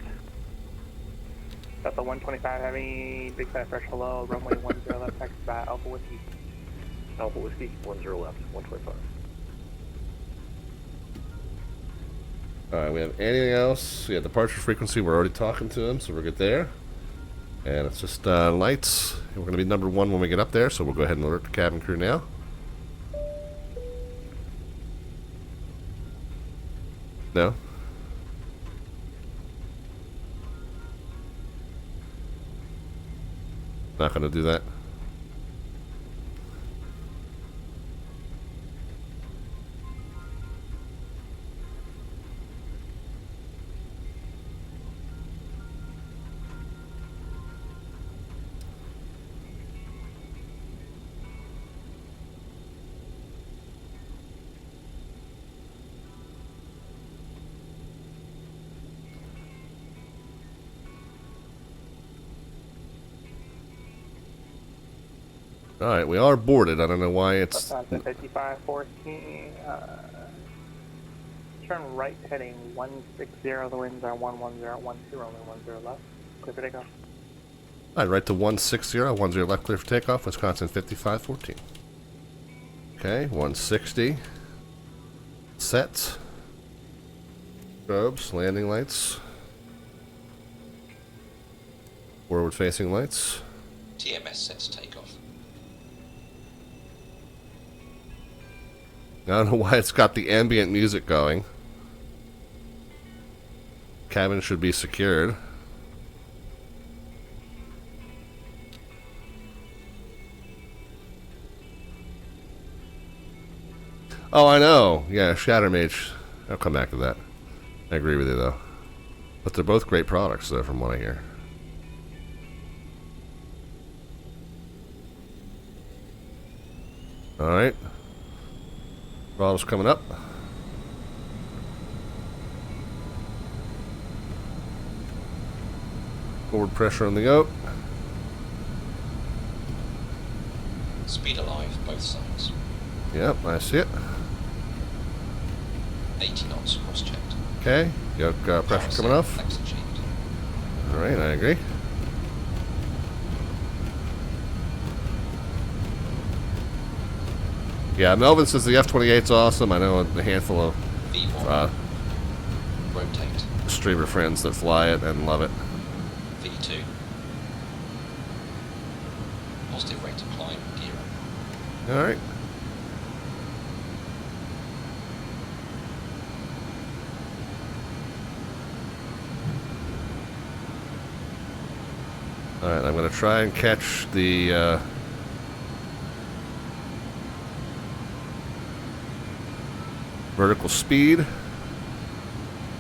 Delta 125 heavy, Big Sky fresh hello, runway 10 left, taxi by Alpha Whiskey. Alpha Whiskey, 10 left, 125. Alright, we have anything else? Yeah, departure frequency, we're already talking to him, so we're good there. And it's just lights. We're going to be number 1 when we get up there, so we'll go ahead and alert the cabin crew now. No? Not going to do that. Alright, we are boarded. I don't know why it's... 5514, turn right heading 160, the winds are 110, only 10 left. Clear for takeoff. Alright, right to 160, 10 left, clear for takeoff, Wisconsin 5514. Okay, 160. Set. Strobes, landing lights. Forward facing lights. TMS set to take off. I don't know why it's got the ambient music going. Cabin should be secured. Oh, I know. Yeah, Shattermage. I'll come back to that. I agree with you, though. But they're both great products, though, from what I hear. Alright. Throttle's coming up. Forward pressure on the go. Speed alive, both sides. Yep, I see it. 80 knots, cross-checked. Okay, yoke pressure coming off. Alright, I agree. Yeah, Melvin says the F-28's awesome. I know a handful of Rotate. streamer friends that fly it and love it. V2. Positive rate of climb, gear up. Alright. Alright, I'm going to try and catch the vertical speed.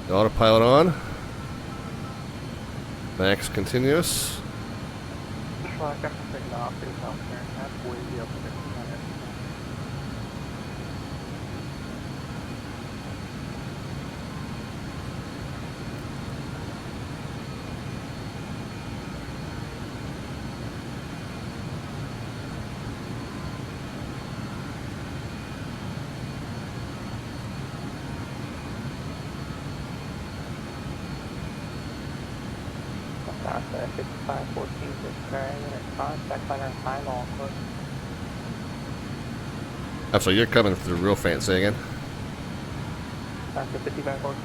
The autopilot on. Max continuous. Contact 5514 contact center final course. Oh, so you're coming through real faint. Say again. Contact 5514,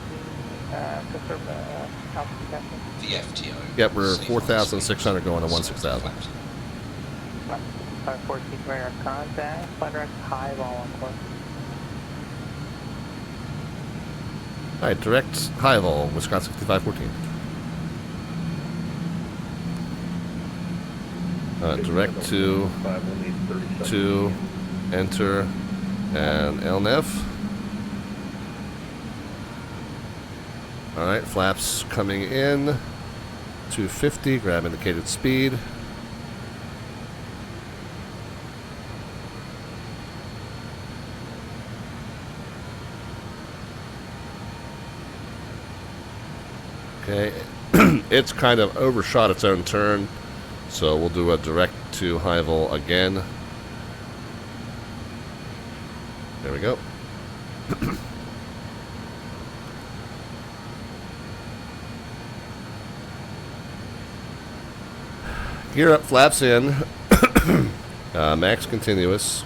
confirm altitude captain. VFTO. Yep, we're 4,600 going to 16,000. 5514 radar contact, flight direct high vol on course. Alright, direct high vol, Wisconsin 5514. Direct to enter and LNAV. Alright, flaps coming in. 250, grab indicated speed. Okay, it's kind of overshot its own turn. So we'll do a direct to high vol again. There we go. Gear up, flaps in. Max continuous.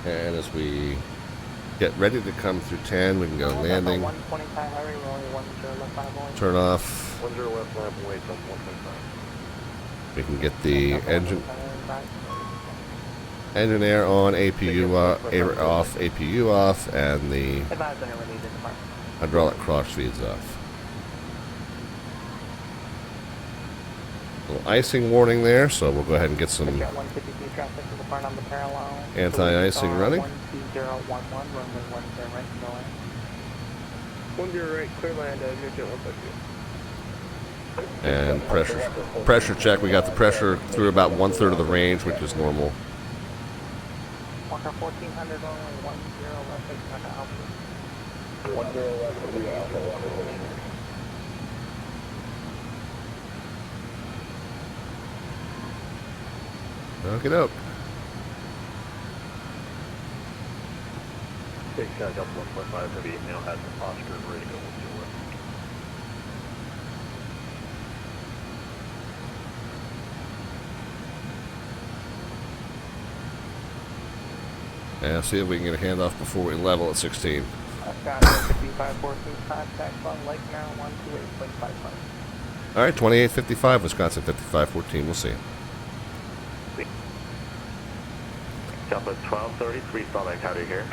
And as we get ready to come through 10, we can go landing. 125 highway, rolling 10 left 5 Turn off. 10 left lap weight on 125. We can get the engine air on, APU air off, APU off, and the hydraulic cross feeds off. A little icing warning there, so we'll go ahead and get some anti-icing running. 10 right, clear land, near jet 152. And pressure check. We got the pressure through about 1/3 of the range, which is normal. Walker 1400 only 10 left Alpha. 10 left of the Alpha. Okie doke. Big Sky Delta 1.5 Heavy now has the posture ready to go with your lift. Yeah, see if we can get a handoff before we level at 16. Wisconsin 5514, contact on Lake now 128.55. All right, 2855, Wisconsin 5514. We'll see. Delta 1233, Salt Lake, how do you hear?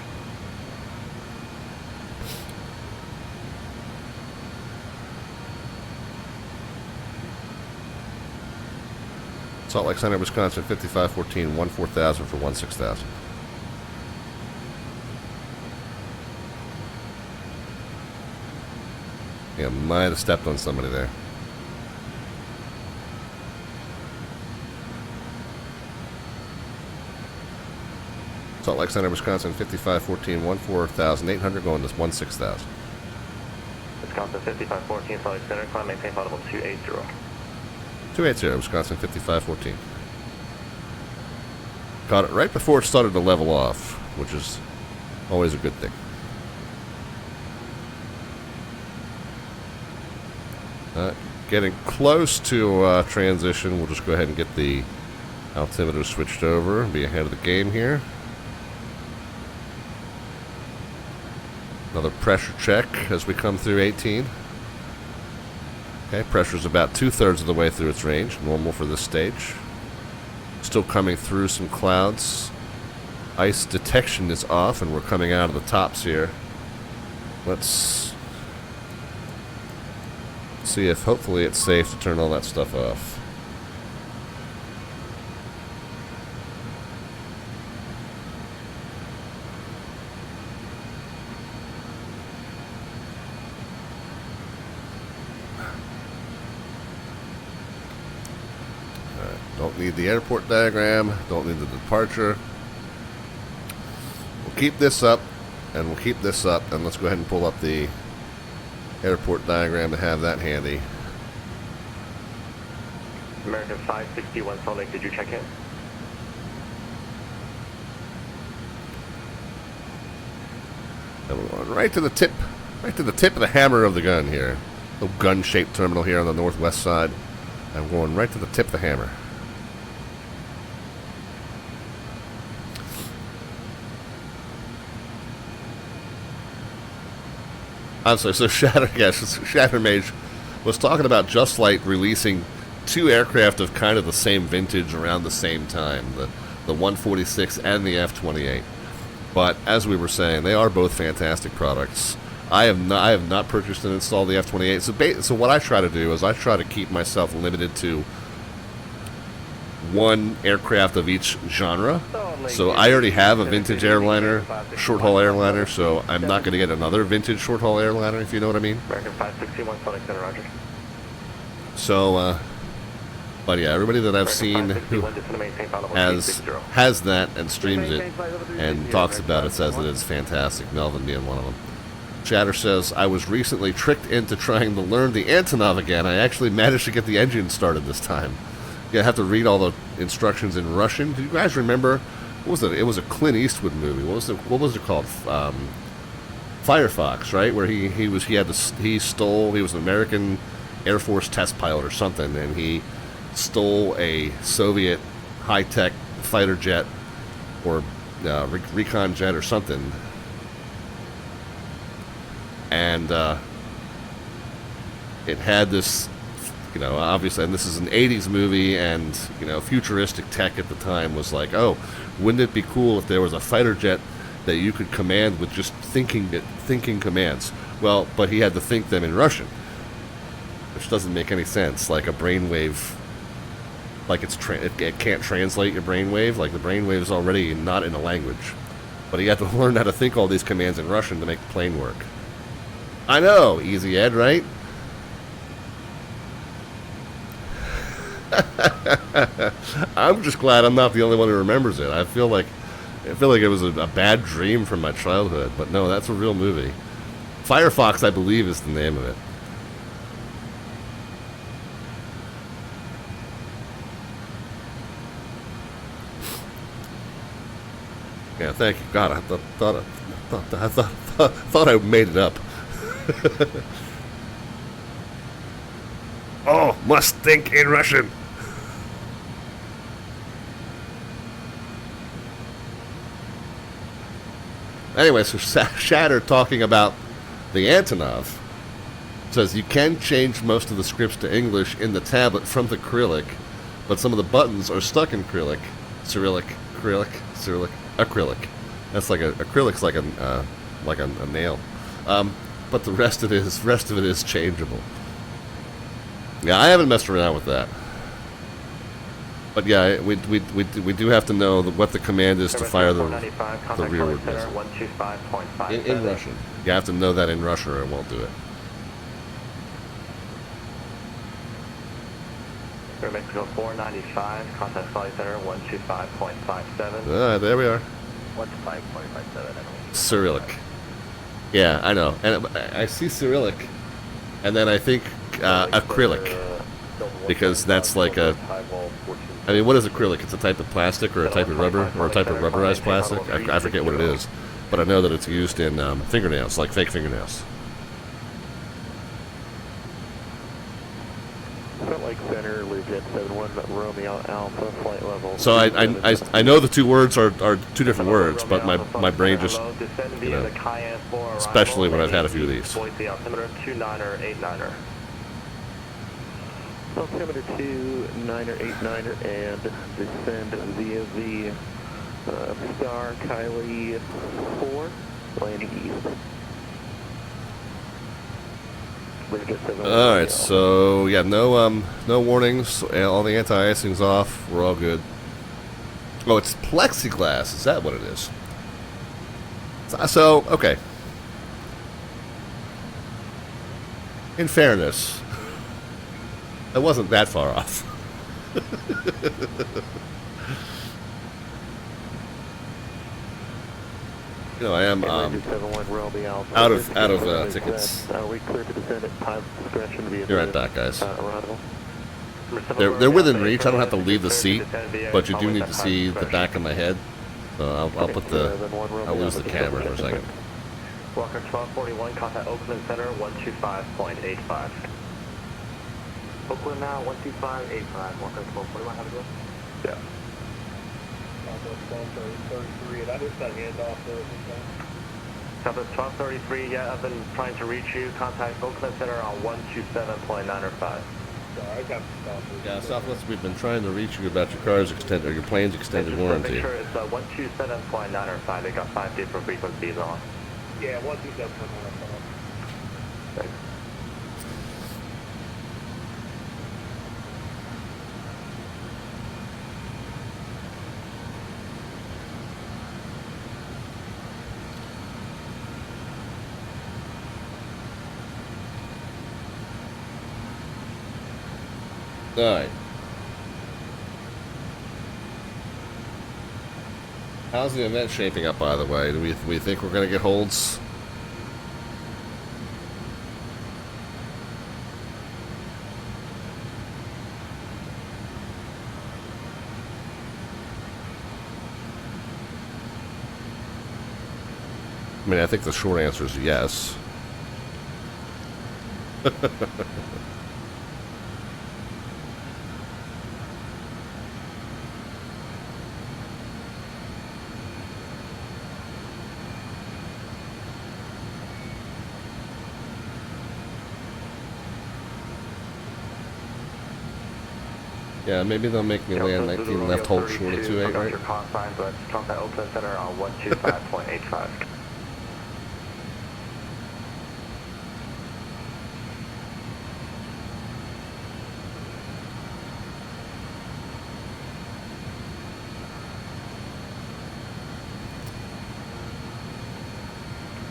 Salt Lake Center, Wisconsin 5514, 14,000 for 16,000. Yeah, might have stepped on somebody there. Salt Lake Center, Wisconsin 5514, 14,800 going to 16,000. Wisconsin 5514, Salt Lake Center, climb, maintain flight level 280. 280, Wisconsin 5514. Caught it right before it started to level off, which is always a good thing. Getting close to transition, we'll just go ahead and get the altimeter switched over and be ahead of the game here. Another pressure check as we come through 18. Okay, pressure's about 2/3 of the way through its range, normal for this stage. Still coming through some clouds. Ice detection is off and we're coming out of the tops here. Let's see if hopefully it's safe to turn all that stuff off. Don't need the airport diagram, don't need the departure. We'll keep this up, and we'll keep this up, and let's go ahead and pull up the airport diagram to have that handy. American 561, Salt Lake, did you check in? And we're going right to the tip of the hammer of the gun here. Little gun-shaped terminal here on the northwest side. I'm going right to the tip of the hammer. I'm sorry, so Shatter Mage was talking about JustFlight releasing 2 aircraft of kind of the same vintage around the same time, the 146 and the F-28. But as we were saying, they are both fantastic products. I have not purchased and installed the F-28. So what I try to do is I try to keep myself limited to 1 aircraft of each genre. So I already have a vintage airliner, short-haul airliner, so I'm not going to get another vintage short-haul airliner, if you know what I mean. American 561, Salt Lake Center, roger. So, but yeah, everybody that I've seen who has that and streams it and talks about it says that it's fantastic, Melvin being one of them. Chatter says, I was recently tricked into trying to learn the Antonov again. I actually managed to get the engine started this time. You have to read all the instructions in Russian. Do you guys remember? What was it? It was a Clint Eastwood movie. What was it called? Firefox, right? Where he was an American Air Force test pilot or something, and he stole a Soviet high-tech fighter jet or recon jet or something, and it had this, obviously, and this is an 80s movie, and, futuristic tech at the time was like, oh, wouldn't it be cool if there was a fighter jet that you could command with just thinking commands? Well, but he had to think them in Russian, which doesn't make any sense. Like a brainwave, like it can't translate your brainwave. Like the brainwave is already not in a language, but he had to learn how to think all these commands in Russian to make the plane work. I know, easy Ed, right? I'm just glad I'm not the only one who remembers it. I feel like it was a bad dream from my childhood, but no, that's a real movie. Firefox, I believe, is the name of it. Yeah, thank you. God, I thought I made it up. Oh, must think in Russian. Anyway, so Shatter talking about the Antonov says you can change most of the scripts to English in the tablet from the Cyrillic, but some of the buttons are stuck in Cyrillic. Cyrillic, acrylic. That's like acrylic's like a nail. But the rest of it is changeable. Yeah, I haven't messed around with that. But yeah, we do have to know what the command is to fire the rearward missile. In Russian. You have to know that in Russian or it won't do it. Mexico 495, contact flight center 125.57. There we are. 125.57. Cyrillic. Yeah, I know. And I see Cyrillic, and then I think acrylic, because that's like a... I mean, what is acrylic? It's a type of plastic or a type of rubber or a type of rubberized plastic? I forget what it is. But I know that it's used in fingernails, like fake fingernails. Salt Lake Center, Learjet 71, Romeo Alpha, flight level. So I know the two words are two different words, but my brain just, you know, especially when I've had a few of these. Boise altimeter 29er 89er. Altimeter 29er 89er and descend via the Star Kylie 4, landing east. Alright, so yeah, no warnings, all the anti-icing's off, we're all good. Oh, it's plexiglass, is that what it is? So, okay. In fairness, I wasn't that far off. You know, I am out of tickets. You're right back, guys. They're within reach. I don't have to leave the seat, but you do need to see the back of my head. So I'll lose the camera for a second. Walker 1241, contact Oakland Center 125.85. Oakland now 125.85. Walker 1241, have a go. Yeah. Southwest 1233, yeah, I've been trying to reach you. Contact Oakland Center on 127.905. Yeah, Southwest, we've been trying to reach you about your car's extended, or your plane's extended warranty. Make sure it's 127.905. They got 5 different frequencies on. Yeah, 127.905. Thanks. Alright. How's the event shaping up, by the way? Do we think we're going to get holds? I mean, I think the short answer is yes. Yeah, maybe they'll make me land 19 left hold short of 28, right? Your call sign, but contact Oakland Center on 125.85.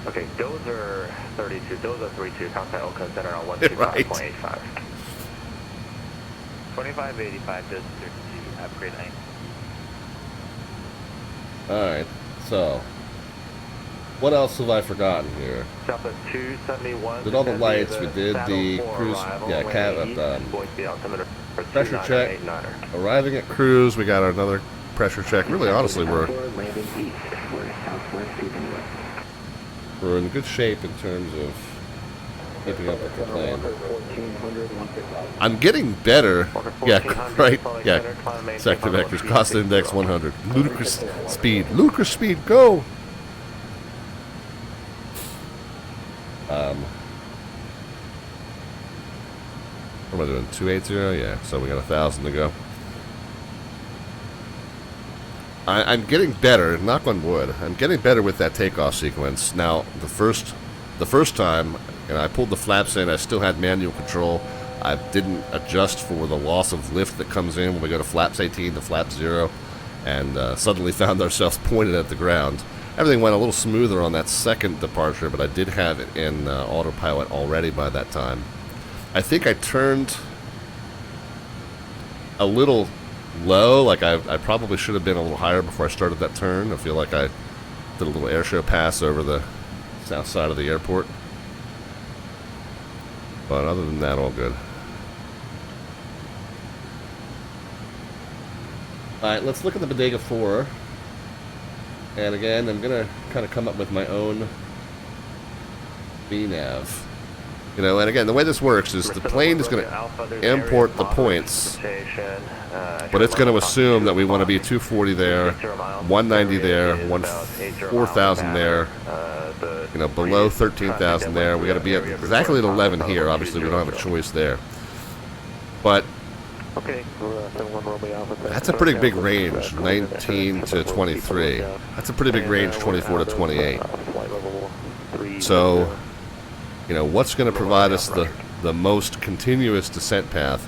Okay, those are 32. Those are 32. Contact Oakland Center on 125.85. 2585 to 32, upgrade lane. Alright, so what else have I forgotten here? Southwest 271. Did all the lights, we did the cruise, pressure check. Arriving at cruise, we got another pressure check. Really, honestly, we're We're in good shape in terms of keeping up with the plane. I'm getting better. Yeah, right. Yeah. Sector vectors, cost index 100. Ludicrous speed. Ludicrous speed. Go. What am I doing? 280? Yeah. So we got 1,000 to go. I'm getting better. Knock on wood. I'm getting better with that takeoff sequence. Now, the first time, and I pulled the flaps in. I still had manual control. I didn't adjust for the loss of lift that comes in when we go to flaps 18 to flaps 0, and suddenly found ourselves pointed at the ground. Everything went a little smoother on that second departure, but I did have it in autopilot already by that time. I think I turned a little low, like I probably should have been a little higher before I started that turn. I feel like I did a little air show pass over the south side of the airport. But other than that, all good. Alright, let's look at the Bodega 4. And again, I'm going to kind of come up with my own VNAV. You know, and again, the way this works is the plane is going to import the points, but it's going to assume that we want to be 240 there, 190 there, 4,000 there, you know, below 13,000 there. We got to be at exactly at 11 here. Obviously, we don't have a choice there. But that's a pretty big range, 19 to 23. That's a pretty big range, 24 to 28. So, you know, what's going to provide us the most continuous descent path?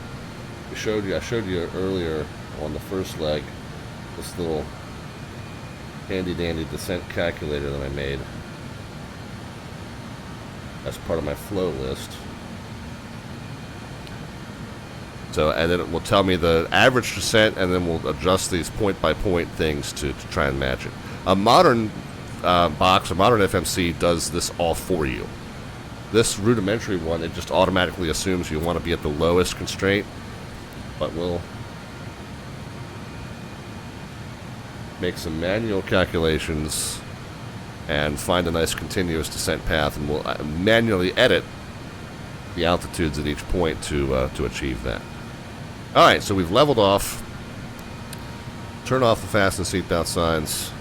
I showed you earlier on the first leg this little handy-dandy descent calculator that I made as part of my flow list. So, and then it will tell me the average descent, and then we'll adjust these point-by-point things to try and match it. A modern box, a modern FMC does this all for you. This rudimentary one, it just automatically assumes you want to be at the lowest constraint, but we'll make some manual calculations and find a nice continuous descent path, and we'll manually edit the altitudes at each point to achieve that. Alright, so we've leveled off. Turn off the fasten seatbelt signs.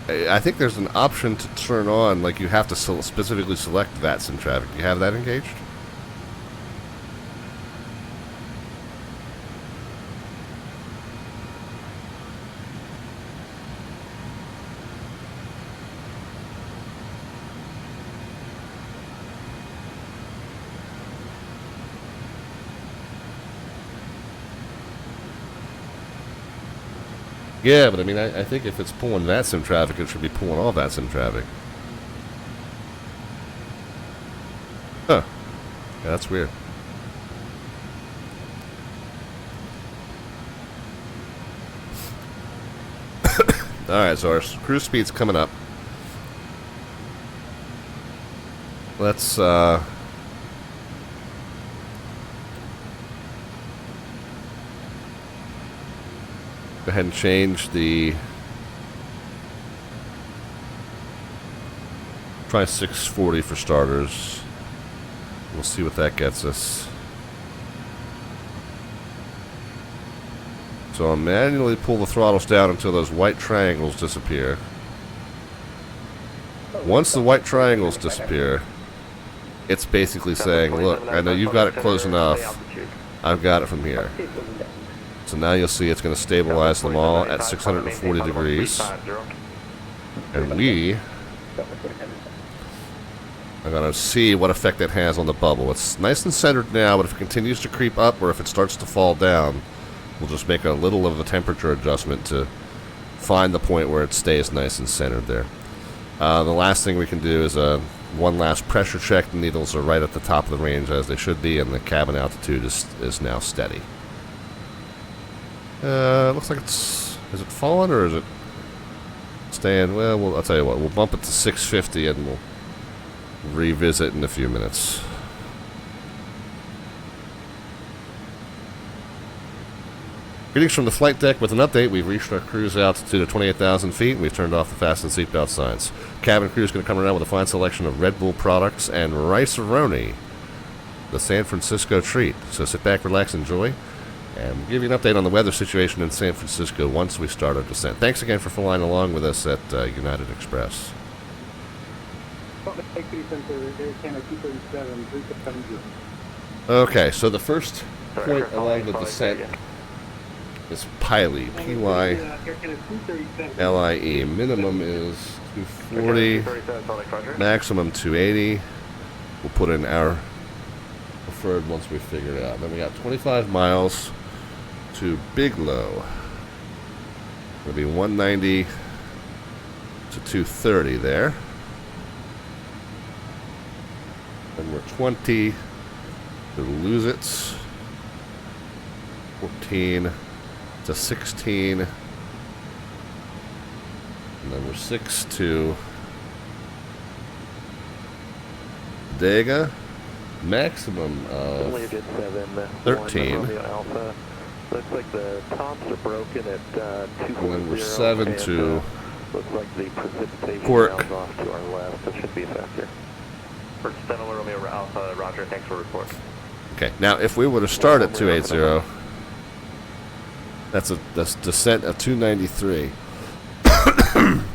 I think there's an option to turn on, like you have to specifically select VATSIM traffic. Do you have that engaged? Yeah, but I mean, I think if it's pulling VATSIM traffic, it should be pulling all VATSIM traffic. Huh. Yeah, that's weird. Alright, so our cruise speed's coming up. Let's, go ahead and change the... Try 640 for starters. We'll see what that gets us. So I'll manually pull the throttles down until those white triangles disappear. Once the white triangles disappear, it's basically saying, look, I know you've got it close enough. I've got it from here. So now you'll see it's going to stabilize them all at 640 degrees. And we are going to see what effect that has on the bubble. It's nice and centered now, but if it continues to creep up or if it starts to fall down, we'll just make a little of a temperature adjustment to find the point where it stays nice and centered there. The last thing we can do is one last pressure check. The needles are right at the top of the range as they should be, and the cabin altitude is now steady. Looks like it's... Is it falling or is it staying? Well, I'll tell you what. We'll bump it to 650 and we'll revisit in a few minutes. Greetings from the flight deck with an update. We've reached our cruise altitude of 28,000 feet, and we've turned off the fasten seatbelt signs. Cabin crew is going to come around with a fine selection of Red Bull products and Rice-A-Roni, the San Francisco treat. So sit back, relax, enjoy, and we'll give you an update on the weather situation in San Francisco once we start our descent. Thanks again for flying along with us at United Express. Okay, so the first point along the descent is Piley, P-Y-L-I-E. Minimum is 240, maximum 280. We'll put in our preferred once we figure it out. Then we got 25 miles to Bigelow. It'll be 190 to 230 there. Then we're 20 to Luzitz. 14 to 16, and then we're 6 to Dega, maximum of 13. Alpha. Looks like the tops are broken at 240. And then we're 7 to looks like the precipitation Cork. is off to our left. That should be faster. First 7 Romeo Alpha, Roger, thanks for report. Okay, now if we were to start at 280, that's descent of 293.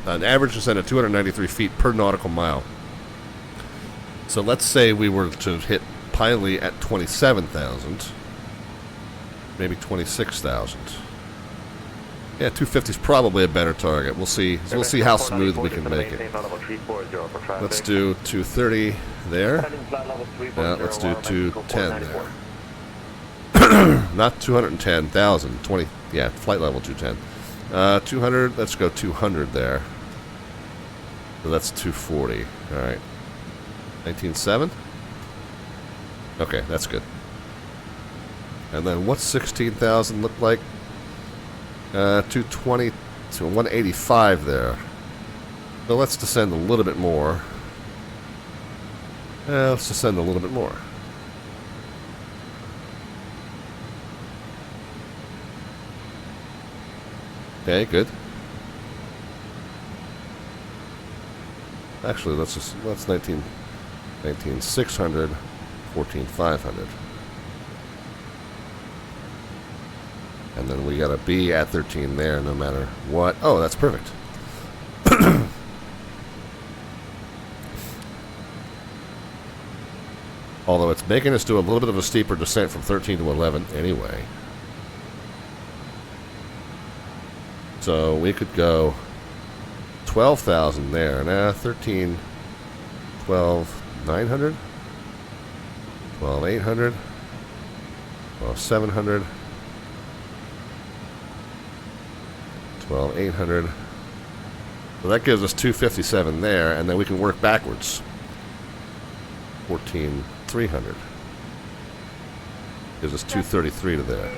An average descent of 293 feet per nautical mile. So let's say we were to hit Piley at 27,000, maybe 26,000. Yeah, 250 is probably a better target. We'll see. We'll see how smooth we can make it. Let's do 230 there. Yeah, let's do 210 there. Not 210,000. 20. Yeah, flight level 210. 200. Let's go 200 there. So that's 240. All right. 19.7. Okay, that's good. And then what's 16,000 look like? 220 to 185 there. So let's descend a little bit more. Let's descend a little bit more. Okay, good. Actually, let's 19,600, 14,500. And then we got to be at 13 there no matter what. Oh, that's perfect. Although it's making us do a little bit of a steeper descent from 13 to 11 anyway. So we could go 12,000 there. Nah, 13, 12,900, 12,800, 12,700, 12,800. So that gives us 257 there, and then we can work backwards. 14,300. Gives us 233 to there.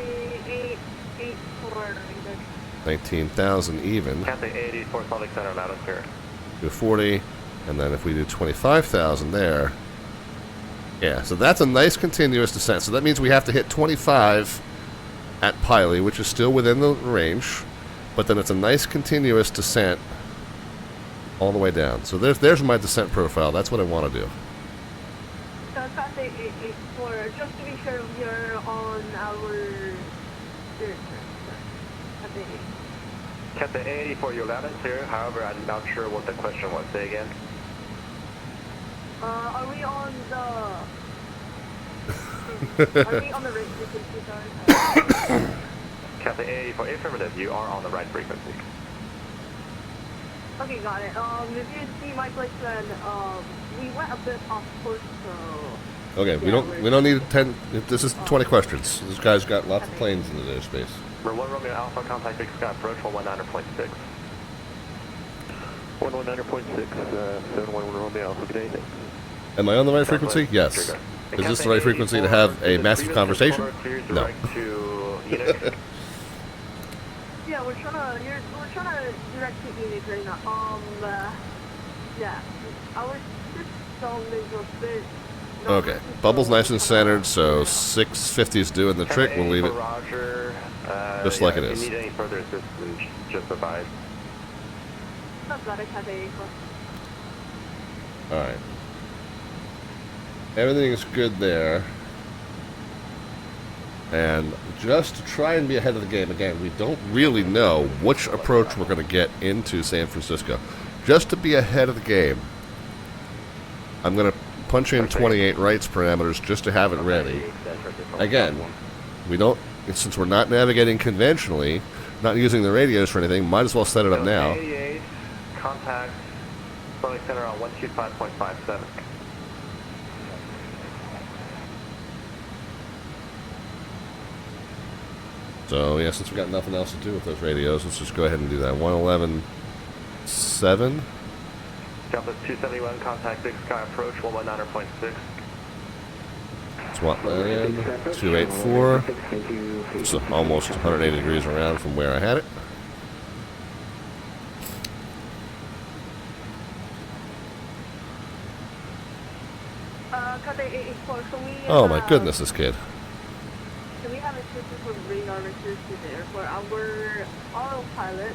19,000 even. Captain 84 Salt Lake Center, loud and clear. 240, and then if we do 25,000 there, yeah, so that's a nice continuous descent. So that means we have to hit 25 at Piley, which is still within the range, but then it's a nice continuous descent all the way down. So there's my descent profile. That's what I want to do. So Captain 884, just to be sure you're on our... Captain 84, you're loud and clear. However, I'm not sure what the question was. Say again. Are we on the... are we on the right frequency, sorry? Captain 84, affirmative. You are on the right frequency. Okay, got it. If you see my place, then we went a bit off course, so... Okay, yeah, we don't need 10. This is 20 questions. This guy's got lots of planes in his airspace. We're 1 Romeo Alpha, contact Big Sky approach 119.6. 119.6, 711 Romeo Alpha, good day, thanks. Am I on the right frequency? Yes. Is this the right frequency to have a massive conversation? No. Yeah, we're trying to direct to Enix right now. Yeah, our system is a bit. Okay, bubble's nice and centered, so 650 is doing the trick. We'll leave it just like it is. If you need any further assistance, just advise. Alright. Everything is good there. And just to try and be ahead of the game, again, we don't really know which approach we're going to get into San Francisco. Just to be ahead of the game, I'm going to punch in 28 rights parameters just to have it ready. Again, we don't, since we're not navigating conventionally, not using the radios for anything, might as well set it up now. 88, contact Salt Lake Center on 125.57. So, yeah, since we've got nothing else to do with those radios, let's just go ahead and do that. 111.7. Delta 271, contact Big Sky approach, 119.6. Swap land, 284. It's almost 180 degrees around from where I had it. Oh my goodness, this kid. Can we have a system for radar vectors to the airport? Our autopilot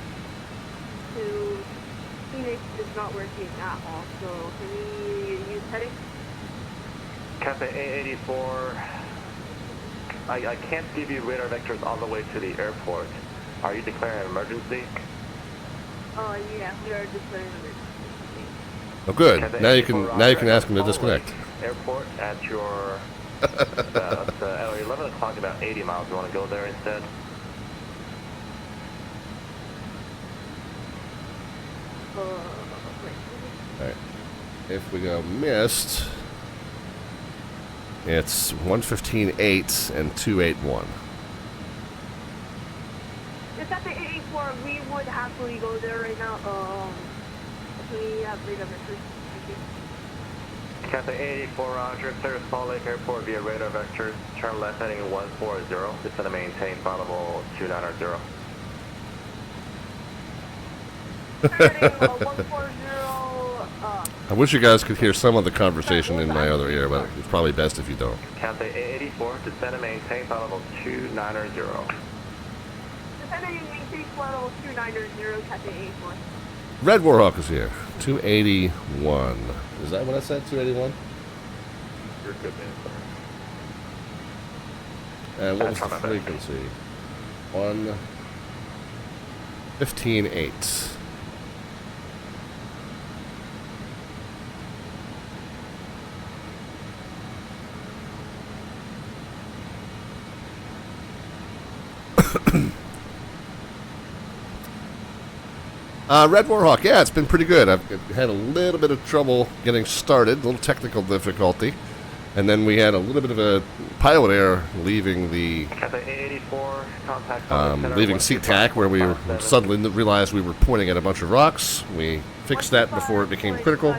to Phoenix is not working at all, so can we use heading? Cathay A84, I can't give you radar vectors all the way to the airport. Are you declaring an emergency? Oh yeah, we are declaring an emergency. Oh good, now you can ask him to disconnect. Airport at your at 11 o'clock, about 80 miles. You want to go there instead? Alright, if we go missed, it's 115.8 and 281. If at the 84, we would happily go there right now. We have radar vectors. Cathay 84, roger. Clear Salt Lake Airport via radar vectors. Turn left heading 140. Descend and maintain flight level 290. I wish you guys could hear some of the conversation in my other ear, but it's probably best if you don't. Cathay 84, descend and maintain flight level 290. Descend and maintain flight level 290, Cathay 84. Red Warhawk is here. 281. Is that what I said? 281? You're good, man. And what was the frequency? 115.8. Red Warhawk, yeah, it's been pretty good. I've had a little bit of trouble getting started, a little technical difficulty, and then we had a little bit of a pilot error leaving the leaving SeaTac, where we suddenly realized we were pointing at a bunch of rocks. We fixed that before it became critical,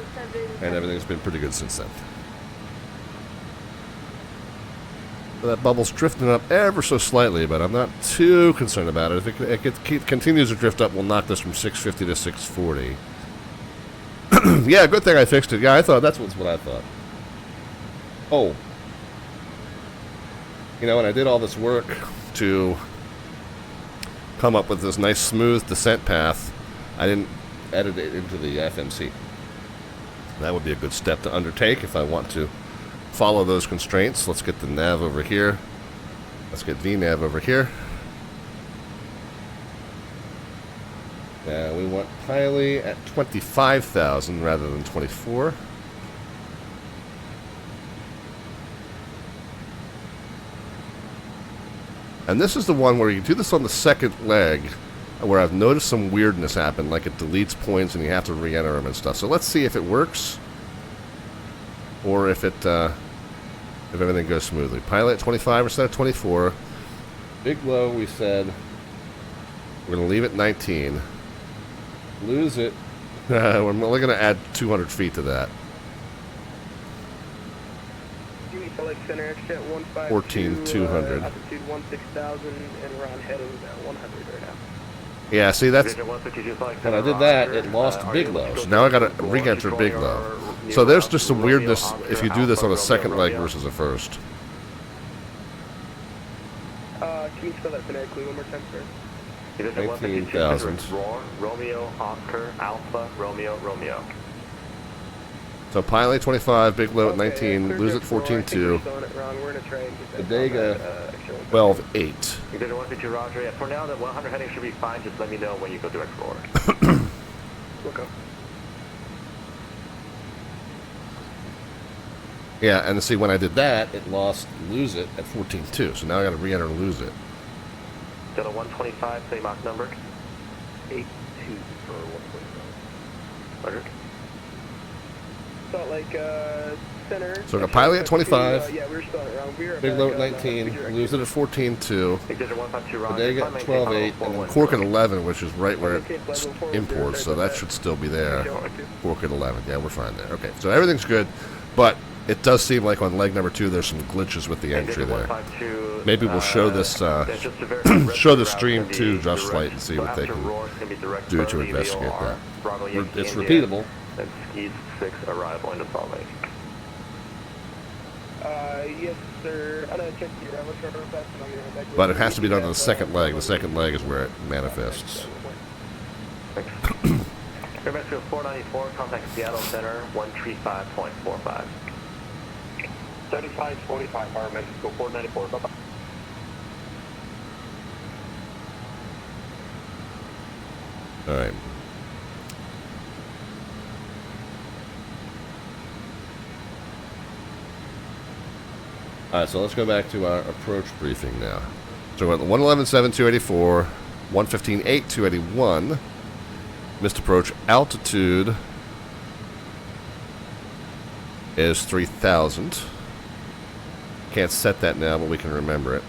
and everything's been pretty good since then. That bubble's drifting up ever so slightly, but I'm not too concerned about it. If it continues to drift up, we'll knock this from 650 to 640. Yeah, good thing I fixed it. Yeah, I thought that's what I thought. Oh. You know, when I did all this work to come up with this nice smooth descent path, I didn't edit it into the FMC. That would be a good step to undertake if I want to follow those constraints. Let's get the nav over here. Let's get VNav over here. We want Piley at 25,000 rather than 24. And this is the one where you do this on the second leg, where I've noticed some weirdness happen, like it deletes points and you have to re-enter them and stuff. So let's see if it works, or if everything goes smoothly. Pilot 25 instead of 24. Big low, we said we're going to leave it 19. Lose it I'm only going to add 200 feet to that. Salt Lake Center, exit 152, 14,200. altitude 16,000, and we're on heading 100 right now. Yeah, see, that's when I did that, it lost Big Low. So now I got to re-enter Big Low. So there's just some weirdness if you do this on a second leg versus a first. Can you spell that phonetically one more time, sir? 19,000. Romeo, Oscar, Alpha, Romeo, Romeo. So Pilot 25, Big Low at 19, lose at 14.2. Bodega 12.8. You did 152, Roger. Yeah, for now, the 100 heading should be fine. Just let me know when you go direct forward. Okay. Yeah, and see, when I did that, it lost lose it at 14.2. So now I got to re-enter lose it. Delta 125, say Mach number. 82 for 125. Roger. Salt Lake Center. So I got Pilot at 25. Yeah, we were spelling it wrong. We were Big Low at 19, lose it at 14.2. Bodega at 12.8, and then Cork at 11, which is right where it imports, so that should still be there. Cork at 11, yeah, we're fine there. Okay, so everything's good, but it does seem like on leg number 2 there's some glitches with the entry there. Maybe we'll show this show the stream to JustFlight and see what they can do to investigate that. It's repeatable. And Skeet 6 arrival into Salt Lake. Yes, sir. I'm going to check the arrival chart real fast, and I'm going to head back. But it has to be done on the second leg. The second leg is where it manifests. Airmaster 494, contact Seattle Center 135.45. 3545, Power Mexico 494. Bye-bye. All right. Alright, so let's go back to our approach briefing now. So we're at the 111.7, 115.8, 281. Missed approach altitude is 3,000. Can't set that now, but we can remember it.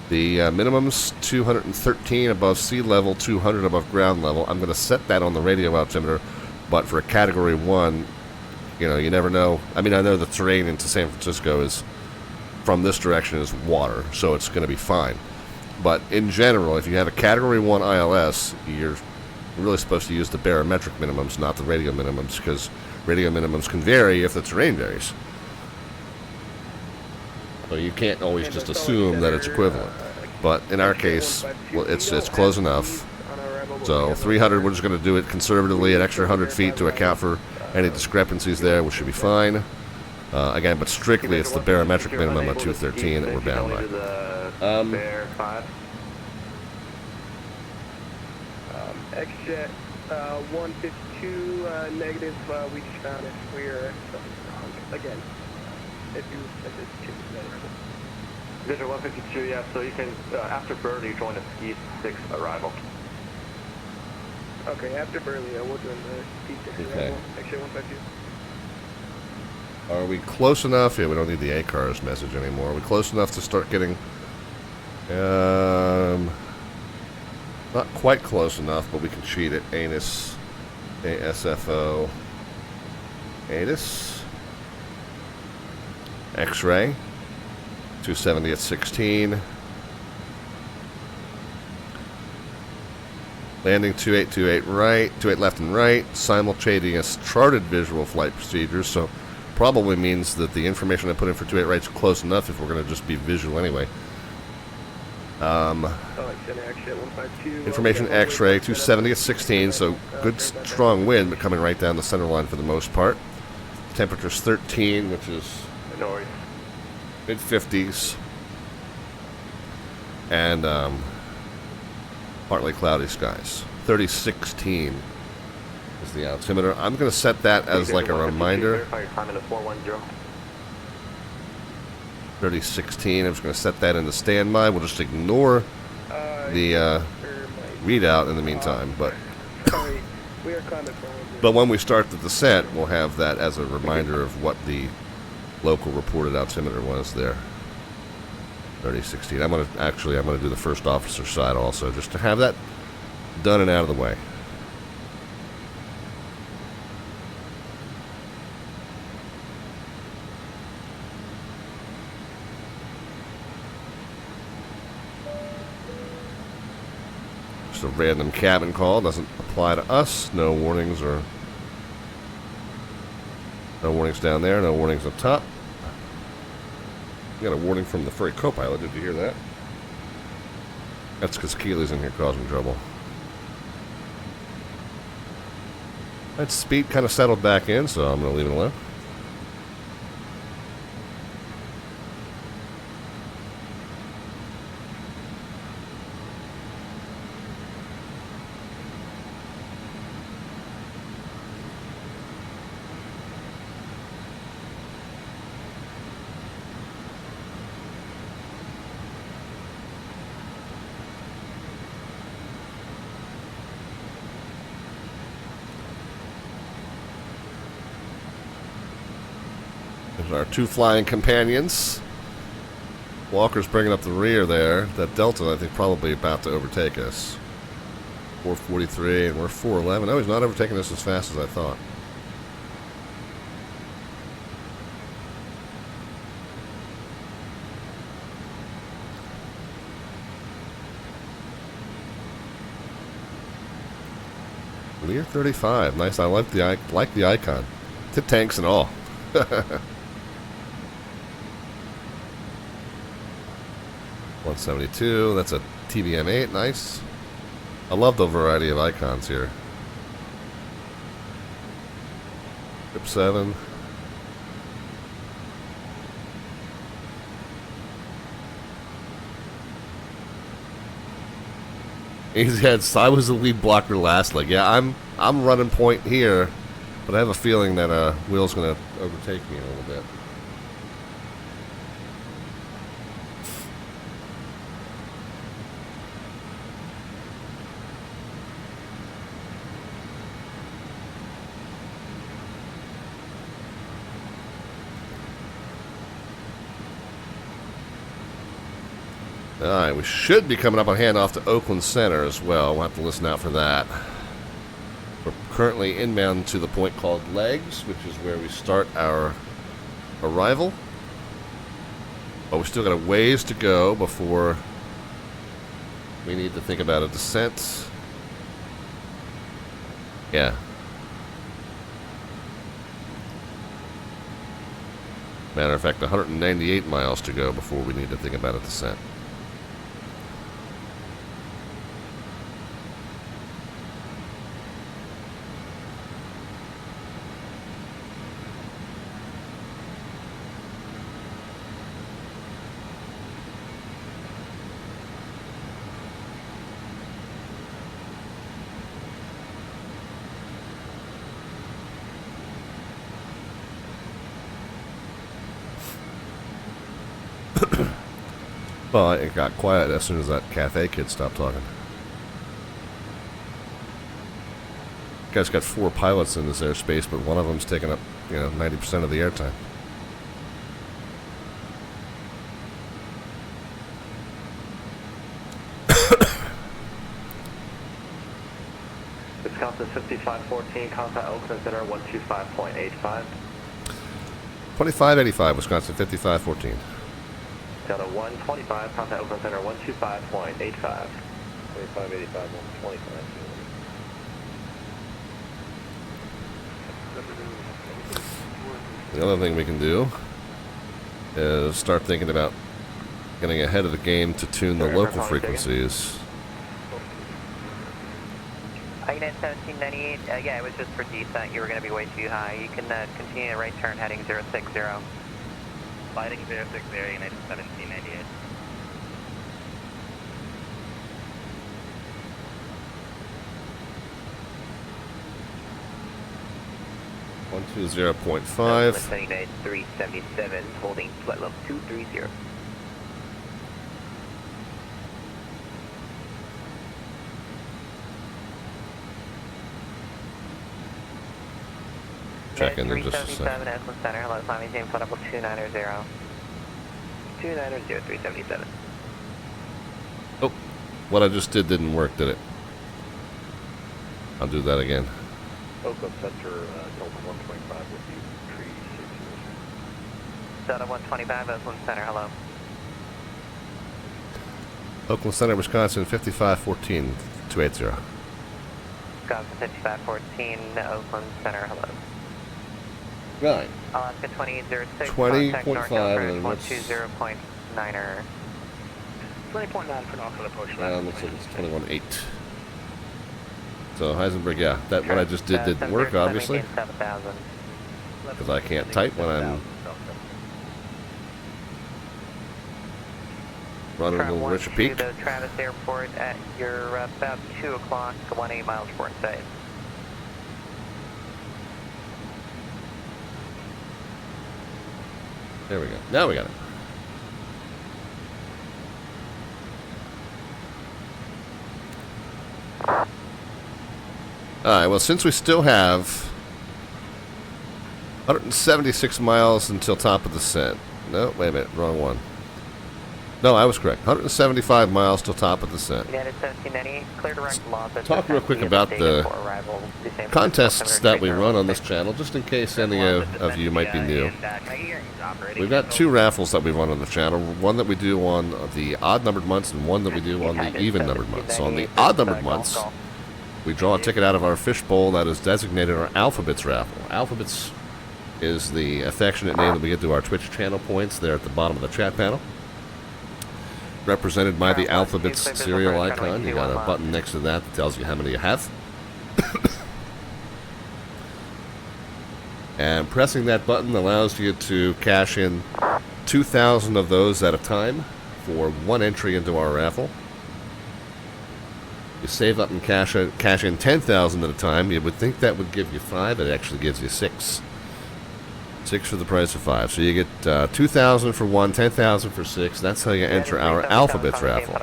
The minimum's 213 above sea level, 200 above ground level. I'm going to set that on the radio altimeter. But for a Category 1, you know, you never know. I mean, I know the terrain into San Francisco is, from this direction, is water, so it's going to be fine. But in general, if you have a Category 1 ILS, you're really supposed to use the barometric minimums, not the radio minimums, because radio minimums can vary if the terrain varies. So you can't always just assume that it's equivalent. But in our case, well, it's close enough. So 300, we're just going to do it conservatively, an extra 100 feet to account for any discrepancies there, which should be fine. Again, but strictly it's the barometric minimum of 213 that we're bound by. X-Jet 152 negative, we just found it. We're wrong. Again, if it's 2 Visual 152, yeah, so you can, after Burley, join a Skeet 6 arrival. Okay, after Burley, we'll join the Skeet 6 arrival. X-Jet 152. Are we close enough? Yeah, we don't need the ACARS message anymore. Are we close enough to start getting... not quite close enough, but we can cheat it. ANIS, ASFO, ANIS, X-ray, 270 at 16. Landing 2828 right, 28 left and right, simultaneous charted visual flight procedures, so probably means that the information I put in for 28 right is close enough if we're going to just be visual anyway. Information X-ray, 270 at 16, so good strong wind, but coming right down the center line for the most part. Temperature's 13, which is mid-50s. And partly cloudy skies. 3016 is the altimeter. I'm going to set that as like a reminder. 3016, I'm just going to set that into standby. We'll just ignore the readout in the meantime. But when we start the descent, we'll have that as a reminder of what the local reported altimeter was there. 3016. I'm gonna do the first officer side also, just to have that done and out of the way. Just a random cabin call, doesn't apply to us. No warnings down there, no warnings up top. We got a warning from the ferry co-pilot. Did you hear that? That's because Keely's in here causing trouble. That speed kind of settled back in, so I'm going to leave it alone. There's our two flying companions. Walker's bringing up the rear there. That Delta, I think, probably about to overtake us. 443, and we're 411. No, he's not overtaking us as fast as I thought. Lear 35. Nice. I like the icon. Tip tanks and all. 172, that's a TBM-8, nice. I love the variety of icons here. Trip 7. Easy heads, I was the lead blocker last leg. Yeah, I'm running point here, but I have a feeling that Will's gonna overtake me a little bit. Alright, we should be coming up on handoff to Oakland Center as well. We'll have to listen out for that. We're currently inbound to the point called Legs, which is where we start our arrival. But we still got a ways to go before we need to think about a descent. Yeah. Matter of fact, 198 miles to go before we need to think about a descent. Well, it got quiet as soon as that Cathay kid stopped talking. Guy's got 4 pilots in this airspace, but one of them's taking up, 90% of the airtime. Wisconsin 5514, contact Oakland Center 125.85. 2585, Wisconsin 5514. Delta 125, contact Oakland Center 125.85. 2585, 125. The other thing we can do is start thinking about getting ahead of the game to tune the local frequencies. UNS 1798, yeah, it was just for descent. You were going to be way too high. You can continue a right turn heading 060. Lighting 060, United 1798. One 120.5. 377, holding flight level 230. Check in just a second. 377, Oakland Center, let's not maintain flight level 290. 290377. Oh, what I just did didn't work, did it? I'll do that again. Oakland Center, Delta 125 with you, tree 60. Delta 125, Oakland Center, hello. Oakland Center, Wisconsin, 5514 280. Wisconsin 5514, Oakland Center, hello. Right. Alaska 2006, 20.5 and then what's... 120.9er. 20.9 for North for the push. Looks like it's 21.8. So Heisenberg, yeah, that what I just did didn't work, obviously. Because I can't type when I'm running a little Richard Peak. To Travis Airport at your about 2 o'clock, 18 miles port side. There we go. Now we got it. Alright, well, since we still have 176 miles until top of descent. No, wait a minute, wrong one. No, I was correct. 175 miles till top of descent. United 1798, clear direct loss. Talk real quick about the contests that we run on this channel, just in case any of you might be new. We've got 2 raffles that we run on the channel, one that we do on the odd-numbered months and one that we do on the even-numbered months. So on the odd-numbered months, we draw a ticket out of our fishbowl that is designated our Alphabets raffle. Alphabets is the affectionate name that we get to our Twitch channel points there at the bottom of the chat panel. Represented by the Alphabets serial icon. You got a button next to that that tells you how many you have. And pressing that button allows you to cash in 2,000 of those at a time for 1 entry into our raffle. You save up and cash in 10,000 at a time. You would think that would give you 5. It actually gives you 6. 6 for the price of 5. So you get 2,000 for 1, 10,000 for 6. That's how you enter our Alphabets raffle.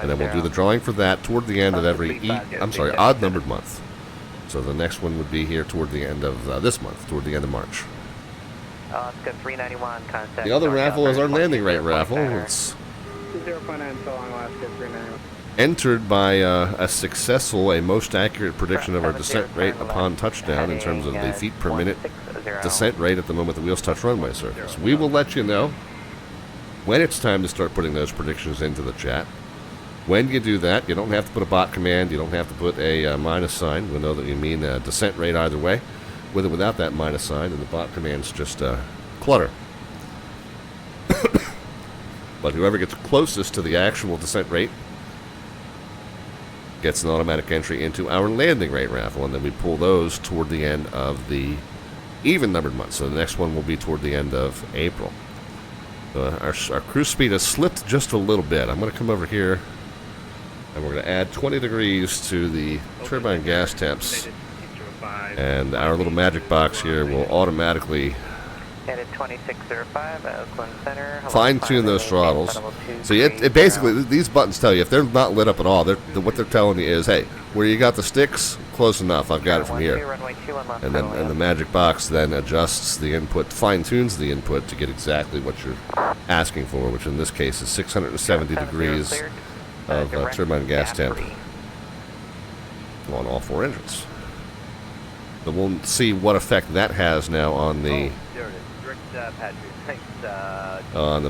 And then we'll do the drawing for that toward the end of every odd-numbered month. So the next one would be here toward the end of this month, toward the end of March. Alaska 391, contact. The other raffle is our landing rate raffle. It's 0.9 so long, Alaska 391. entered by a most accurate prediction of our descent rate upon touchdown in terms of the feet per minute descent rate at the moment the wheels touch runway surface. We will let you know when it's time to start putting those predictions into the chat. When you do that, you don't have to put a bot command, you don't have to put a minus sign. We'll know that you mean descent rate either way, with or without that minus sign, and the bot command's just clutter. But whoever gets closest to the actual descent rate gets an automatic entry into our landing rate raffle, and then we pull those toward the end of the even-numbered month. So the next one will be toward the end of April. Our cruise speed has slipped just a little bit. I'm going to come over here, and we're going to add 20 degrees to the turbine gas temps, and our little magic box here will automatically fine-tune those throttles. So it basically, these buttons tell you, if they're not lit up at all, what they're telling you is, hey, where you got the sticks, close enough, I've got it from here. And then the magic box then adjusts the input, fine-tunes the input to get exactly what you're asking for, which in this case is 670 degrees of turbine gas temp on all 4 engines. So we'll see what effect that has now on the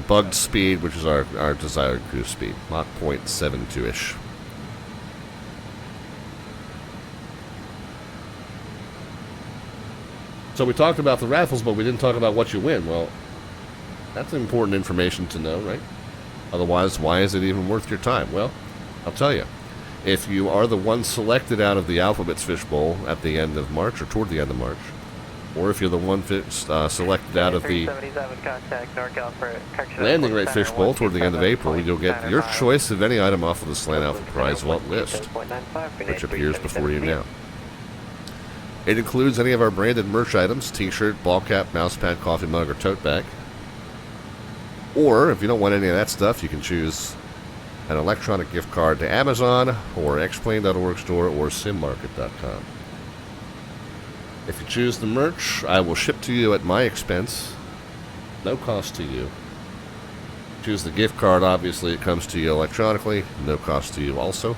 bugged speed, which is our desired cruise speed, Mach 0.72-ish. So we talked about the raffles, but we didn't talk about what you win. Well, that's important information to know, right? Otherwise, why is it even worth your time? Well, I'll tell you. If you are the one selected out of the Alphabets fishbowl at the end of March, or toward the end of March, or if you're the one selected out of the landing rate fishbowl toward the end of April, you'll get your choice of any item off of the Slant Alpha prize vault list, which appears before you now. It includes any of our branded merch items, t-shirt, ball cap, mousepad, coffee mug, or tote bag. Or, if you don't want any of that stuff, you can choose an electronic gift card to Amazon, or X-Plane.org store, or SimMarket.com. If you choose the merch, I will ship to you at my expense, no cost to you. choose the gift card, obviously it comes to you electronically, no cost to you also.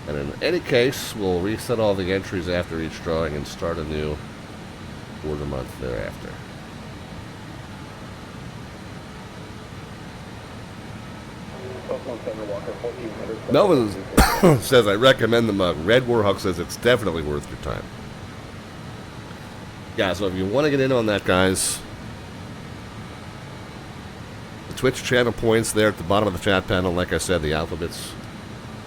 And in any case, we'll reset all the entries after each drawing and start anew for the month thereafter. Melvin says, I recommend the mug. Red Warhawk says it's definitely worth your time. Yeah, so if you want to get in on that, guys, the Twitch channel points there at the bottom of the chat panel. Like I said, the Alphabets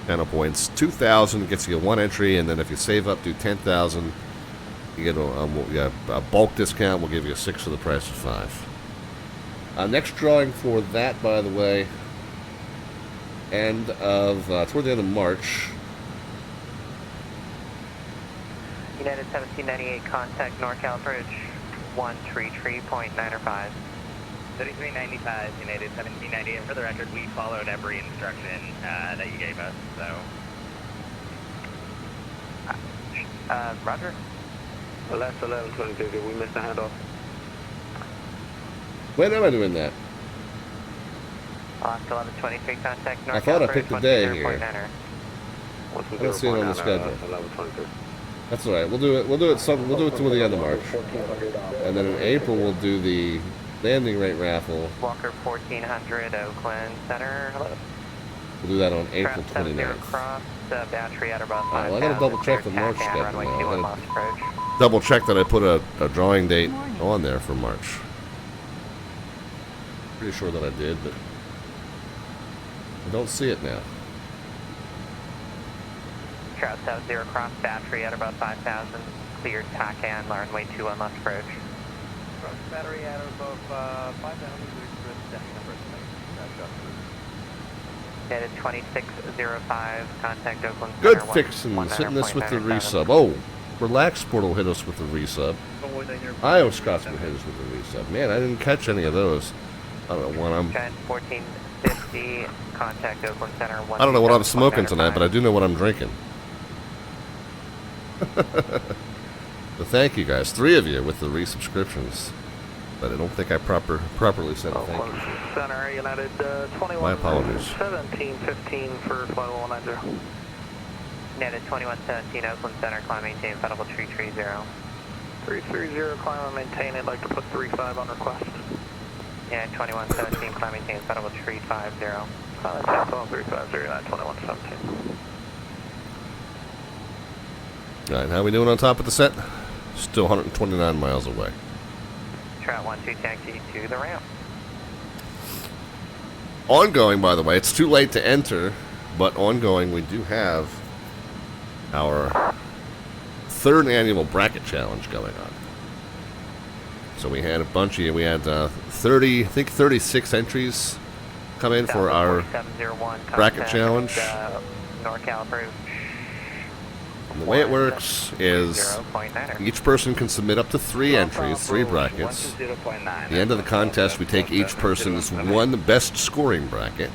channel points. 2,000 gets you 1 entry, and then if you save up to 10,000, you get a bulk discount. We'll give you 6 for the price of 5. Next drawing for that, by the way, toward the end of March. United 1798, contact NorCal Bridge 133.905. 3395, United 1798. For the record, we followed every instruction that you gave us, so. Roger. Last 1122, did we miss the handoff? When am I doing that? Last 1123, contact NorCal I thought I Bridge picked a day here. 10.9er. I don't see it on the schedule. That's all right. We'll do it toward the end of March, and then in April we'll do the landing rate raffle. Walker 1400, Oakland Center. Hello. We'll do that on April 29th. Cross, battery at about 5,000. Well, I gotta double check the March schedule runway now. 21 I lost approach. gotta double check that I put a drawing date on there for March. Pretty sure that I did, but I don't see it now. Trout South 0 cross, battery at about 5,000. Cleared TACAN, runway 21 left approach. Cross battery at above 5,000. Headed 2605, contact Oakland Good Center. fixin', hitting this with the resub. Oh, Relax Sport will hit us with the resub. Io Scott's will hit us with the resub. Man, I didn't catch any of those. I don't know what I'm. 1450, contact Oakland Center. I don't know what I'm smoking tonight, but I do know what I'm drinking. So thank you guys, 3 of you with the resubscriptions. But I don't think I properly said a thank you. Center, United 21. My apologies. 1715 for flight 190. United 2117, Oakland Center, climb maintain, Federal 330. 330, climb and maintain. I'd like to put 35 on request. United 2117, climb maintain, Federal 350. Climb maintain, Federal 350, United 2117. Alright, how we doing on top of the set? Still 129 miles away. Trout 12 taxi to the ramp. Ongoing, by the way, it's too late to enter, but ongoing, we do have our 3rd annual bracket challenge going on. So we had a bunch of, we had 36 entries come in for our bracket challenge. NorCal approved. And the way it works is each person can submit up to 3 entries, 3 brackets. At the end of the contest, we take each person's 1 best scoring bracket.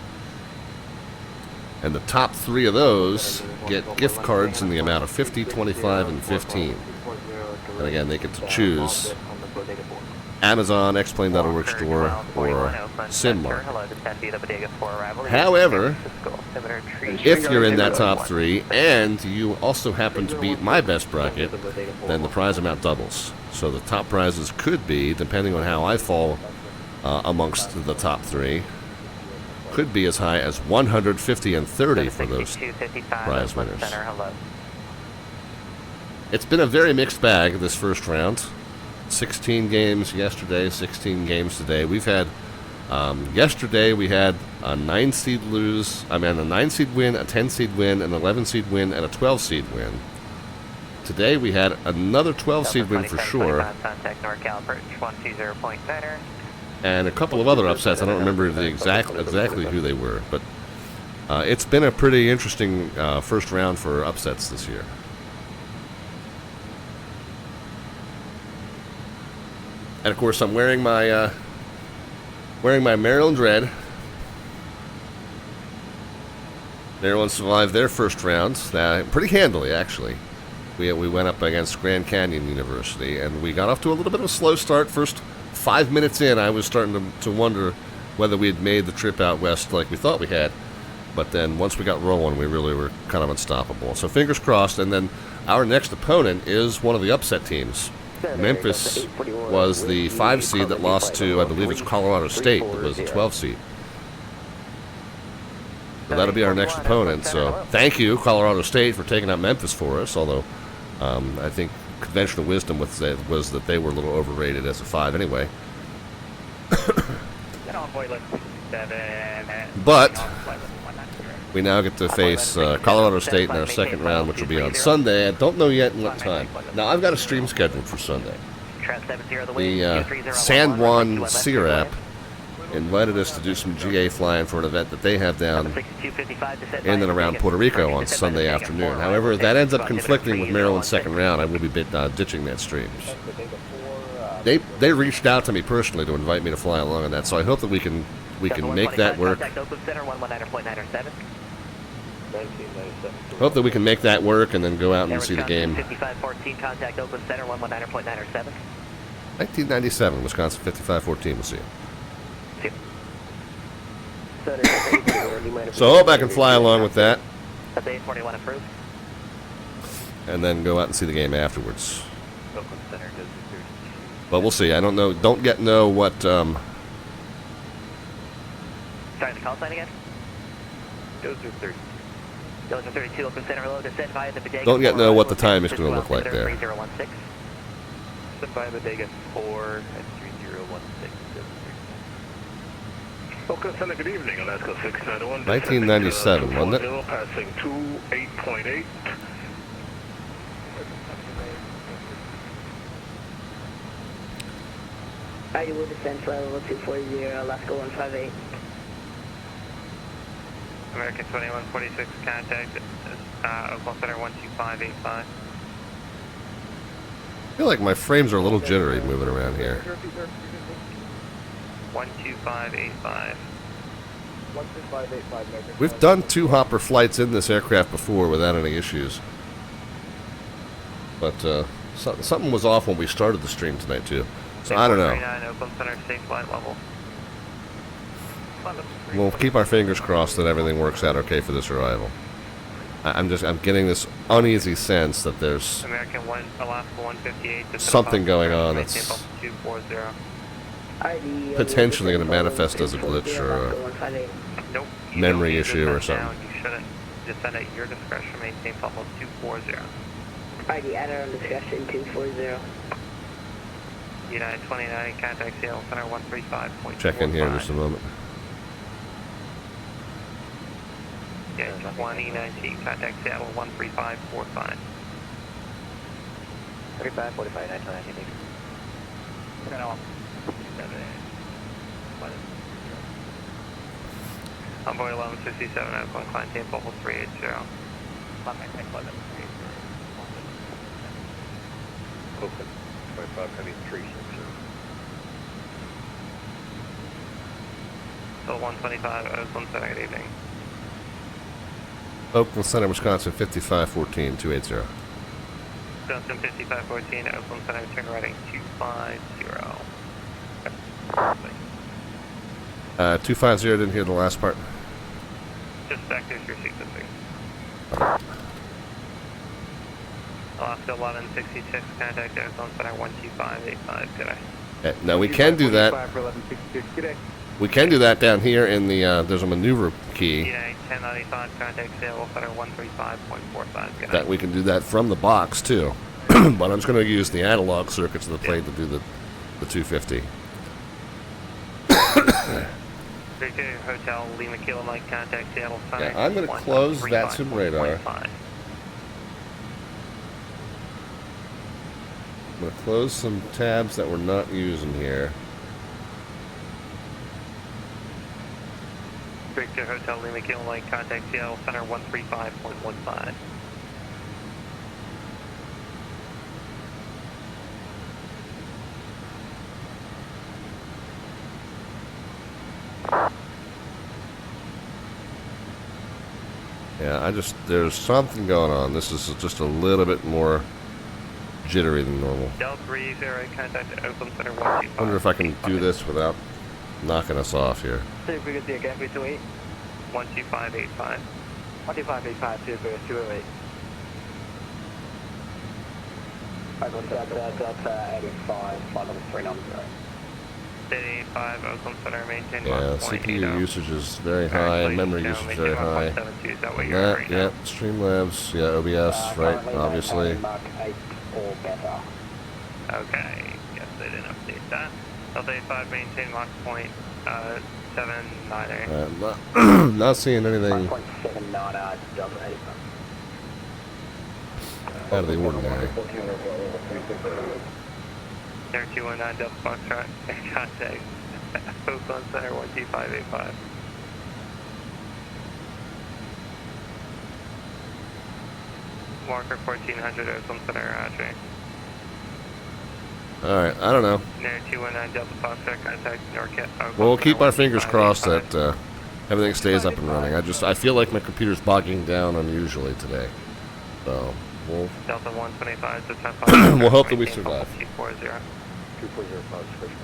And the top 3 of those get gift cards in the amount of 50, 25, and 15. And again, they get to choose Amazon, X-Plane.org store, or SimMark. However, if you're in that top 3 and you also happen to beat my best bracket, then the prize amount doubles. So the top prizes could be, depending on how I fall amongst the top 3, could be as high as 150 and 30 for those prize winners. It's been a very mixed bag this first round. 16 games yesterday, 16 games today. We've had, yesterday we had a 9-seed lose, a 9-seed win, a 10-seed win, an 11-seed win, and a 12-seed win. Today we had another 12-seed win for sure. And a couple of other upsets. I don't remember exactly who they were, but it's been a pretty interesting first round for upsets this year. And of course, I'm wearing my Maryland red. Maryland survived their first round pretty handily, actually. We went up against Grand Canyon University, and we got off to a little bit of a slow start. First 5 minutes in, I was starting to wonder whether we had made the trip out west like we thought we had. But then once we got rolling, we really were kind of unstoppable. So fingers crossed. And then our next opponent is one of the upset teams. Memphis was the 5 seed that lost to, I believe it's Colorado State, that was the 12 seed. So that'll be our next opponent. So thank you, Colorado State, for taking out Memphis for us. Although I think conventional wisdom was that they were a little overrated as a 5 anyway. But we now get to face Colorado State in our second round, which will be on Sunday. I don't know yet what time. Now, I've got a stream scheduled for Sunday. The San Juan CRAP invited us to do some GA flying for an event that they have down in and around Puerto Rico on Sunday afternoon. However, if that ends up conflicting with Maryland's second round, I will be ditching that stream. They reached out to me personally to invite me to fly along on that, so I hope that we can make that work. Hope that we can make that work and then go out and see the game. 1997, Wisconsin 5514. We'll see you. So I hope I can fly along with that. And then go out and see the game afterwards. But we'll see. I don't know. Don't yet know what. Sorry, the call sign again? Dozer 30. Dozer 32, Oakland Center, hello, descend via the Bodega. Don't yet know what the time is going to look like there. 3016. Descend via the Bodega 4 at 3016. Oakland Center, good evening, Alaska 691. 1997, wasn't it? Passing 28.8. Iowa descent flight level 240, Alaska 158. American 2146, contact Oakland Center 12585. I feel like my frames are a little jittery moving around here. 12585. 12585. We've done 2 hopper flights in this aircraft before without any issues. But something was off when we started the stream tonight too. So I don't know. Oakland Center, safe flight level. We'll keep our fingers crossed that everything works out okay for this arrival. I'm getting this uneasy sense that there's American 1, Alaska 158. something going on that's 240. potentially going to manifest as a glitch or a memory issue or something. You shouldn't descend at your discretion, maintain level 240. ID at our own discretion 240. United 29, contact Seattle Center 135.45. Check in here in just a moment. Yeah, 2019, contact Seattle 135.45. 35.45, 1919. Envoy 1167, Oakland, climb tape level 380. Oakland 25 heavy 360. So 125, Oakland Center, good evening. Oakland Center, Wisconsin 5514 280. Wisconsin 5514, Oakland Center, turn right 250. 250, didn't hear the last part. Just vectors your sequencing. Alaska 1166, contact Oakland Center 12585 today. Now we can do that. We can do that down here in the, there's a maneuver key. Yeah, 1095, contact Seattle Center 135.45. That we can do that from the box too. But I'm just going to use the analog circuits of the plane to do the 250. Victor Hotel, Lima Kilo Mike, contact Seattle Center. Yeah, I'm going to close VATSIM radar. I'm going to close some tabs that we're not using here. Victor Hotel, Lima Kilo Mike, contact Seattle Center 135.15. Yeah, there's something going on. This is just a little bit more jittery than normal. Del 30, contact Oakland Center 125. I wonder if I can do this without knocking us off here. See if we can see a gap 28. 12585. 12585, 208. That's 85, 530. 85, Oakland Center, maintain Yeah, CPU usage is very high, memory usage is very high. Is that what And you're at right yeah, Streamlabs, yeah, OBS, right, obviously. Okay, yes, they didn't update that. Delta 85, maintain Mach point 790. Not seeing anything out of the ordinary. Air 219 Delta Foxtrot, contact Oakland Center 12585. Marker 1400 Oakland Center, Roger. Alright, I don't know. Air 219 Delta Foxtrot, contact Norcat. Well, we'll keep our fingers crossed that everything stays up and running. I feel like my computer's bogging down unusually today. So, we'll Delta 125 to 10 we'll hope that we survive. 240. 2405 special.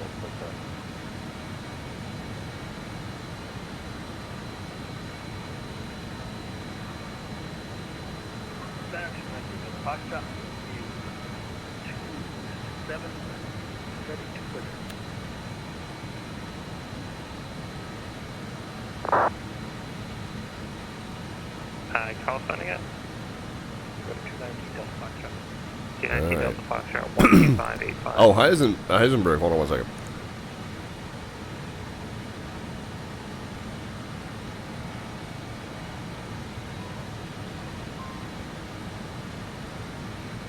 Foxtrot, 27, ready to put Call sign again. 219 Delta Foxtrot. 219 Delta Foxtrot 12585. Oh, Heisenberg, hold on one second.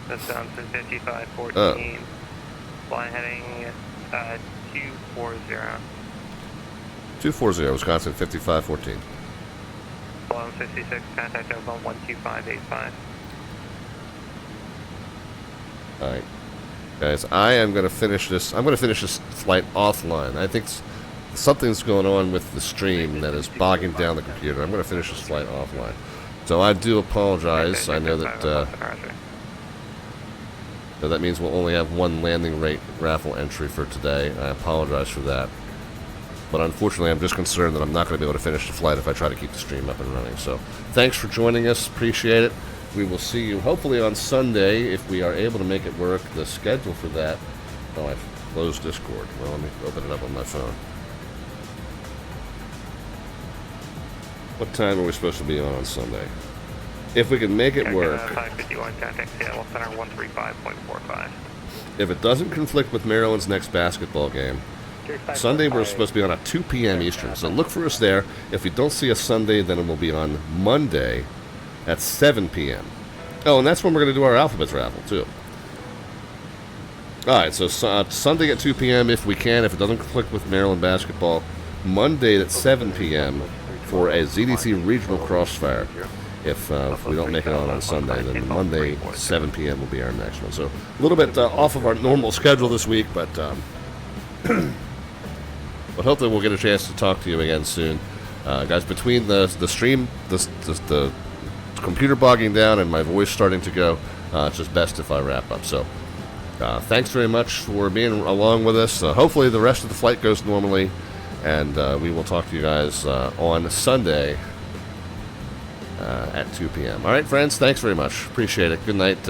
That's down to 5514. Fly heading 240. 240, Wisconsin, 5514. 1166, contact Oakland 12585. Alright. Guys, I am going to finish this. I'm going to finish this flight offline. I think something's going on with the stream that is bogging down the computer. I'm going to finish this flight offline. So I do apologize. I know that that means we'll only have one landing rate raffle entry for today. I apologize for that. But unfortunately, I'm just concerned that I'm not going to be able to finish the flight if I try to keep the stream up and running. So thanks for joining us. Appreciate it. We will see you hopefully on Sunday if we are able to make it work. The schedule for that... Oh, I've closed Discord. Well, let me open it up on my phone. What time are we supposed to be on Sunday? If we can make it work... 551, contact Seattle Center 135.45. If it doesn't conflict with Maryland's next basketball game, Sunday we're supposed to be on at 2 p.m. Eastern. So look for us there. If you don't see us Sunday, then it will be on Monday at 7 p.m. Oh, and that's when we're going to do our alphabets raffle, too. Alright, so Sunday at 2 p.m. if we can, if it doesn't conflict with Maryland basketball. Monday at 7 p.m. for a ZDC regional crossfire. If we don't make it on Sunday, then Monday, 7 p.m. will be our next one. So a little bit off of our normal schedule this week, but but hopefully we'll get a chance to talk to you again soon. Guys, between the stream, the computer bogging down and my voice starting to go, it's just best if I wrap up. So thanks very much for being along with us. Hopefully the rest of the flight goes normally, and we will talk to you guys on Sunday at 2 p.m. All right, friends, thanks very much. Appreciate it. Good night.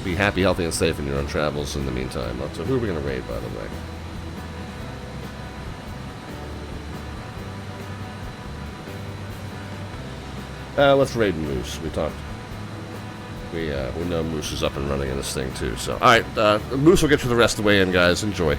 Be happy, healthy, and safe in your own travels in the meantime. So who are we going to raid, by the way? Let's raid Moose. We talked. We know Moose is up and running in this thing, too. So, all right, Moose will get you the rest of the way in, guys. Enjoy.